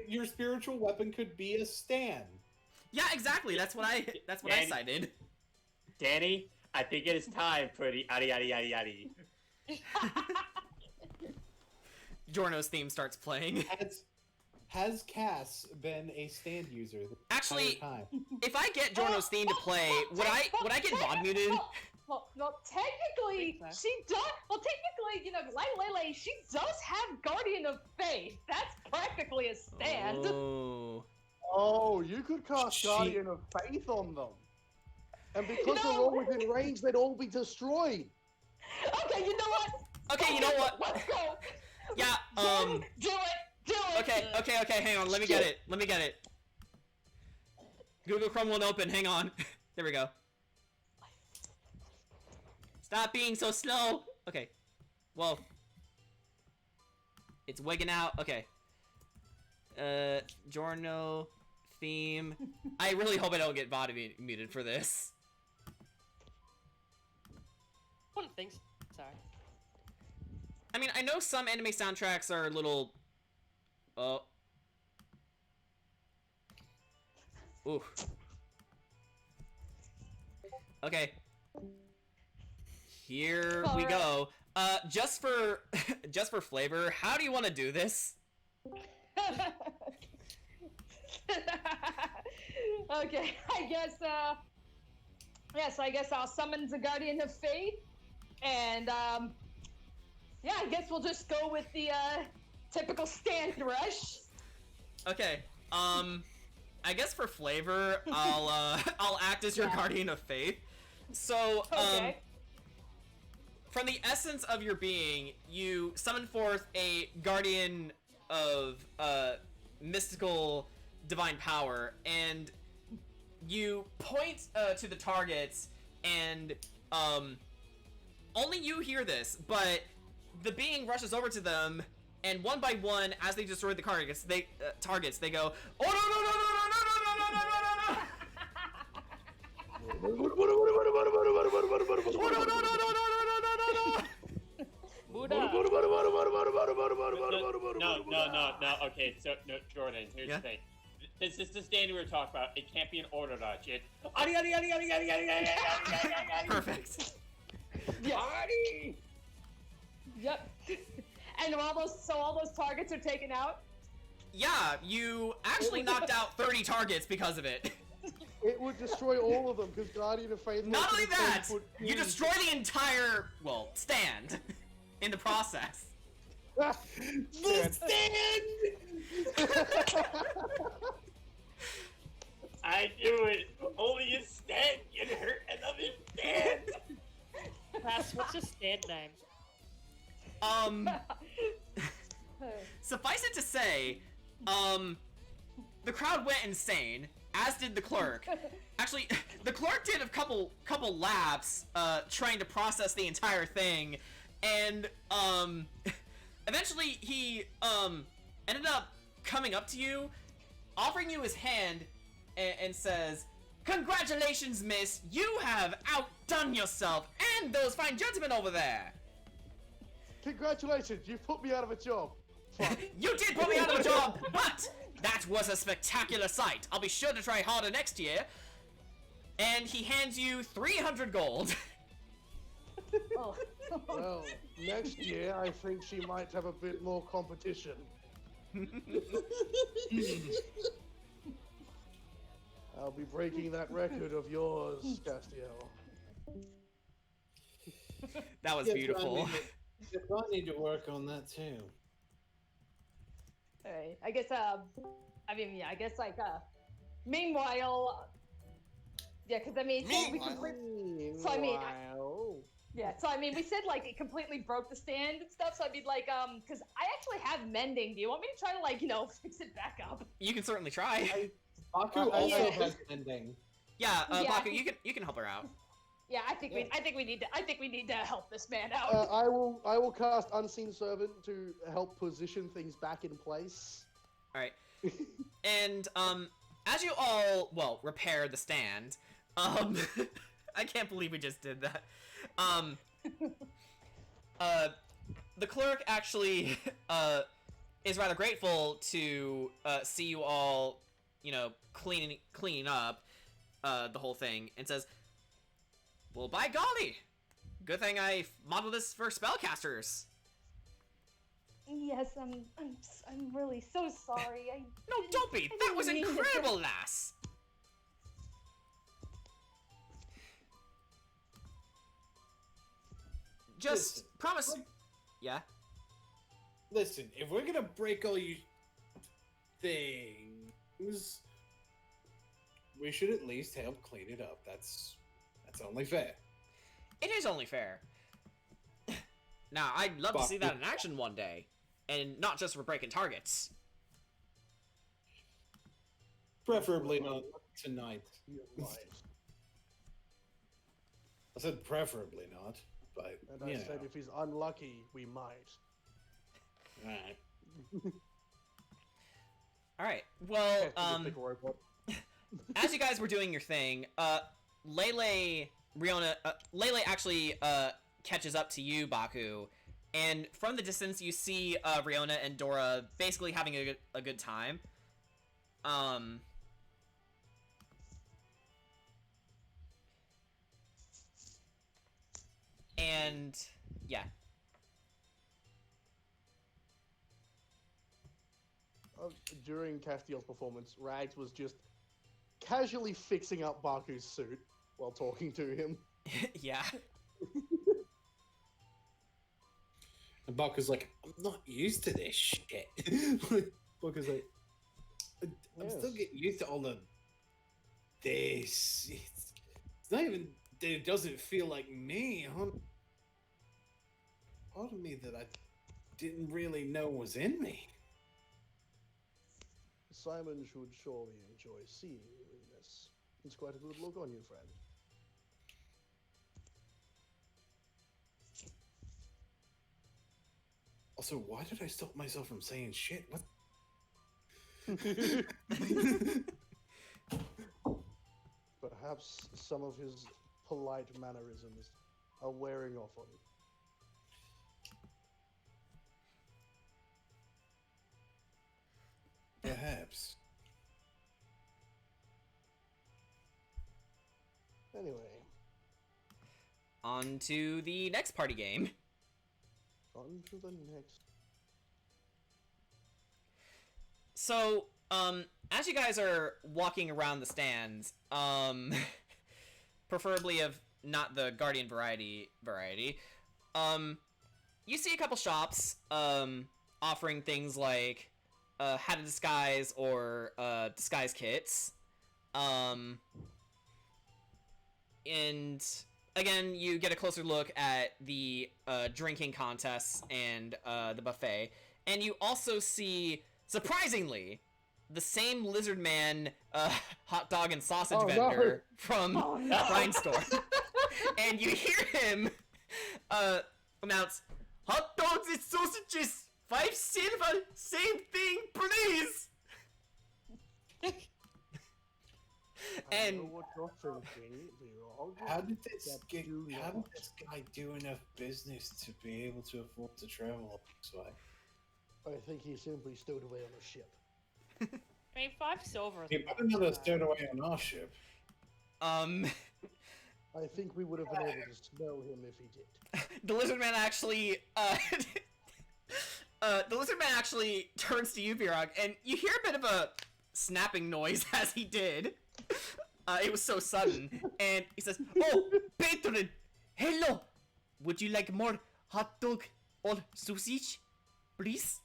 your spiritual weapon could be a stand. Yeah, exactly. That's what I Danny- cited. Danny, I think it is time for the yadi yadi yadi yadi. Jorno's theme starts playing. Has Cass been a stand user the Actually, entire time? if I get Jorno's theme to play, would I get VOD muted? Well, technically, she does. Well, technically, like Lele, she does have Guardian of Faith. That's practically a stand. Oh. Oh, you could cast She- Guardian of Faith on them. And because You they're know- all within range, they'd all be destroyed. Okay, you know what? Okay, you know what? Let's go. Yeah, Do it. Okay, hang on, let me get it. Google Chrome won't open, hang on. There we go. Stop being so slow! Okay. Well. It's wigging out, okay. Jorno theme. I really hope I don't get VOD muted for this. Wouldn't think so. Sorry. I mean, I know some anime soundtracks are a little... Oh. Ooh. Okay. Here we Alright. go. Just for flavor, how do you want to do this? Okay, I guess, yes, I guess I'll summon the Guardian of Faith, and, yeah, I guess we'll just go with the, typical stand rush. Okay. I guess for flavor, I'll act as your Yeah. guardian of faith. So, Okay. from the essence of your being, you summon forth a guardian of mystical divine power, and you point to the targets, and only you hear this, but the being rushes over to them, and one by one, as they destroy the targets, they go, "Oh no no no no no no no no no no no no! Oh no no no no No. Okay, so no, Jordan. Here's the thing. This is the stand we were talking about. It can't be an order dodge. It's Perfect. Yeah. Artie! Yep. And all those targets are taken out. Yeah, you actually knocked out 30 targets because of it. It would destroy all of them because Guardian of Faith. Not only that, you destroy the entire, well, stand in the process. The stand! I knew it. Only a stand can hurt another stand. Pass, what's his stand name? Suffice it to say, the crowd went insane, as did the clerk. Actually, the clerk did a couple laps, trying to process the entire thing, and, eventually he, ended up coming up to you, offering you his hand, and says, "Congratulations, miss! You have outdone yourself and those fine gentlemen over there!" Congratulations, you put me out of a job. Fuck. You did put me out of a job, but that was a spectacular sight. I'll be sure to try harder next year. And he hands you 300 gold. Oh. Well, next year I think she might have a bit more competition. I'll be breaking that record of yours, Castiel. That was Yes, beautiful. I need to work on that too. Alright, I guess, meanwhile, yeah, because we said, like, it completely broke the stand and stuff, so I'd be like, because I actually have mending. Do you want me to try to, like, fix it back up? You can certainly try. Baku Yeah. also has ending. Yeah, Yeah, Baku, you can help her out. Yeah, I think we need to help this man out. I will cast Unseen Servant to help position things back in place. Alright. And, as you all, well, repair the stand, I can't believe we just did that. The clerk actually, is rather grateful to, see you all, cleaning up, the whole thing, and says, "Well, by golly! Good thing I modeled this for spellcasters." Yes, I'm really so sorry. No, don't be! I That was didn't mean to- incredible, lass! Just Listen, promise... Yeah? Listen, if we're gonna break all you things, we should at least help clean it up. That's only fair. It is only fair. Now, I'd love to see that in action one day. And not just for breaking targets. Preferably not tonight. You're right. I said preferably not, but And I said if he's unlucky, we might. Alright. Alright, well, Just pick a robot. as you guys were doing your thing, Lele actually, catches up to you, Baku, and from the distance you see, Riona and Dora basically having a good time. And, yeah. During Castiel's performance, Rags was just casually fixing up Baku's suit while talking to him. Yeah. And Baku's like, I'm not used to this shit. Baku's like, I'm still getting used to all of this. It's not even that it doesn't feel like me. Part of me that I didn't really know was in me. Simon should surely enjoy seeing you in this. It's quite a good look on you, friend. Also, why did I stop myself from saying shit? What? Perhaps some of his polite mannerisms are wearing off on you. Perhaps. Anyway, On to the next party game. on to the next. So, as you guys are walking around the stands, preferably of not the Guardian variety, you see a couple shops, offering things like, how to disguise or, disguise kits. And again, you get a closer look at the, drinking contests and, the buffet. And you also see, surprisingly, the same lizard man, hot dog and sausage vendor from Brine's store. And you hear him, announce, "Hot dogs and sausages, 5 silver, same thing, please!" I And know what you're thinking. We're all How just did this that get, do how did not. this guy do enough business to be able to afford to travel up this way? I think he simply stowed away on a ship. I mean, 5 silver is He not put another bad. stowed away on our ship. I think we would have been able to smell him if he did. the lizard man actually, the lizard man actually turns to you, Virog, and you hear a bit of a snapping noise as he did. It was so sudden, and he says, "Oh, patron, hello. Would you like more hot dog or sausage, please?"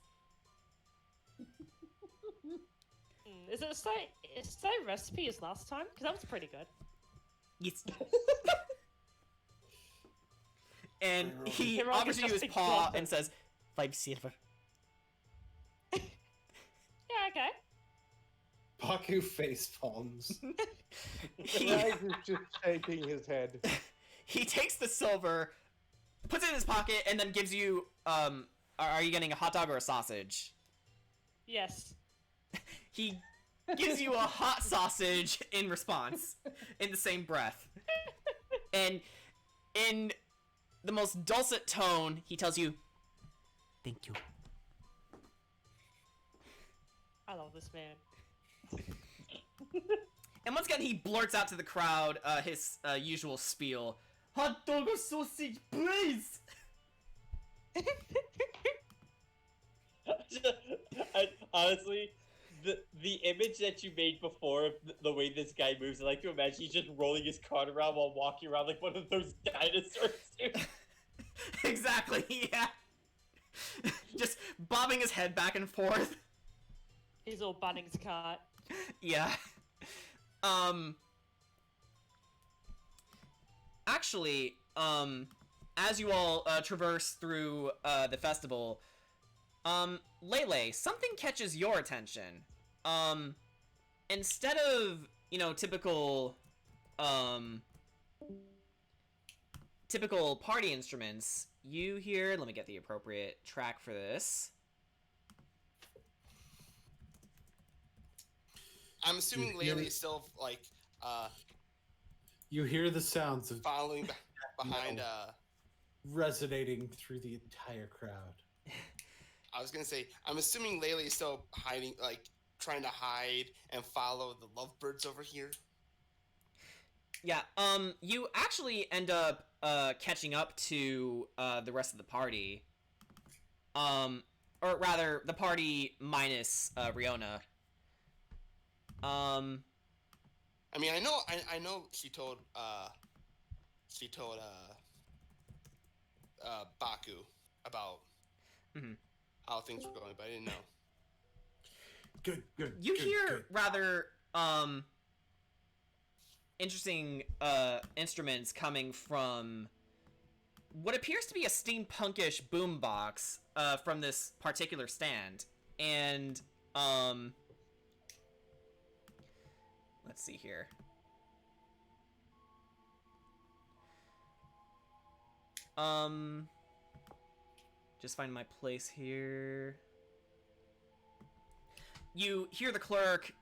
Is it the same recipe as last time? Because that was pretty good. Yes. And he Virog offers is you his just paw exhausted. and says, 5 silver. Yeah, okay. Baku face palms. He, Rags is just shaking his head. he takes the silver, puts it in his pocket, and then gives you, are you getting a hot dog or a sausage? Yes. He gives you a hot sausage in response, in the same breath. And in the most dulcet tone, he tells you, "Thank you." I love this man. And once again, he blurts out to the crowd his usual spiel. "Hot dog or sausage, please!" Honestly, the image that you made before of the way this guy moves, I like to imagine he's just rolling his cart around while walking around like one of those dinosaurs. Dude. Exactly, yeah. Just bobbing his head back and forth. He's all Bunnings cart. Yeah. Actually, as you all traverse through the festival, Lele, something catches your attention. Instead of, typical party instruments, you hear, let me get the appropriate track for this. I'm assuming You hear Laylee it? is still like You hear the sounds of following behind. No. Resonating through the entire crowd. I was gonna say, I'm assuming Laylee is still hiding, like trying to hide and follow the lovebirds over here. Yeah, you actually end up, catching up to, the rest of the party. Or rather, the party minus, Riona. I mean, I know she told Baku about Mhm. how things were going, but I didn't know. Good. You good, hear good. rather, interesting, instruments coming from what appears to be a steampunkish boombox, from this particular stand. And, let's see here. Just find my place here. You hear the clerk,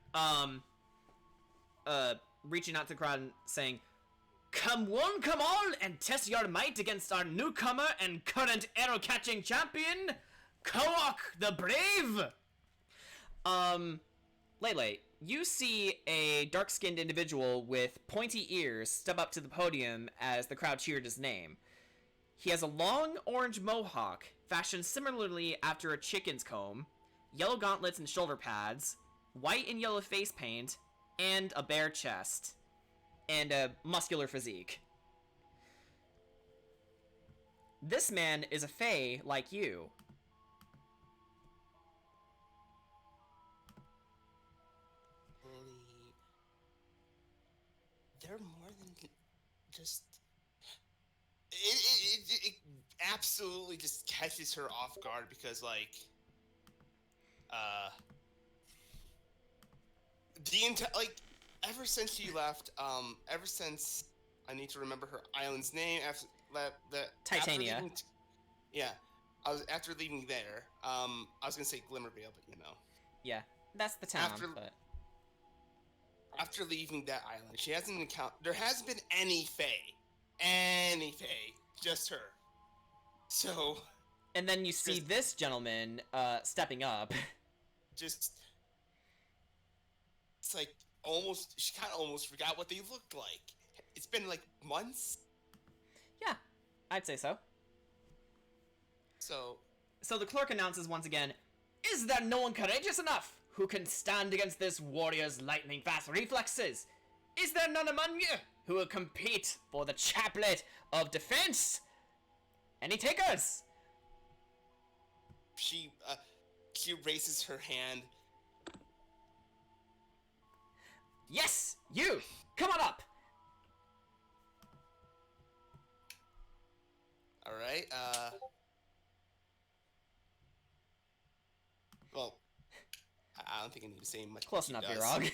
reaching out to the crowd and saying, "Come one, come all, and test your might against our newcomer and current arrow-catching champion, Kowak the Brave!" Lele, you see a dark-skinned individual with pointy ears step up to the podium as the crowd cheered his name. He has a long orange mohawk, fashioned similarly after a chicken's comb, yellow gauntlets and shoulder pads, white and yellow face paint, and a bare chest, and a muscular physique. This man is a fae like you. They're more than just. It absolutely just catches her off guard because, like, ever since she left, ever since I need to remember her island's name after Titania. After leaving, after leaving there. I was gonna say Glimmervale, but you know. Yeah, that's the town. After leaving that island, she hasn't encountered. There hasn't been any fae, just her. So. And then you see this gentleman stepping up. Just. It's like she kind of almost forgot what they looked like. It's been like months. Yeah, I'd say so. So the clerk announces once again, "Is there no one courageous enough who can stand against this warrior's lightning-fast reflexes? Is there none among you who will compete for the chaplet of defense? Any takers?" She raises her hand. Yes, you! Come on up! Alright, well, I don't think I need to say much. Close enough, Birog.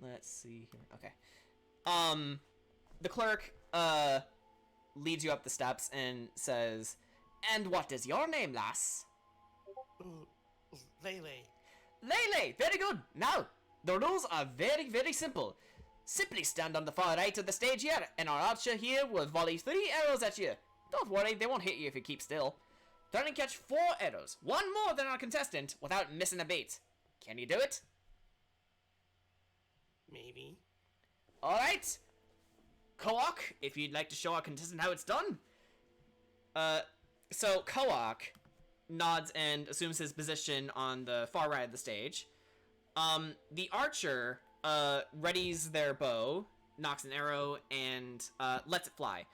Let's see here. Okay. The clerk, leads you up the steps and says, "And what is your name, lass?" Lele. Lele! Very good! Now, the rules are very, very simple. Simply stand on the far right of the stage here, and our archer here will volley 3 arrows at you. Don't worry, they won't hit you if you keep still. Try and catch 4 arrows, 1 more than our contestant, without missing a beat. Can you do it? Maybe. Alright. Koak, if you'd like to show our contestant how it's done. So Koak nods and assumes his position on the far right of the stage. The archer readies their bow, knocks an arrow, and lets it fly.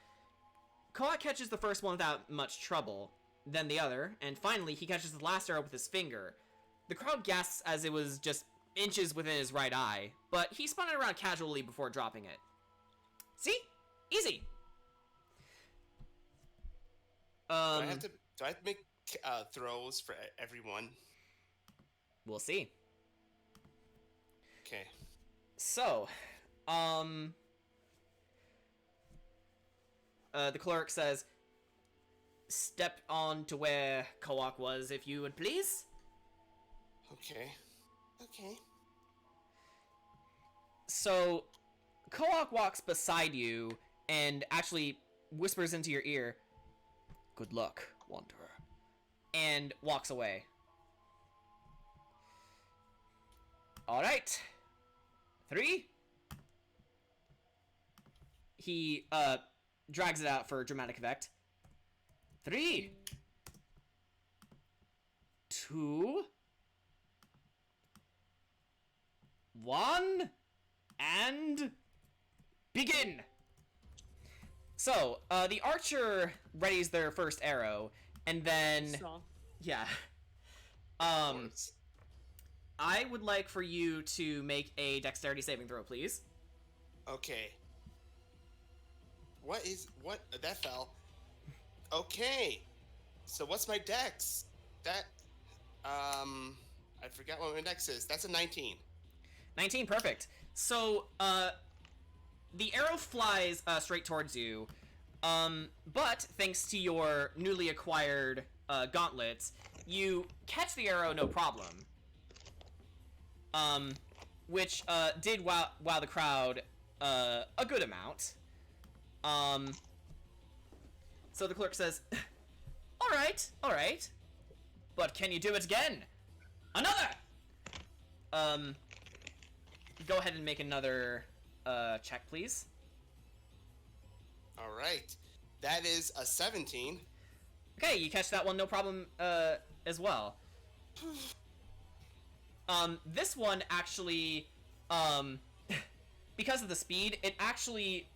Koak catches the first one without much trouble, then the other, and finally he catches the last arrow with his finger. The crowd gasps as it was just inches within his right eye, but he spun it around casually before dropping it. See? Easy. Do I have to make throws for everyone? We'll see. Okay. So, the clerk says, "Step on to where Koak was, if you would please." Okay. So, Koak walks beside you and actually whispers into your ear, "Good luck, Wanderer," and walks away. Alright. 3. He, drags it out for dramatic effect. 3. 2. 1. And begin! So, the archer readies their first arrow, and then... Strong. Yeah. I would like for you to make a dexterity saving throw, please. Okay. What? That fell. Okay. So what's my dex? I forgot what my dex is. That's a 19. 19, perfect. So, the arrow flies straight towards you, but thanks to your newly acquired gauntlets, you catch the arrow no problem. Which did wow the crowd a good amount. So the clerk says, All right. But can you do it again? Another. Go ahead and make another check, please. All right. That is a 17. Okay, you catch that one, no problem, as well. This one actually, because of the speed, it actually,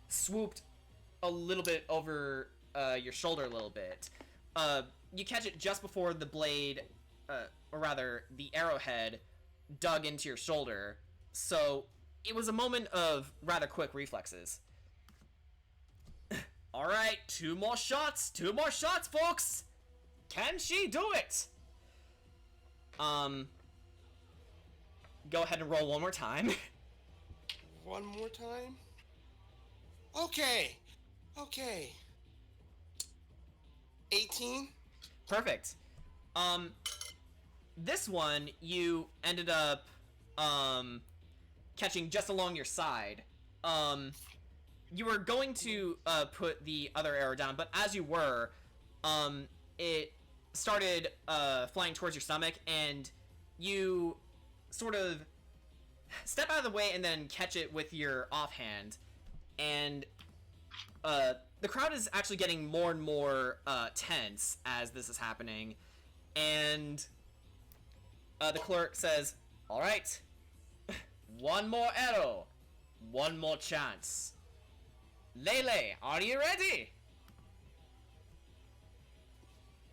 swooped a little bit over, your shoulder a little bit. You catch it just before the blade, or rather, the arrowhead dug into your shoulder, so it was a moment of rather quick reflexes. Alright, two more shots, folks! Can she do it? Go ahead and roll one more time. One more time? Okay. 18? Perfect. This one, you ended up, catching just along your side. You were going to, put the other arrow down, but as you were, it started, flying towards your stomach, and you sort of step out of the way and then catch it with your offhand. And, the crowd is actually getting more and more, tense as this is happening. And, the clerk says, alright, one more arrow, one more chance. Lele, are you ready?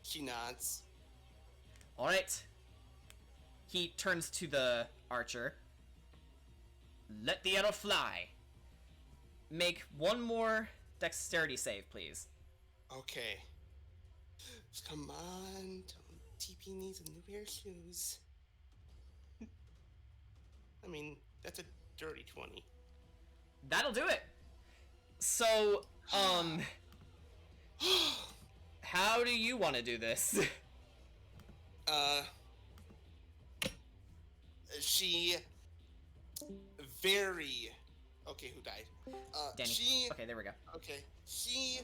She nods. Alright. He turns to the archer. Let the arrow fly. Make one more dexterity save, please. Okay. Come on. TP needs a new pair of shoes. I mean, that's a dirty 20. That'll do it. So, how do you want to do this? She very... Okay, who died? Danny. She... Okay, there we go. Okay. She,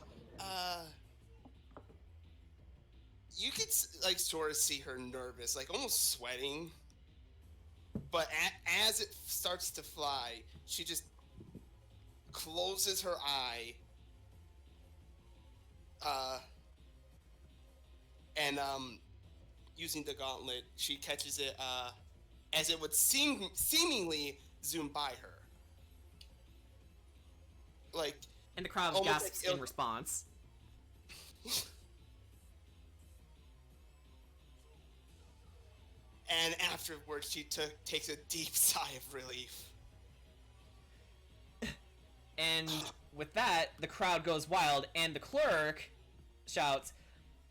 you could, like, sort of see her nervous, like, almost sweating. But as it starts to fly, she just closes her eye. And, using the gauntlet, she catches it, as it would seemingly zoom by her. Like... And the crowd almost gasps like in response. And afterwards, she takes a deep sigh of relief. And with that, the crowd goes wild, and the clerk shouts,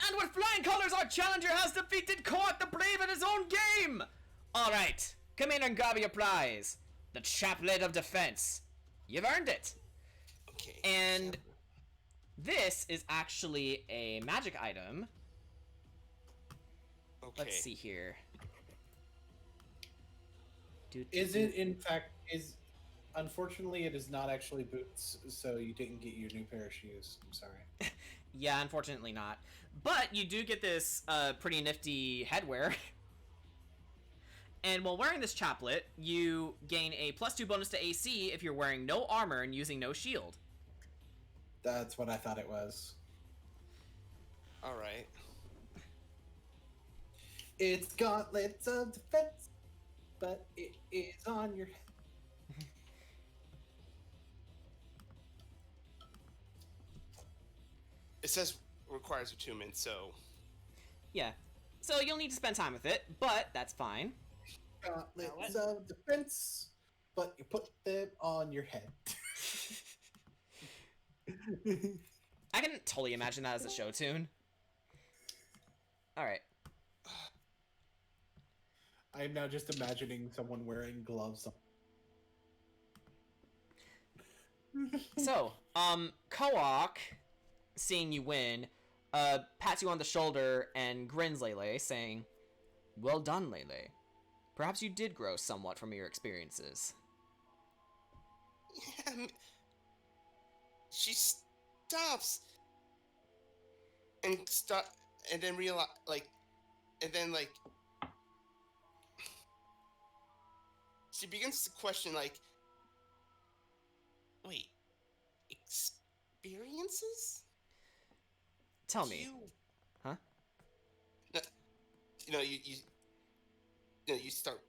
"And with flying colors, our challenger has defeated Koak the Brave in his own game! Alright, come in and grab your prize. The Chaplet of Defense. You've earned it." Okay. And this is actually a magic item. Okay. Let's see here. Is it, in fact, unfortunately, it is not actually boots, so you didn't get your new pair of shoes. I'm sorry. Yeah, unfortunately not. But you do get this pretty nifty headwear. And while wearing this chaplet, you gain a +2 bonus to AC if you're wearing no armor and using no shield. That's what I thought it was. All right. It's gauntlets of defense, but it is on your head. It says requires attunement, so... Yeah. So you'll need to spend time with it, but that's fine. Gauntlets of defense, but you put them on your head. I can totally imagine that as a show tune. Alright. I'm now just imagining someone wearing gloves. So, Koak, seeing you win, pats you on the shoulder and grins Lele, saying, "Well done, Lele. Perhaps you did grow somewhat from your experiences." Yeah, she stops. and start, and then realize, and then she begins to question, wait, experiences? Tell me. You, Huh? no, you start.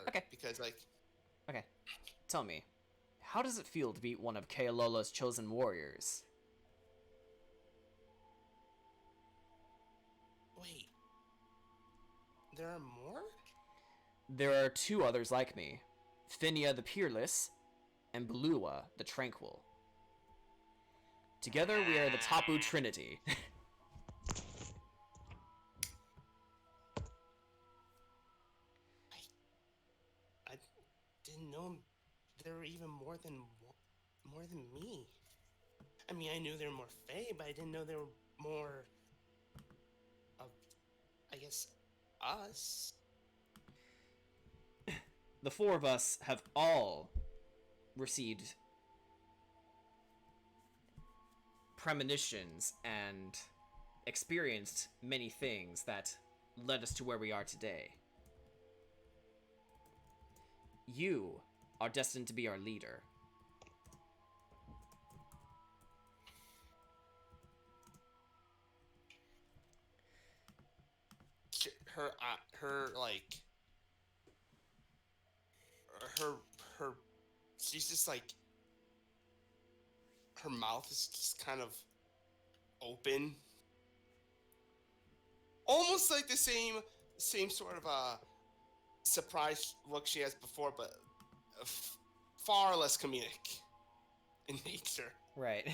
Okay. Because Okay. Tell me. How does it feel to be one of Kealola's chosen warriors? wait, there are more? There are 2 others like me. Phinia the Peerless, and Blua the Tranquil. Together we are the Tapu Trinity. I didn't know there were even more than me. I mean, I knew there were more Fae, but I didn't know there were more of, I guess, us. The 4 of us have all received premonitions and experienced many things that led us to where we are today. You are destined to be our leader. Her she's just her mouth is just kind of open, almost like the same sort of surprise look she has before, but far less comedic in nature. Right.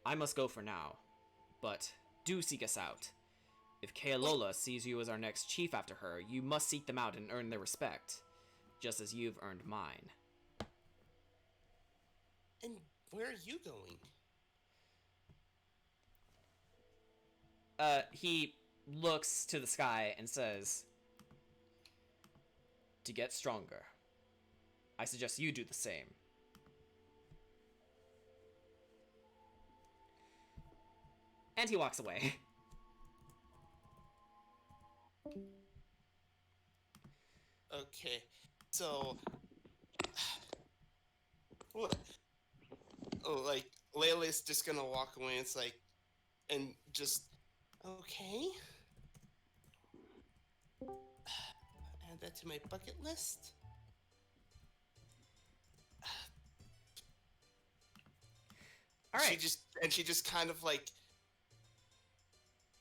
I must go for now, but do seek us out. If Kealola sees you as our next chief after her, you must seek them out and earn their respect, just as you've earned mine. And where are you going? He looks to the sky and says, to get stronger. I suggest you do the same. And he walks away. Okay, so what? Oh, Layla's just gonna walk away. It's and just okay. Add that to my bucket list. All right. She just kind of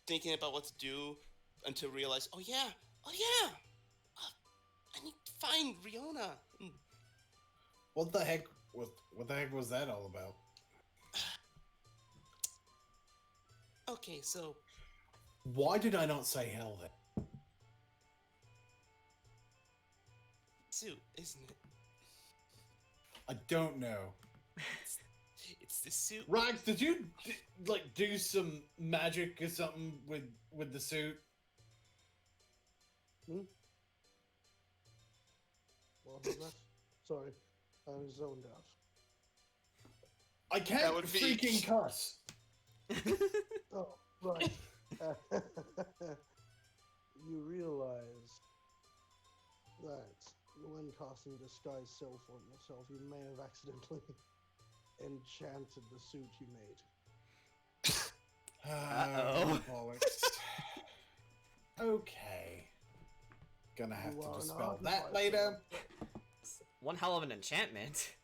thinking about what to do until realize, oh yeah, I need to find Riona. What the heck was that all about? Okay, so Why did I not say hell then? suit, isn't it? I don't know. It's the suit. Rags, did you do some magic or something with the suit? What was that? Sorry, I was zoned out. I can't That would be- freaking cuss. Oh, right. You realize that when casting Disguise Self on yourself, you may have accidentally enchanted the suit you made. Uh-oh. Bollocks. Okay. Gonna have You to are an dispel artificer. that later. One hell of an enchantment.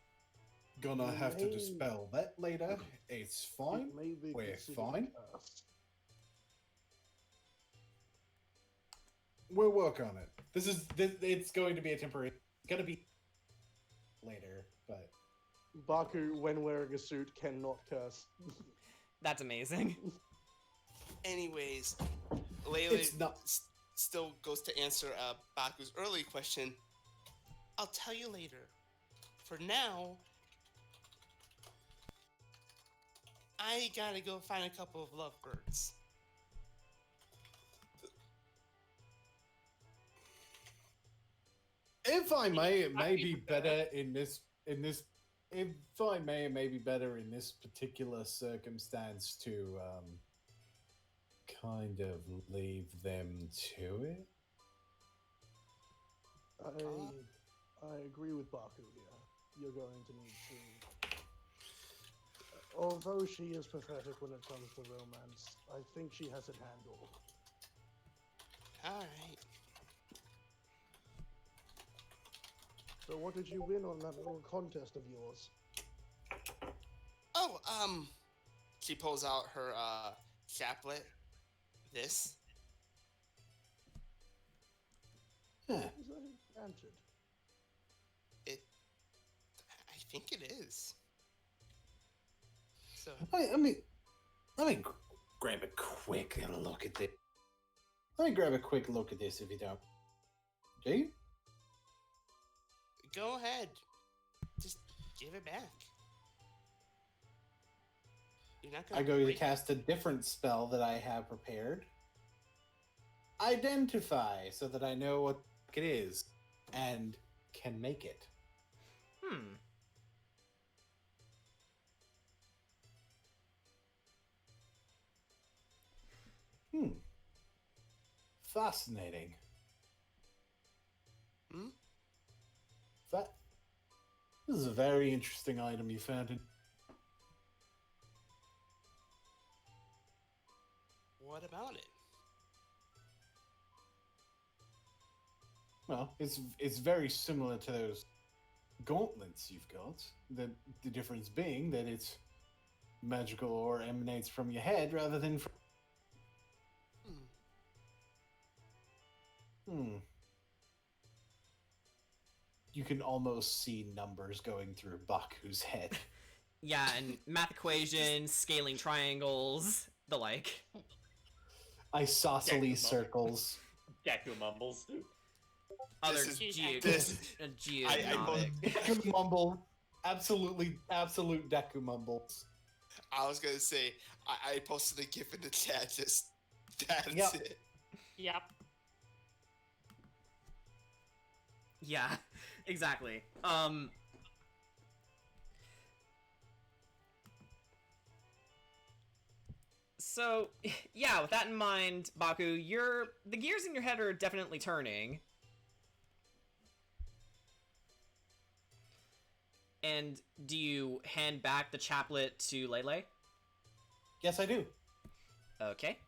Gonna have to May- dispel that later. It's fine. It may be We're considered fine. cursed. We'll work on it. It's going to be a temporary. It's gonna be later, but Baku, when wearing a suit, cannot curse. That's amazing. Anyways, Layla it's not. still goes to answer Baku's early question. I'll tell you later. For now, I gotta go find a couple of lovebirds. If I may, it may be better in this if I may, it may be better in this particular circumstance to kind of leave them to it. I agree with Baku here. You're going to need to. Although she is pathetic when it comes to romance, I think she has it handled. All right. So what did you win on that little contest of yours? Oh, she pulls out her chaplet. This. Huh. Is that answered? I think it is. So I mean, let me grab a quick look at this. Let me grab a quick look at this if you don't. Do you? go ahead. Just give it back. You're not gonna I go to break it. cast a different spell that I have prepared. Identify, so that I know what it is and can make it. Fascinating. This is a very interesting item you found. What about it? Well, it's very similar to those gauntlets you've got. The difference being that it's magical or emanates from your head rather than from. You can almost see numbers going through Baku's head. Yeah, and math equations, scaling triangles, the like. Isosceles circles. Deku mumbles. Other This is- geonomic. Deku mumble. Absolute Deku mumbles. I was gonna say I posted a GIF in the chat. Just that's Yep. it. Yep. Yeah, exactly. So, yeah, with that in mind, Baku, the gears in your head are definitely turning. And do you hand back the chaplet to Lele? Yes, I do. Okay.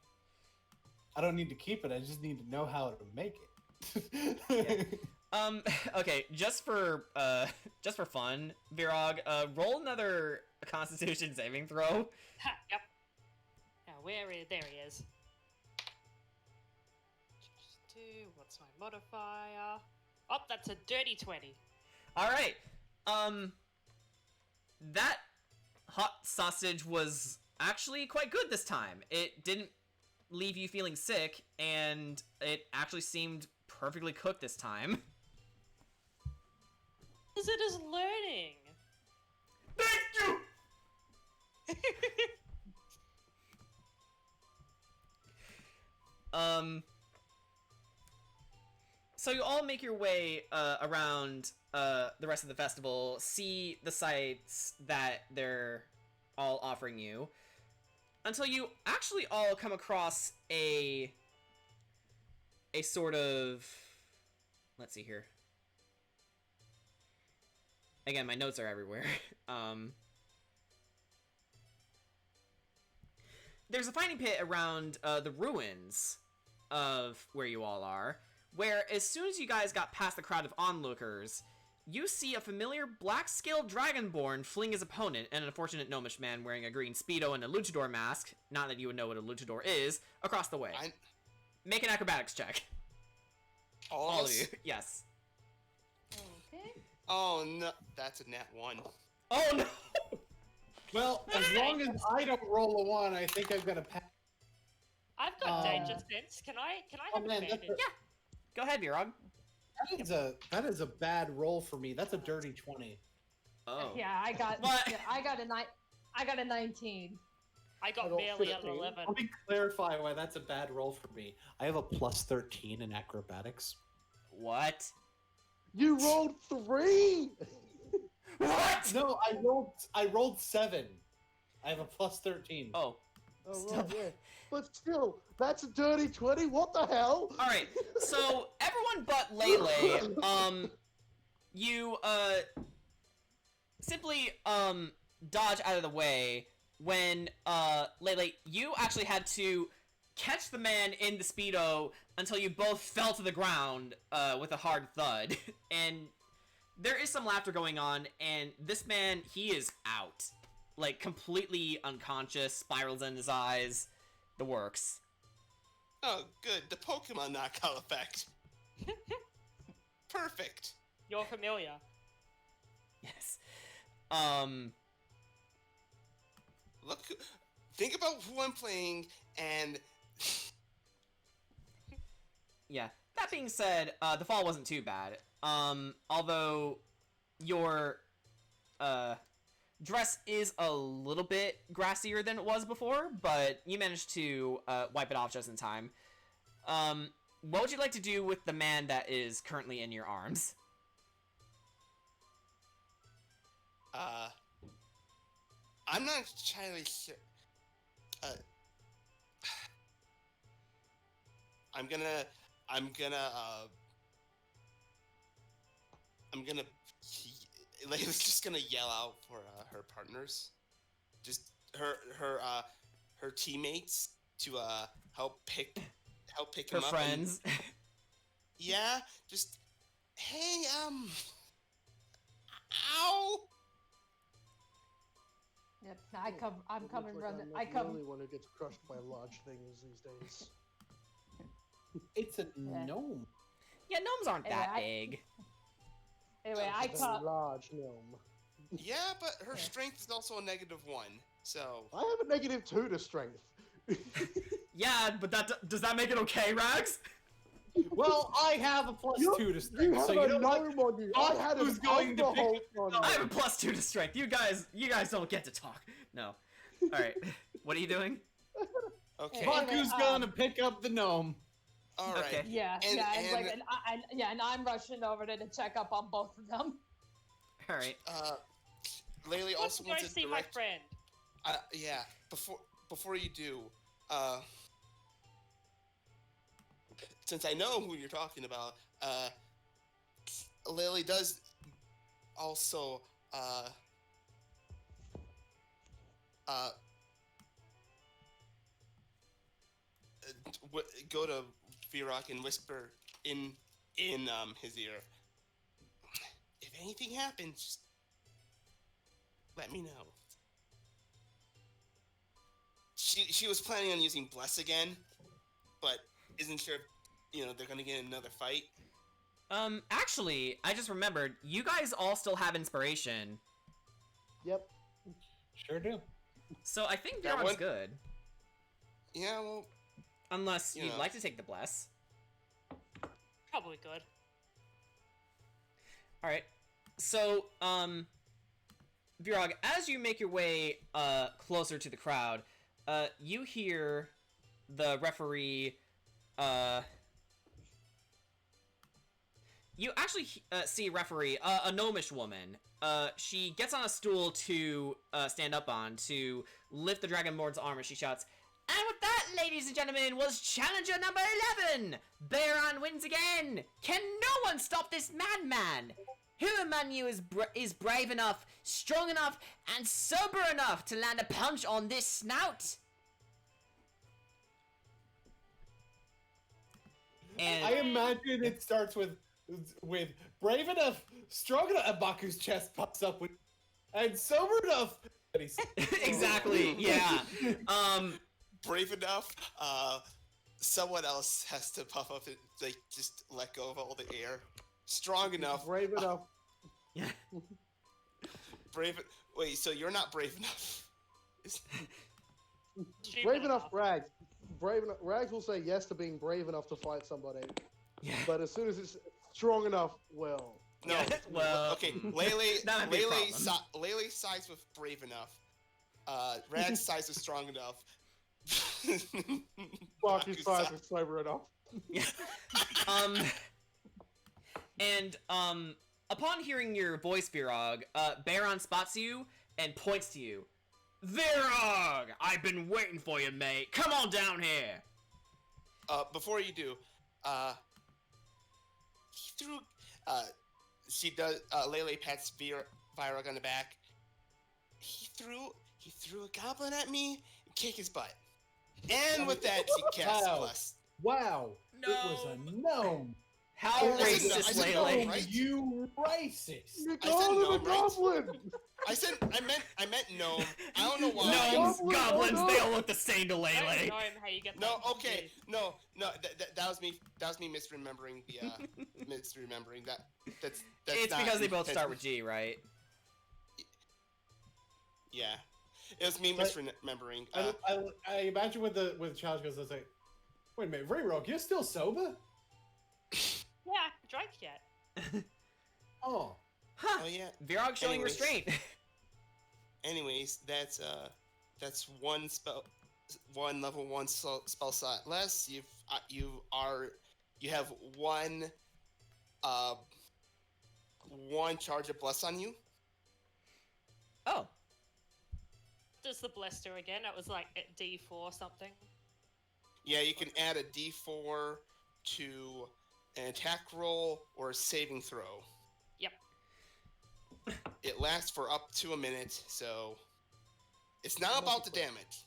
I don't need to keep it. I just need to know how to make it. Okay, just for fun, Virog, roll another Constitution saving throw. Ha, yep. Now, there he is. Just do, what's my modifier? Oh, that's a dirty 20. Alright, that hot sausage was actually quite good this time. It didn't leave you feeling sick, and it actually seemed perfectly cooked this time. Because it is learning. Thank you! So you all make your way around the rest of the festival, see the sights that they're all offering you, until you actually all come across a sort of... Let's see here. Again, my notes are everywhere. There's a fighting pit around the ruins of where you all are, where as soon as you guys got past the crowd of onlookers, you see a familiar black-scaled dragonborn fleeing his opponent, and an unfortunate gnomish man wearing a green speedo and a luchador mask, not that you would know what a luchador is, across the way. Make an acrobatics check. All of you, yes. Okay. Oh no, that's a nat 1. Oh no! Well, as long as I don't roll a 1, I think I've got a pass. I've got danger sense. Can I have advantage? Yeah. Go ahead, Virog. That is a bad roll for me. That's a dirty 20. Oh. Yeah, I got. What? Yeah, I got a 19. I got I got barely an 15. 11. Let me clarify why that's a bad roll for me. I have a plus 13 in acrobatics. What? You rolled 3! What? No, I rolled 7. I have a plus 13. Oh. Oh, Still- right, yeah. But still, that's a dirty 20. What the hell? All right. So everyone but Lele, you simply dodge out of the way when Lele, you actually had to catch the man in the speedo until you both fell to the ground with a hard thud. And there is some laughter going on, and this man, he is out. Like, completely unconscious, spirals in his eyes, the works. Oh, good. The Pokemon knockout effect. Perfect. You're familiar. Yes. Look, think about who I'm playing, and Yeah. That being said, the fall wasn't too bad. Although your dress is a little bit grassier than it was before, but you managed to wipe it off just in time. What would you like to do with the man that is currently in your arms? I'm not entirely sure. I'm gonna, Layla's just gonna yell out for her partners, just her teammates to help pick Her him up. friends. Yeah, just hey, ow. Yep, I'm It coming looks like running. I'm not the only one who gets crushed by large things these days. It's a Yeah. gnome. Yeah, gnomes aren't Anyway, that I- big. Anyway, I It's a come. large gnome. Yeah, but her Yeah. strength is also a -1, so I have a -2 to strength. Yeah, but does that make it okay, Rags? Well, I have a plus You- 2 to You strength, have so a you know what? gnome on you. I had an Who's going to pick alcohol on I me. have a +2 to strength. You guys don't get to talk. No. All right. What are you doing? okay. Fuck. Baku's gonna pick up the gnome. All right. Okay. Yeah, And- yeah, it's and- like, and I'm rushing over to check up on both of them. All right. Laylee Let's also go wants to see my direct. friend. Yeah. Before you do, since I know who you're talking about, Laylee does also go to Virok and whisper in his ear. If anything happens, just let me know. She was planning on using Bless again, but isn't sure if, they're gonna get another fight. Actually, I just remembered, you guys all still have inspiration. Yep. Sure do. So I think That Virog's one- good. Yeah, well, Unless You you'd know. like to take the bless. Probably good. Alright. So, Virog, as you make your way closer to the crowd, you hear the referee you actually see a referee, a gnomish woman. She gets on a stool to stand up on to lift the Dragonborn's arm as she shouts, "And with that, ladies and gentlemen, was challenger number 11! Baron wins again! Can no one stop this madman? Who among you is brave enough, strong enough, and sober enough to land a punch on this snout?" And I imagine it starts with brave enough, strong enough, and Baku's chest pops up with, and sober enough. And he's exactly, yeah. brave enough. Someone else has to puff up and just let go of all the air. Strong enough. Brave enough. Yeah. Wait, so you're not brave enough? Stupid Brave enough, Rags. Brave enough. Rags will say yes to being brave enough to fight somebody, Yeah. but as soon as it's strong enough, well, No. Yeah, well, Okay, Lele. that might be a problem. Lele sides with brave enough. Rad sides with strong enough. Baku's size is sober enough. Yeah. And upon hearing your voice, Virog, Baron spots you and points to you. Virog! I've been waiting for you, mate. Come on down here. Before you do, he threw, she does, Lele pats Virog on the back. He threw a goblin at me and kicked his butt. And with that, he cast Wow. Bless. Wow. It was a gnome. How I said racist, no, Lele. right? You racist. You I said called him no, a right? goblin! I meant gnome. I don't know why. Gnomes, Goblin, goblins, oh no. they all look the same to I don't Lele. know how you get No, that okay, confused. no, that was me. That was me misremembering the misremembering that. That's It's not because they both start intentional. with G, right? Yeah, it was me But- misremembering. I imagine with the challenge goes, I was like, wait a minute, Virog, you're still sober? Yeah, I haven't drank yet. Oh. Huh. Oh yeah. Virog showing Anyways. restraint. Anyways, that's one spell, one level 1 spell slot less. You have one charge of bless on you. Oh. Does the bless do again? It was like at D4 something. Yeah, you can add a D4 to an attack roll or a saving throw. Yep. It lasts for up to a minute, so it's not about the damage.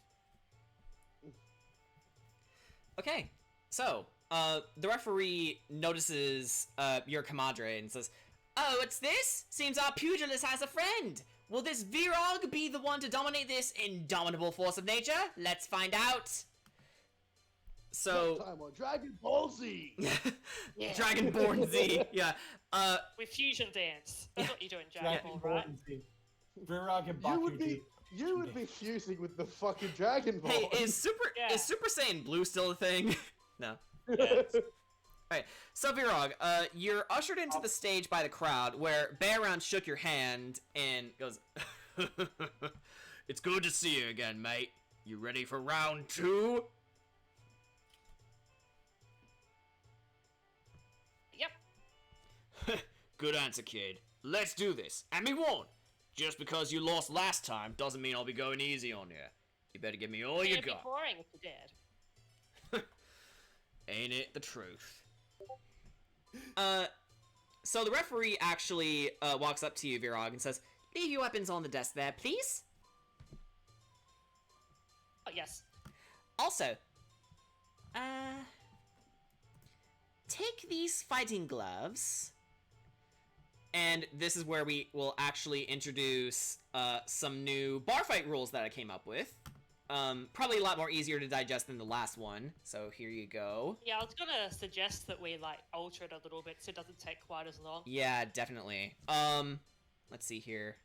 Okay, so, the referee notices, your compadre and says, "Oh, what's this? Seems our pugilist has a friend. Will this Virog be the one to dominate this indomitable force of nature? Let's find out." So, Next time on Dragon Ball Z! Yeah. Dragonborn Z, yeah. With fusion dance. That's what you do in Dragon Dragon Ball, right? Ball Z. Virog and You would Bakuji. be fusing with the fucking Dragon Ball. Hey, is Super Saiyan Blue still a thing? No. Alright, so Virog, you're ushered into the stage by the crowd where Baron shook your hand and goes, "It's good to see you again, mate. You ready for round 2? Yep. Good answer, kid. Let's do this. And me won. Just because you lost last time doesn't mean I'll be going easy on you. You better give me all you It'd be got. boring if you did. Ain't it the truth? So the referee actually walks up to you, Virog, and says, "Leave your weapons on the desk there, please. Oh, yes. Also, take these fighting gloves." And this is where we will actually introduce some new bar fight rules that I came up with. Probably a lot more easier to digest than the last one. So here you go. Yeah, I was gonna suggest that we like alter it a little bit so it doesn't take quite as long. Yeah, definitely. Let's see here.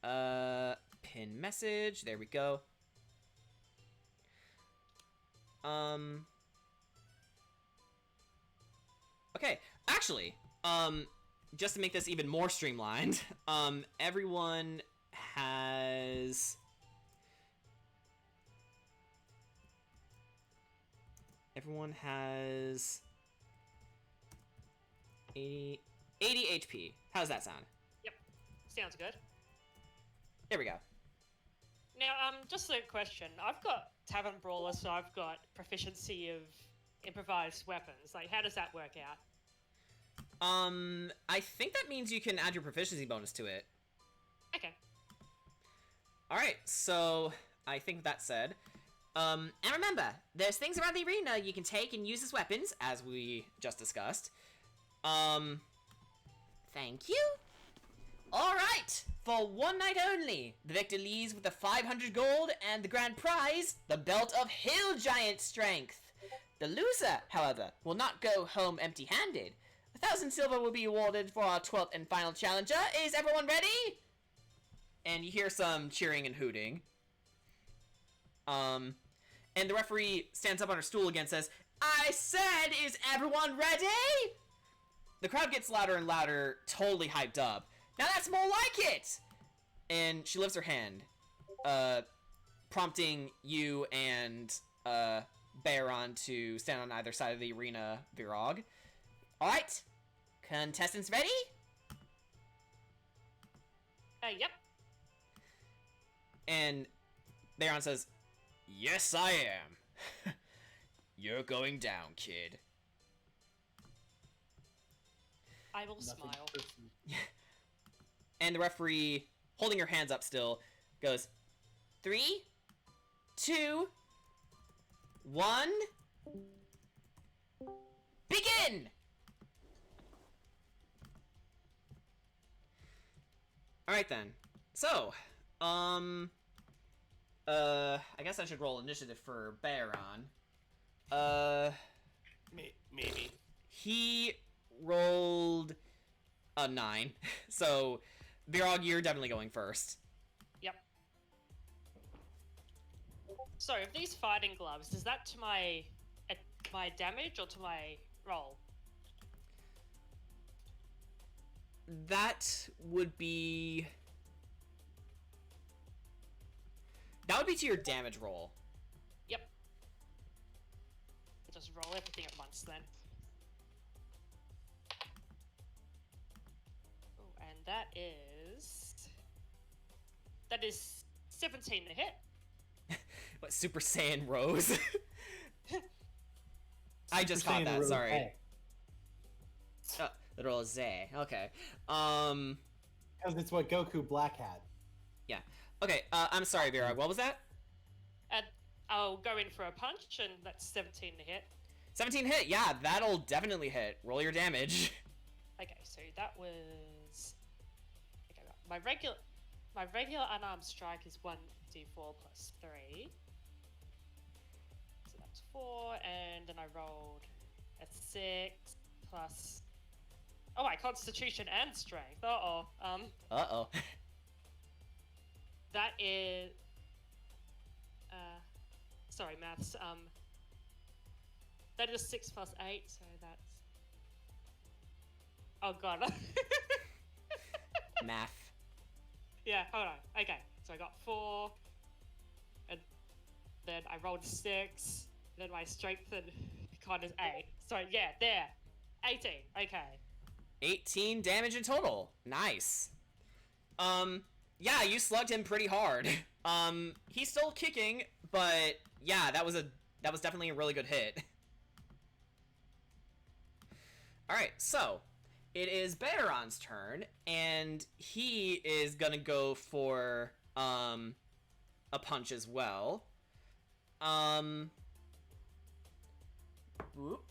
Pin message. There we go. Okay, actually, just to make this even more streamlined, everyone has 80 HP. How's that sound? Yep. Sounds good. There we go. Now, just a question. I've got Tavern Brawler, so I've got proficiency of improvised weapons. Like, how does that work out? I think that means you can add your proficiency bonus to it. Okay. Alright, so I think that said. And remember, there's things around the arena you can take and use as weapons, as we just discussed. Thank you. Alright, for one night only, the victor leaves with the 500 gold and the grand prize, the belt of Hill Giant Strength. The loser, however, will not go home empty-handed. 1,000 silver will be awarded for our 12th and final challenger. Is everyone ready? And you hear some cheering and hooting. And the referee stands up on her stool again and says, "I said, is everyone ready?" The crowd gets louder and louder, totally hyped up. "Now that's more like it!" And she lifts her hand, prompting you and Baron to stand on either side of the arena, Virog. Alright, contestants ready? Yep. And Baron says, "Yes, I am. You're going down, kid." I will Nothing smile. personal. And the referee, holding her hands up still, goes, 3, 2, 1, begin! Alright then. So, I guess I should roll initiative for Baron. Maybe. He rolled a 9. So, Birog, you're definitely going first. Yep. So, if these fighting gloves, is that to my damage or to my roll? That would be to your damage roll. Yep. Just roll everything at once then. Oh, and that is 17 to hit. What, Super Saiyan Rose? I just caught that, sorry. The roll is Zay. Okay. Because it's what Goku Black had. Yeah. Okay, I'm sorry, Virag. What was that? And I'll go in for a punch, and that's 17 to hit. 17 hit. Yeah, that'll definitely hit. Roll your damage. Okay, so that was... Okay, my regular unarmed strike is 1d4 plus 3. So that's 4, and then I rolled a 6 plus... Oh, my constitution and strength. Uh-oh. Uh-oh. That is... Sorry, maths. That is 6 plus 8, so that's... Oh, God. Math. Yeah, hold on. Okay, so I got 4, and then I rolled 6, then my strength and con is 8. So, yeah, there. 18. Okay. 18 damage in total. Nice. Yeah, you slugged him pretty hard. He's still kicking, but yeah, that was definitely a really good hit. Alright, so it is Baron's turn, and he is gonna go for a punch as well. Whoop.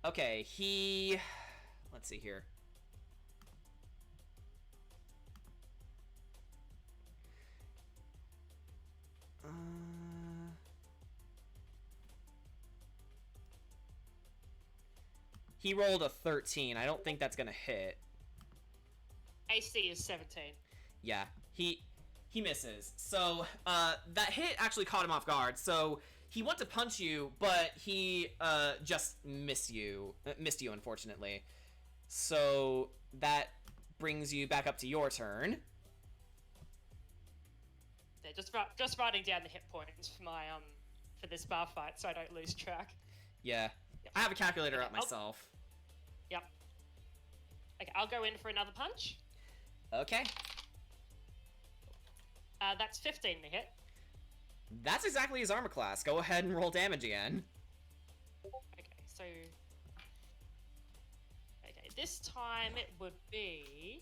Okay, let's see here. He rolled a 13. I don't think that's gonna hit. AC is 17. Yeah, he misses. So, that hit actually caught him off guard. So, he went to punch you, but he, just missed you, unfortunately. So, that brings you back up to your turn. Yeah, just writing down the hit points for my, for this bar fight so I don't lose track. Yeah. Yep. I have a calculator up myself. Yep. Okay, I'll go in for another punch. Okay. That's 15 to hit. That's exactly his armor class. Go ahead and roll damage again. Okay, so... Okay, this time it would be...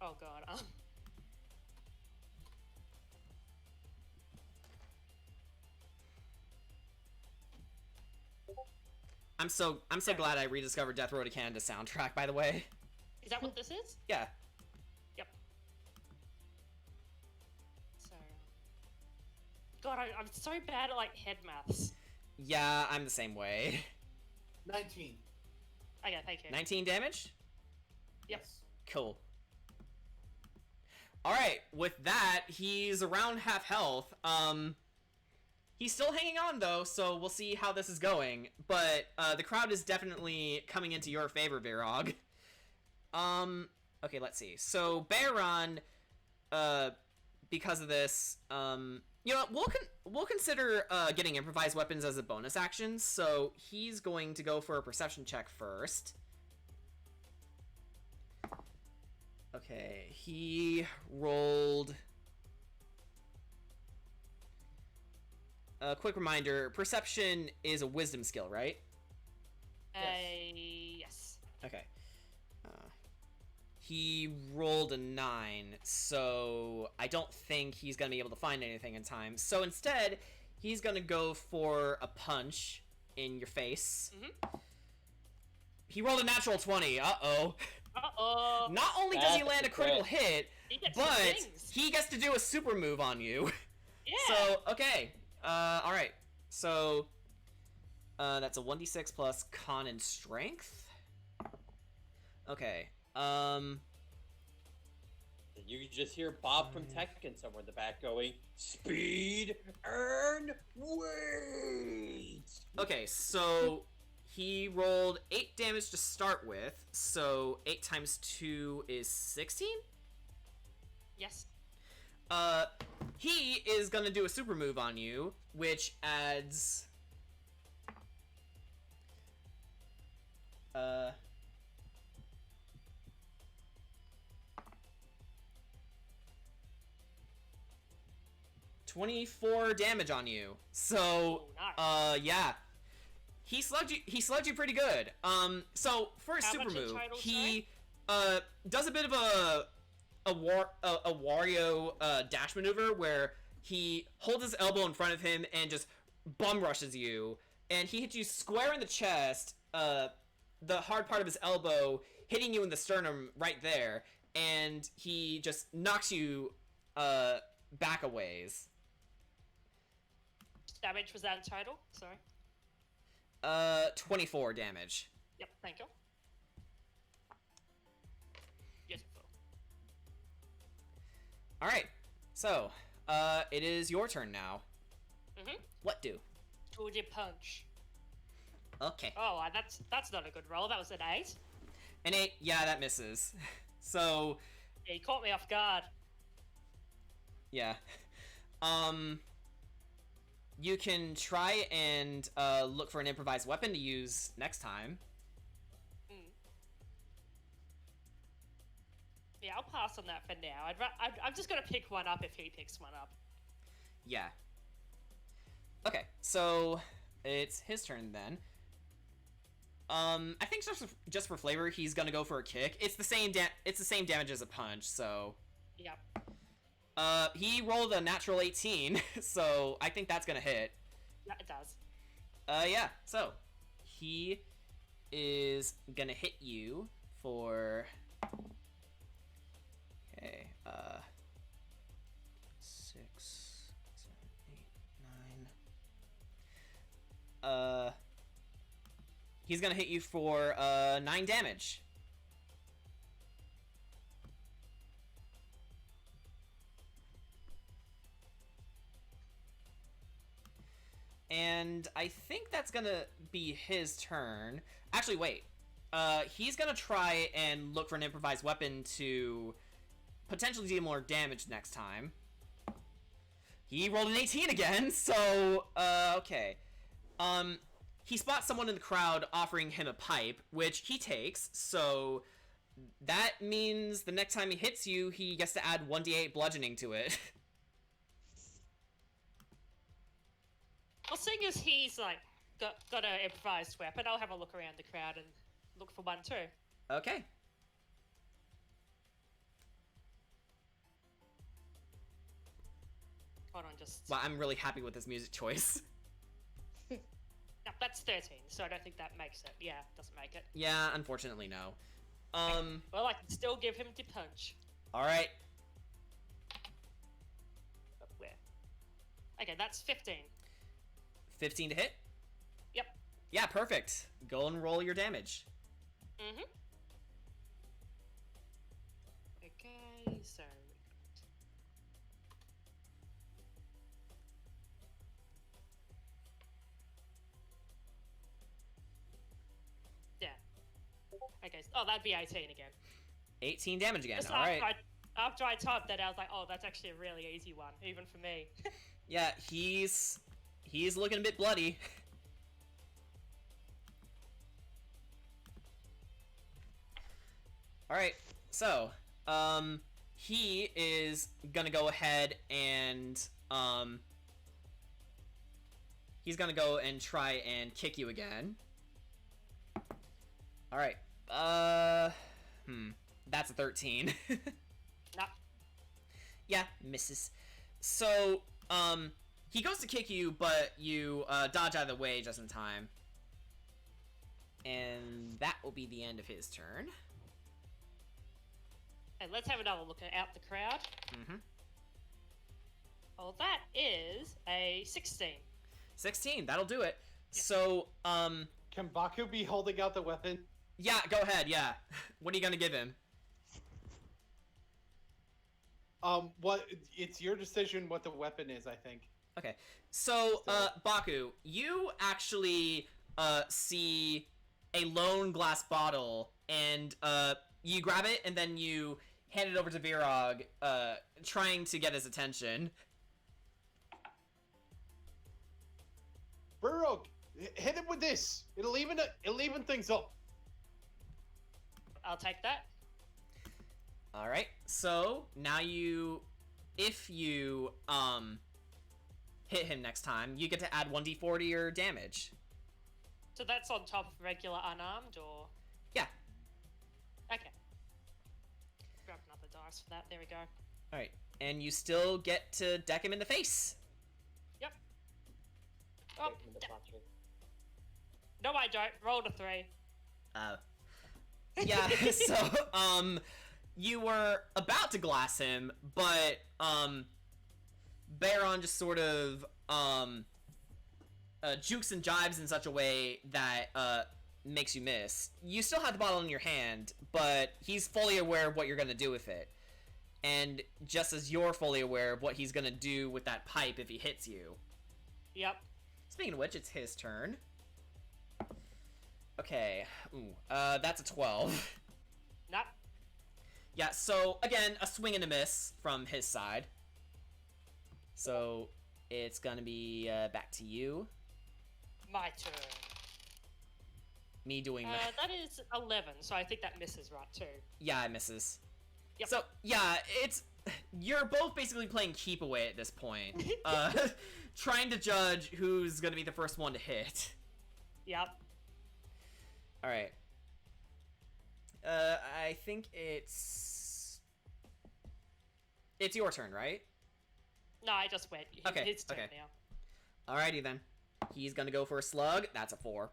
Oh god, I'm so glad I rediscovered Death Row to Canada soundtrack, by the way. Is that what this is? Yeah. Yep. So... God, I'm so bad at, like, head maths. Yeah, I'm the same way. 19. Okay, thank you. 19 damage? Yep. Cool. Alright, with that, he's around half health. He's still hanging on, though, so we'll see how this is going. But, the crowd is definitely coming into your favor, Virog. Okay, let's see. So, Baron, because of this, you know, we'll consider, getting improvised weapons as a bonus action, so he's going to go for a perception check first. Okay, he rolled. A quick reminder: perception is a wisdom skill, right? Yes. Okay. He rolled a 9, so I don't think he's gonna be able to find anything in time. So instead, he's gonna go for a punch in your face. He rolled a natural 20. Uh-oh. Uh-oh. Not only does he That's land a a critical crit. hit, He gets some but things. he gets to do a super move on you. Yeah. So, okay. Alright. So, that's a 1d6 plus con and strength. Okay. You can just hear Bob from Tekken somewhere in the back going, "Speed, earn, wait." Okay, so he rolled 8 damage to start with, so 8 times 2 is 16? Yes. He is gonna do a super move on you, which adds... 24 damage on you. So, nice. yeah. He slugged you pretty good. So for a How super much in move, total, he does a bit of a Wario dash maneuver where he holds his elbow in front of him and just bum rushes you, and he hits you square in the chest, the hard part of his elbow hitting you in the sternum right there, and he just knocks you back a ways. Damage was that in total? Sorry. 24 damage. Yep, thank you. Beautiful. Alright, so, it is your turn now. What do? Georgia punch. Okay. Oh, that's not a good roll. That was an 8. An 8, yeah, that misses. So, Yeah, he caught me off guard. yeah. You can try and look for an improvised weapon to use next time. Yeah, I'll pass on that for now. I'm just gonna pick one up if he picks one up. Yeah. Okay, so it's his turn then. I think just for flavor, he's gonna go for a kick. It's the same damage as a punch, so. Yep. He rolled a natural 18, so I think that's gonna hit. Yeah, it does. Yeah, so he is gonna hit you for... Okay, 6, 7, 8, 9. He's gonna hit you for 9 damage. And I think that's gonna be his turn. Actually, wait. He's gonna try and look for an improvised weapon to potentially deal more damage next time. He rolled an 18 again, so, okay. He spots someone in the crowd offering him a pipe, which he takes, so that means the next time he hits you, he gets to add 1d8 bludgeoning to it. Well, seeing as he's like got an improvised weapon, I'll have a look around the crowd and look for one too. Okay. Hold on, just. Well, I'm really happy with this music choice. No, that's 13, so I don't think that makes it. Yeah, doesn't make it. Yeah, unfortunately, no. Well, I can still give him the punch. Alright. But where? Okay, that's 15. 15 to hit? Yep. Yeah, perfect. Go and roll your damage. Okay, so. Yeah. Okay, oh, that'd be 18 again. 18 damage again, Just alright. after I typed that, I was like, oh, that's actually a really easy one, even for me. Yeah, he's looking a bit bloody. Alright, so, he is gonna go ahead and, he's gonna go and try and kick you again. Alright, that's a 13. Nah. Yeah, misses. So, he goes to kick you, but you, dodge out of the way just in time. And that will be the end of his turn. And let's have another look out the crowd. Mm-hmm. Oh, that is a 16. 16, that'll do it. So, Can Baku be holding out the weapon? yeah, go ahead, yeah. What are you gonna give him? What? It's your decision what the weapon is, I think. Okay, so, Baku, you actually, see a lone glass bottle, and, you grab it, and then you hand it over to Virog, trying to get his attention. Burrow, hit him with this. It'll even things up. I'll take that. Alright, so, now if you, hit him next time, you get to add 1d4 to your damage. So that's on top of regular unarmed, or? Yeah. Okay. Grab another dice for that. There we go. Alright, and you still get to deck him in the face. Yep. Oh, no, I don't. Rolled a 3. Yeah, so, you were about to glass him, but, Baron just sort of, jukes and jibes in such a way that, makes you miss. You still have the bottle in your hand, but he's fully aware of what you're gonna do with it. And just as you're fully aware of what he's gonna do with that pipe if he hits you. Yep. Speaking of which, it's his turn. Okay. Ooh, that's a 12. Nope. Yeah, so, again, a swing and a miss from his side. So, it's gonna be, back to you. My turn. Me doing That is 11, so I think that misses right too. Yeah, it misses. Yep. So, yeah, you're both basically playing keep away at this point. Trying to judge who's gonna be the first one to hit. Yep. Alright. I think it's your turn, right? No, I just went. Okay, His turn okay. now. Alrighty then. He's gonna go for a slug. That's a 4.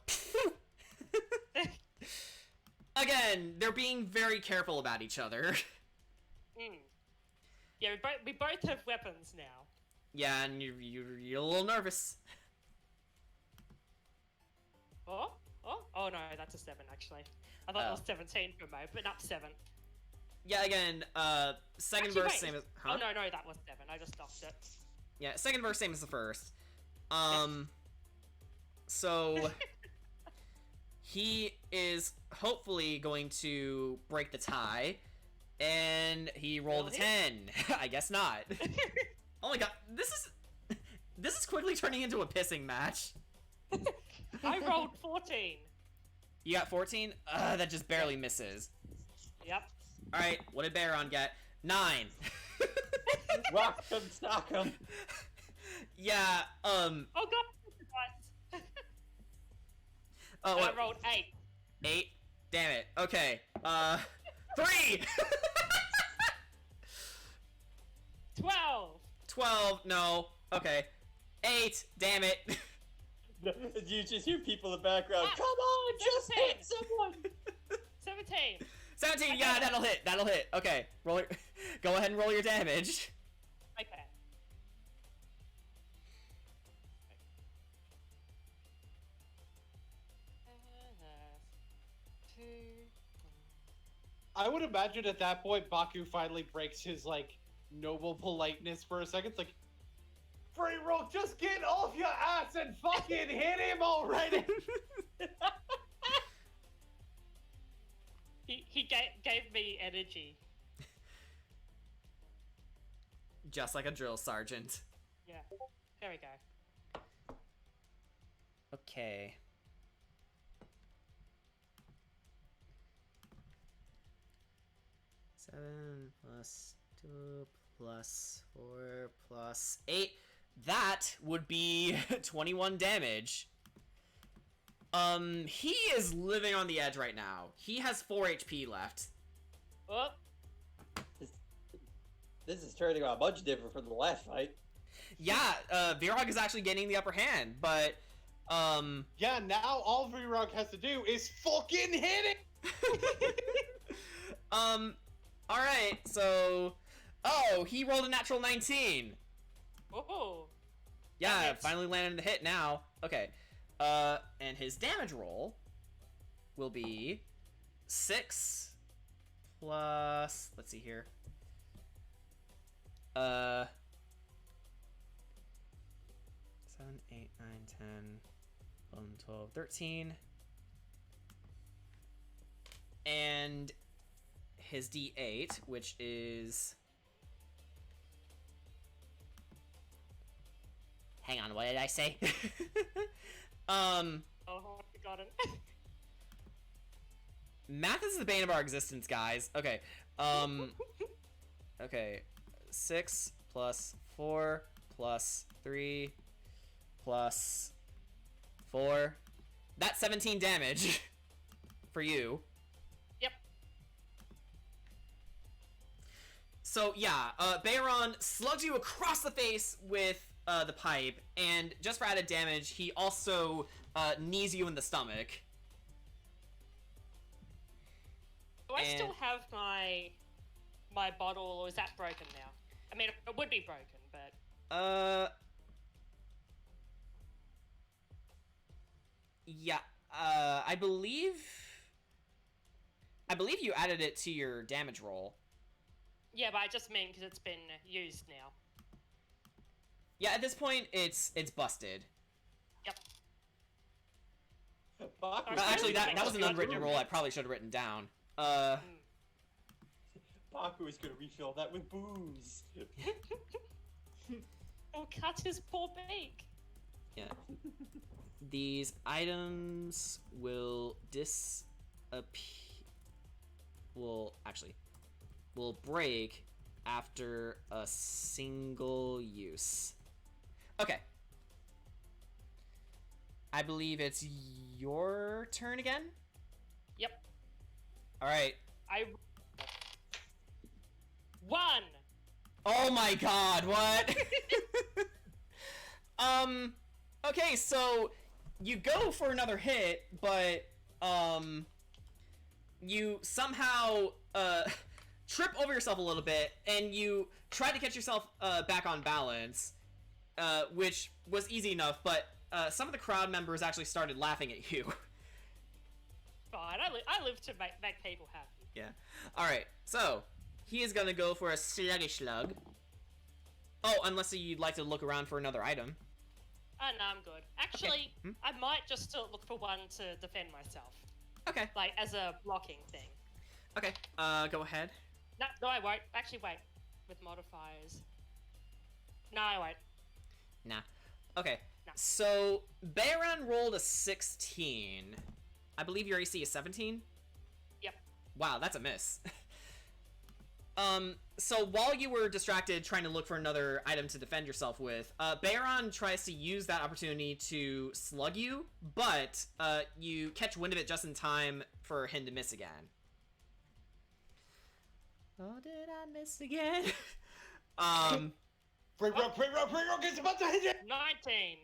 Again, they're being very careful about each other. Yeah, we both have weapons now. Yeah, and you're a little nervous. Oh no, that's a 7 actually. I thought it was 17 for a moment, but not 7. Yeah, again, second Actually, verse wait. same as. Huh? Oh no, that was 7. I just stopped it. Yeah, second verse same as the first. So he is hopefully going to break the tie, and he rolled a 10. I guess not. Oh my god, this is quickly turning into a pissing match. I rolled 14. You got 14? That just barely misses. Yep. Alright, what did Baron get? 9. Rock 'em, sock 'em. Yeah, Oh god. Oh, I rolled 8. 8? Damn it. Okay. 3! 12. 12, no. Okay. 8, damn it. You just hear people in the background. Ah, Come on, just 17. hit someone. 17. 17, yeah, that'll hit. Okay, go ahead and roll your damage. Okay. I would imagine at that point Baku finally breaks his like noble politeness for a second. It's like, Free Roll, just get off your ass and fucking hit him already. He gave me energy. Just like a drill sergeant. Yeah. There we go. Okay. Seven. plus 2 plus 4 plus 8. That would be 21 damage. He is living on the edge right now. He has 4 HP left. Oh, This is turning out much different from the last fight. Yeah, Virog is actually getting the upper hand, but, Yeah, now all V-Rock has to do is fucking hit it! alright, so... Oh, he rolled a natural 19! oh. Yeah, That hits. finally landed the hit now. Okay, and his damage roll will be 6 plus... Let's see here. 7, 8, 9, 10, 11, 12, 13. And his D8, which is... Hang on, what did I say? Oh, I got it. Math is the bane of our existence, guys. Okay, okay. 6 plus 4 plus 3 plus 4. That's 17 damage for you. Yep. So yeah, Bayron slugs you across the face with the pipe, and just for added damage, he also knees you in the stomach. Do I still And- have my bottle, or is that broken now? I mean, it would be broken, but Yeah, I believe you added it to your damage roll. yeah, but I just mean because it's been used now. Yeah, at this point, it's busted. Baku, Actually, that was an Not unwritten really. roll I probably should have written down. Baku is gonna refill that with booze. Oh, cut his poor beak. Yeah. These items will will break after a single use. Okay. I believe it's your turn again? Yep. Alright. I won. Oh my god, what? Okay, so you go for another hit, but you somehow trip over yourself a little bit, and you try to catch yourself back on balance, which was easy enough, but some of the crowd members actually started laughing at you. Fine. I live to make people happy. Yeah. Alright, so he is gonna go for a sluggish slug. Oh, unless you'd like to look around for another item. Oh, no, I'm good. Actually, Hmm? I might just still look for one to defend myself, Okay. like as a blocking thing. Okay, go ahead. No, I won't. Actually, wait. With modifiers. No, I won't. Nah. Okay, No. so Bayron rolled a 16. I believe your AC is 17? Yep. Wow, that's a miss. So while you were distracted trying to look for another item to defend yourself with, Bayron tries to use that opportunity to slug you, but you catch wind of it just in time for him to miss again. Oh, did I miss again? Bring rock, it's about to hit you! 19.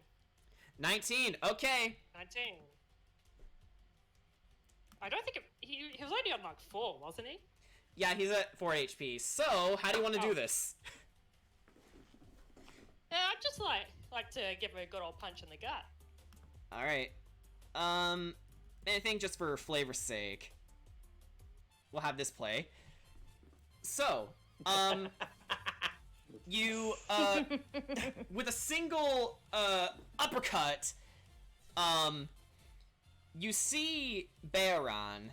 19, okay. 19. I don't think he was only on like 4, wasn't he? Yeah, he's at 4 HP. So, how do you want to do Oh. this? Yeah, I'd just like to give him a good old punch in the gut. Alright. Anything just for flavor's sake. We'll have this play. So, you, with a single, uppercut, you see Bayron,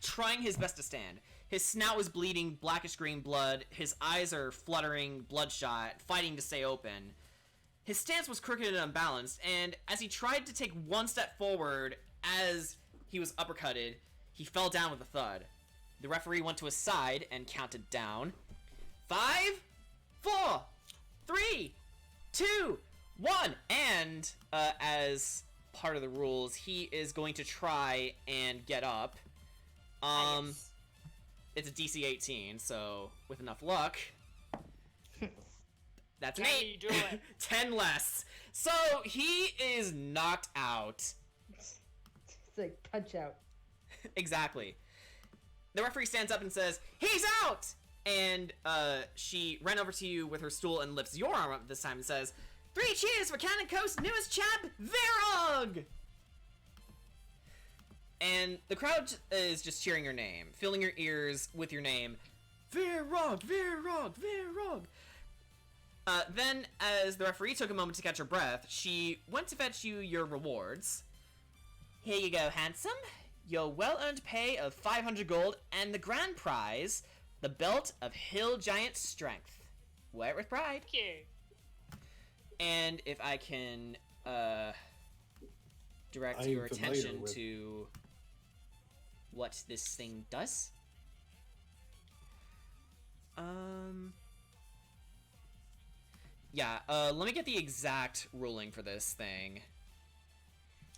trying his best to stand. His snout is bleeding blackish green blood, his eyes are fluttering, bloodshot, fighting to stay open. His stance was crooked and unbalanced, and as he tried to take one step forward as he was uppercutted, he fell down with a thud. The referee went to his side and counted down. 5, 4, 3, 2, 1. And as part of the rules, he is going to try and get up. Yes. It's a DC 18, so with enough luck, that's an Can 8. you do it? 10 less. So he is knocked out. It's like punch out. Exactly. The referee stands up and says, "He's out!" And she ran over to you with her stool and lifts your arm up this time and says, 3 cheers for Cannon Coast's newest champ, Virog! And the crowd is just cheering your name, filling your ears with your name. Virog, Virog, Virog. Then, as the referee took a moment to catch her breath, she went to fetch you your rewards. Here you go, handsome. Your well-earned pay of 500 gold and the grand prize, the belt of Hill Giant Strength. Wear it with pride. Thank you. And if I can direct I'm your familiar attention with- to what this thing does. Yeah, let me get the exact ruling for this thing.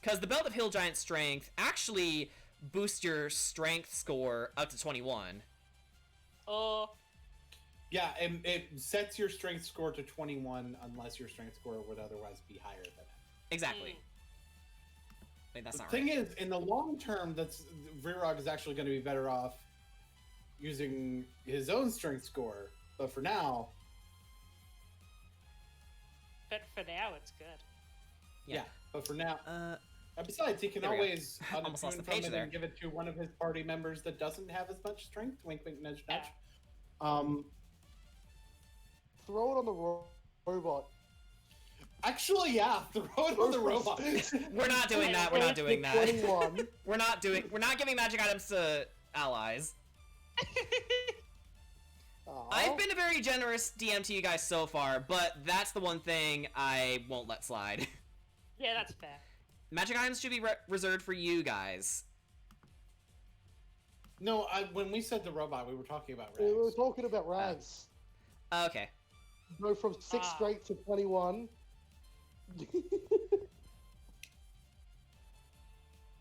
Because the Belt of Hill Giant Strength actually boosts your strength score up to 21. Oh, Yeah, and it sets your strength score to 21 unless your strength score would otherwise be higher than it. Exactly. Wait, that's The not thing right. is, in the long term, Virog is actually going to be better off using his own strength score. But for now, but for now it's good. yeah. But for now, and besides, he can There we go. always Almost lost the unattune page from it there. and give it to one of his party members that doesn't have as much strength. Wink, wink, nudge, nudge. Throw it on the robot. Actually, yeah, throw it on the robot. We're not doing that. We're not doing that. 21. We're not giving magic items to allies. Aw. I've been a very generous DM to you guys so far, but that's the one thing I won't let slide. Yeah, that's fair. Magic items should be reserved for you guys. No, when we said the robot, we were talking about We were Rags. talking about Rags. Okay. Go from 6 Ah. straight to 21.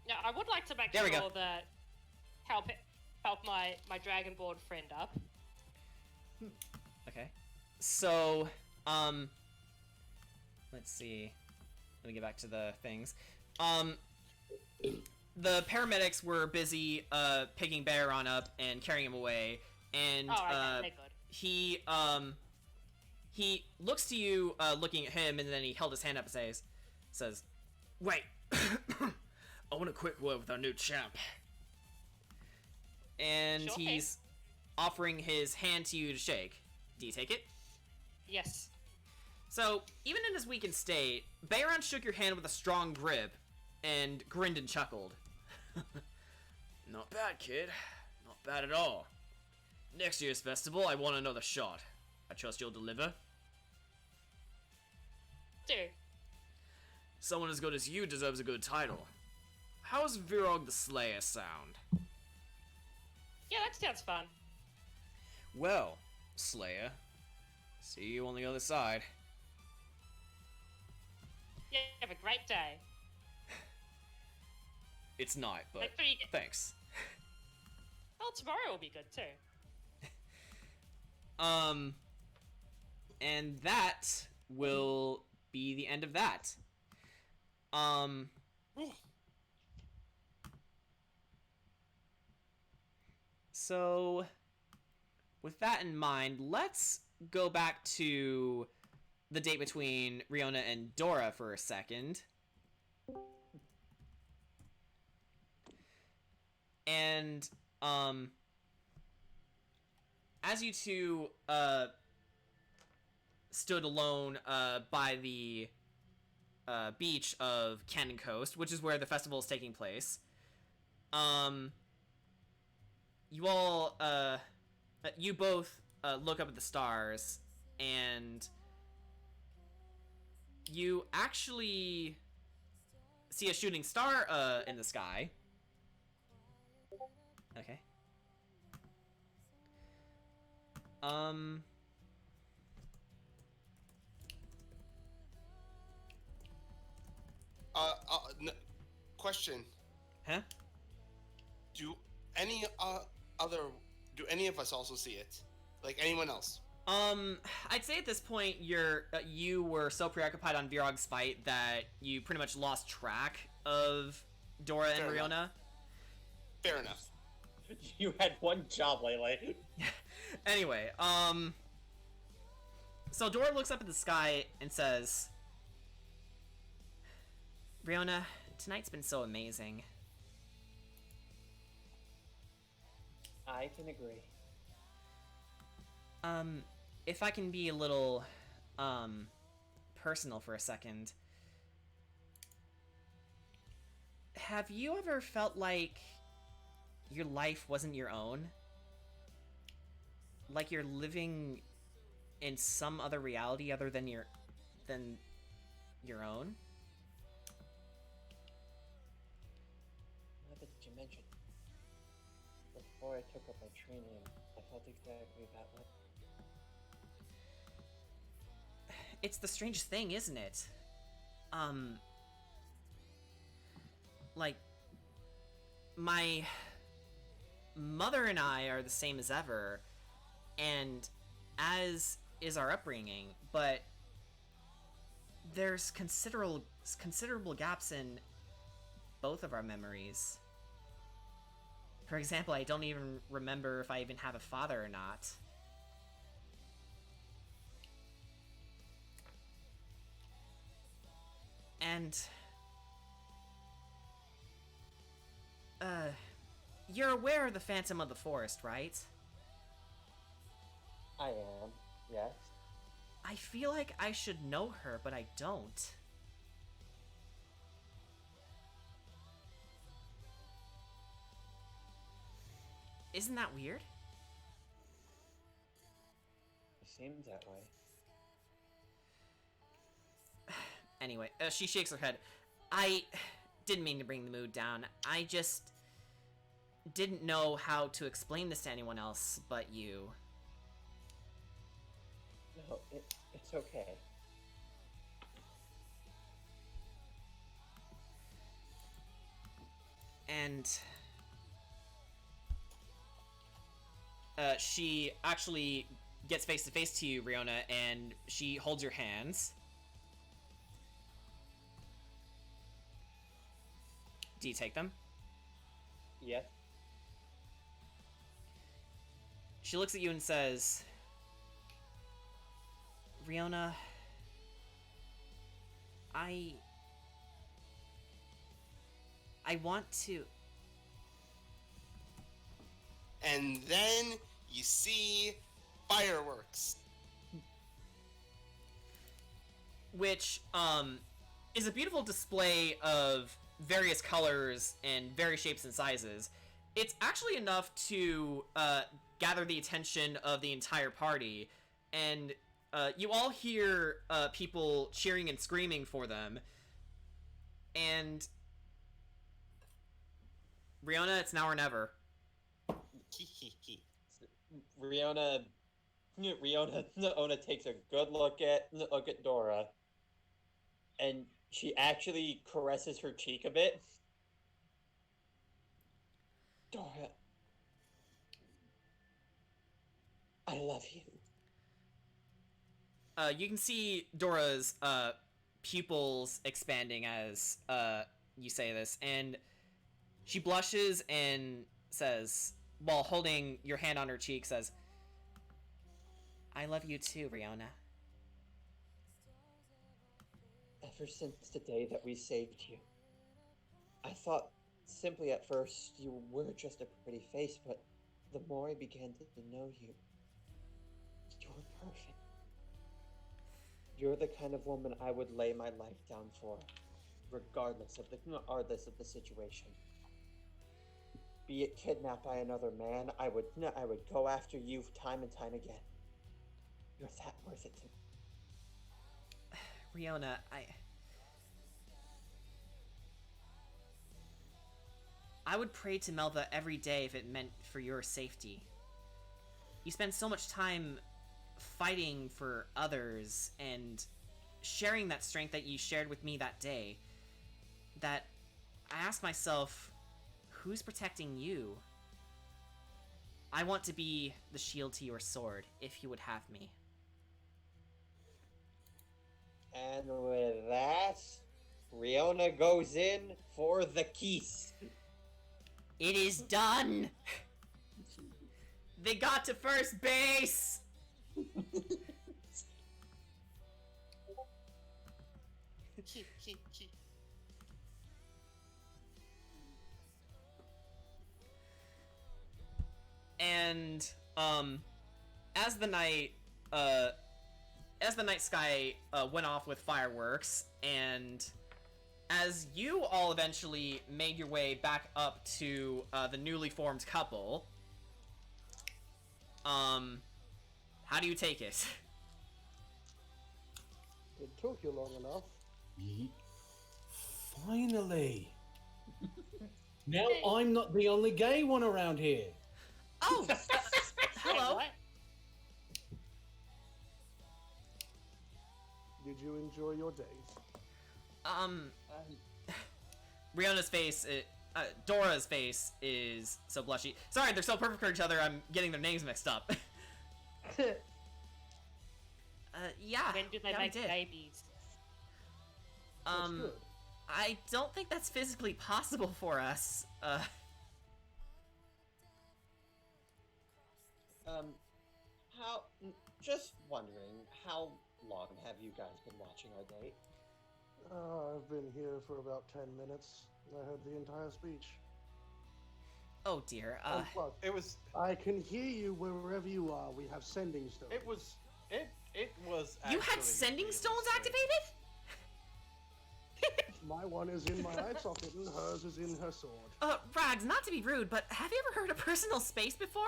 Now, I would like to make There we sure go. that help my Dragonborn friend up. Okay. So, let's see. Let me get back to the things. The paramedics were busy picking Baron up and carrying him away, and Oh, okay, they're good. he looks to you, looking at him, and then he held his hand up and says, "Wait, I want a quick word with our new champ." And Sure thing. he's offering his hand to you to shake. Do you take it? Yes. So, even in his weakened state, Baron shook your hand with a strong grip and grinned and chuckled. "Not bad, kid. Not bad at all. Next year's festival, I want another shot. I trust you'll deliver." Do. "Someone as good as you deserves a good title. How's Virog the Slayer sound?" Yeah, that sounds fun. "Well, Slayer, see you on the other side." Yeah, have a great day. "It's not, but Make sure you get. thanks." Oh, tomorrow will be good too. And that will be the end of that. So, with that in mind, let's go back to the date between Riona and Dora for a second. And, as you two, stood alone, by the, beach of Cannon Coast, which is where the festival is taking place, you all, you both, look up at the stars, and you actually see a shooting star, in the sky. Okay. Um. Question: Huh? Do any other do any of us also see it? Like anyone else? I'd say at this point you were so preoccupied on Virog's fight that you pretty much lost track of Dora and Fair enough. Riona. Fair enough. You had one job, Lele. Anyway, so Dora looks up at the sky and says, Riona, tonight's been so amazing. I can agree. If I can be a little, personal for a second. Have you ever felt like your life wasn't your own? Like you're living in some other reality other than your own? Now that you mention, before I took up my training, I felt exactly that way. It's the strangest thing, isn't it? Like, my mother and I are the same as ever, and as is our upbringing, but there's considerable gaps in both of our memories. For example, I don't even remember if I even have a father or not. And you're aware of the Phantom of the Forest, right? I am, yes. I feel like I should know her, but I don't. Isn't that weird? It seems that way. Anyway, she shakes her head. I didn't mean to bring the mood down. I just didn't know how to explain this to anyone else but you. No, it's okay. And she actually gets face to face to you, Riona, and she holds your hands. Do you take them? Yes. She looks at you and says, Riona, I want to... And then you see fireworks. Which, is a beautiful display of various colors and various shapes and sizes. It's actually enough to, gather the attention of the entire party, and, you all hear, people cheering and screaming for them. And... Riona, it's now or never. Riona takes a good look at Dora, and she actually caresses her cheek a bit. Dora, I love you. You can see Dora's pupils expanding as you say this, and she blushes and says, while holding your hand on her cheek, says, I love you too, Riona. Ever since the day that we saved you, I thought simply at first you were just a pretty face, but the more I began to know you, you're perfect. You're the kind of woman I would lay my life down for, regardless of the situation. Be it kidnapped by another man, I would go after you time and time again. You're that worth it to me. Riona, I would pray to Melva every day if it meant for your safety. you spend so much time fighting for others and sharing that strength that you shared with me that day, that I ask myself, who's protecting you? I want to be the shield to your sword, if you would have me. And with that, Riona goes in for the keys. It is done! They got to first base! And, as the night sky went off with fireworks, and as you all eventually made your way back up to the newly formed couple, how do you take it? It took you long enough. Finally. Now I'm not the only gay one around here. Oh, hello. What? Did you enjoy your days? Riona's face, Dora's face is so blushy. Sorry, they're so perfect for each other, I'm getting their names mixed up. Yeah. When do they yeah, we make did. babies? That's good. I don't think that's physically possible for us. Just wondering, how long have you guys been watching our date? I've been here for about 10 minutes. I heard the entire speech. Oh dear, And plus, It was. I can hear you wherever you are. We have sending stones. It was. It was. you had actually sending really stones strange. activated? My one is in my eye socket and hers is in her sword. Rags, not to be rude, but have you ever heard of personal space before?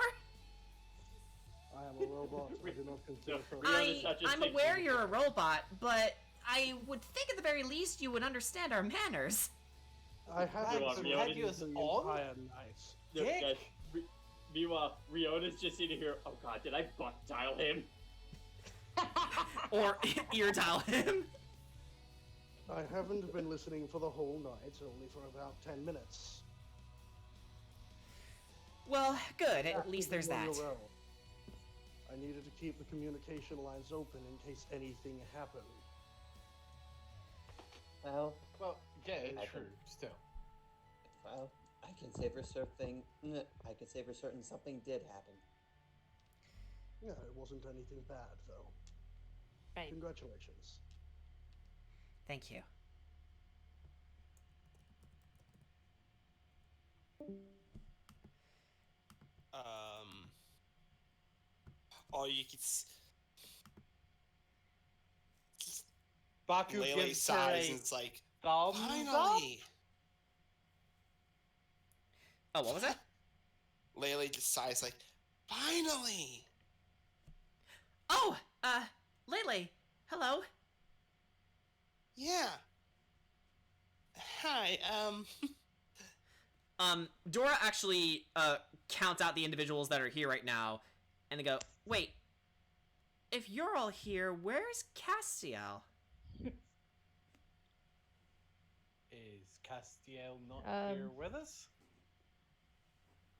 I am a robot. I do not consider No, her. Riona touches I'm things aware from you're a before. robot, but I would think at the very least you would understand our manners. I haven't Riona, been Riona reading is the on? entire night. No, Dick. guys, meanwhile, Riona's just sitting here. Oh god, did I butt dial him? Or ear dial him. I haven't been listening for the whole night, only for about 10 minutes. Well, good, at After least there's the that. URL, I needed to keep the communication lines open in case anything happened. Well, Yeah, I true. can- Still. well, I can say for certain. I can say for certain something did happen. Yeah, it wasn't anything bad, though. Right. Congratulations. Thank you. Or you could Baku Lele gives her sighs a and it's like, thumbs up. finally. Oh, what was that? Lele just sighs like, finally. Oh, Lele, hello. Yeah. Hi. Dora actually, counts out the individuals that are here right now, and they go, wait, if you're all here, where's Castiel? Is Castiel not Um, here with us?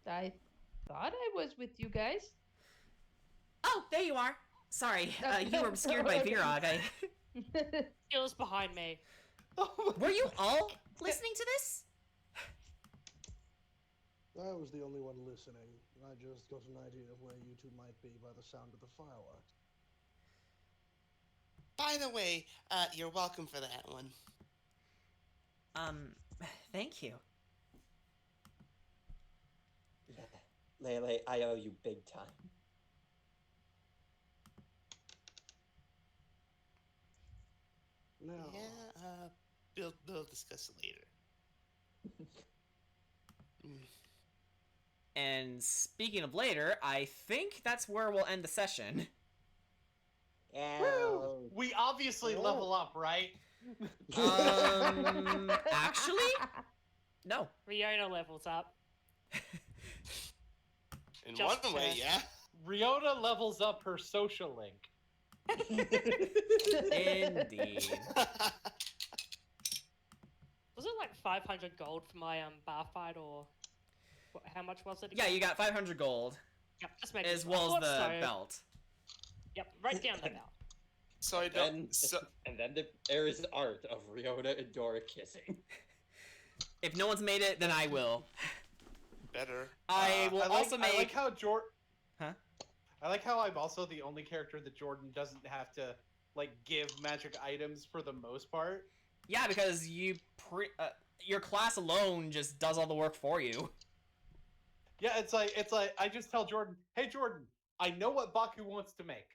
I thought I was with you guys. Oh, there you are. Sorry, you were obscured by Virog. Skills behind me. Were you all listening to this? I was the only one listening. I just got an idea of where you two might be by the sound of the fireworks. By the way, you're welcome for that one. Thank you. Yeah, Lele, I owe you big time. Now, Yeah, we'll discuss it later. And speaking of later, I think that's where we'll end the session. Yeah. We obviously Oh. level up, right? Actually? No. Riona levels up. In Just one way, to- yeah. Riona levels up her social link. Indeed. Was it like 500 gold for my bar fight, or how much was it? Yeah, Again? you got 500 gold, Yep, just making as sure. well I as the thought so. belt. Yep, right down the belt. So I don't. And then there is art of Riona and Dora kissing. If no one's made it, then I will. Better. I will also make. I like how Huh? I like how I'm also the only character that Jordan doesn't have to like give magic items for the most part. Yeah, because your class alone just does all the work for you. Yeah, it's like I just tell Jordan, "Hey Jordan, I know what Baku wants to make."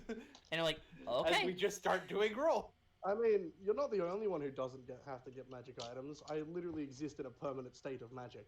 And you're like, okay. And we just start doing roll. I mean, you're not the only one who doesn't have to get magic items. I literally exist in a permanent state of magic.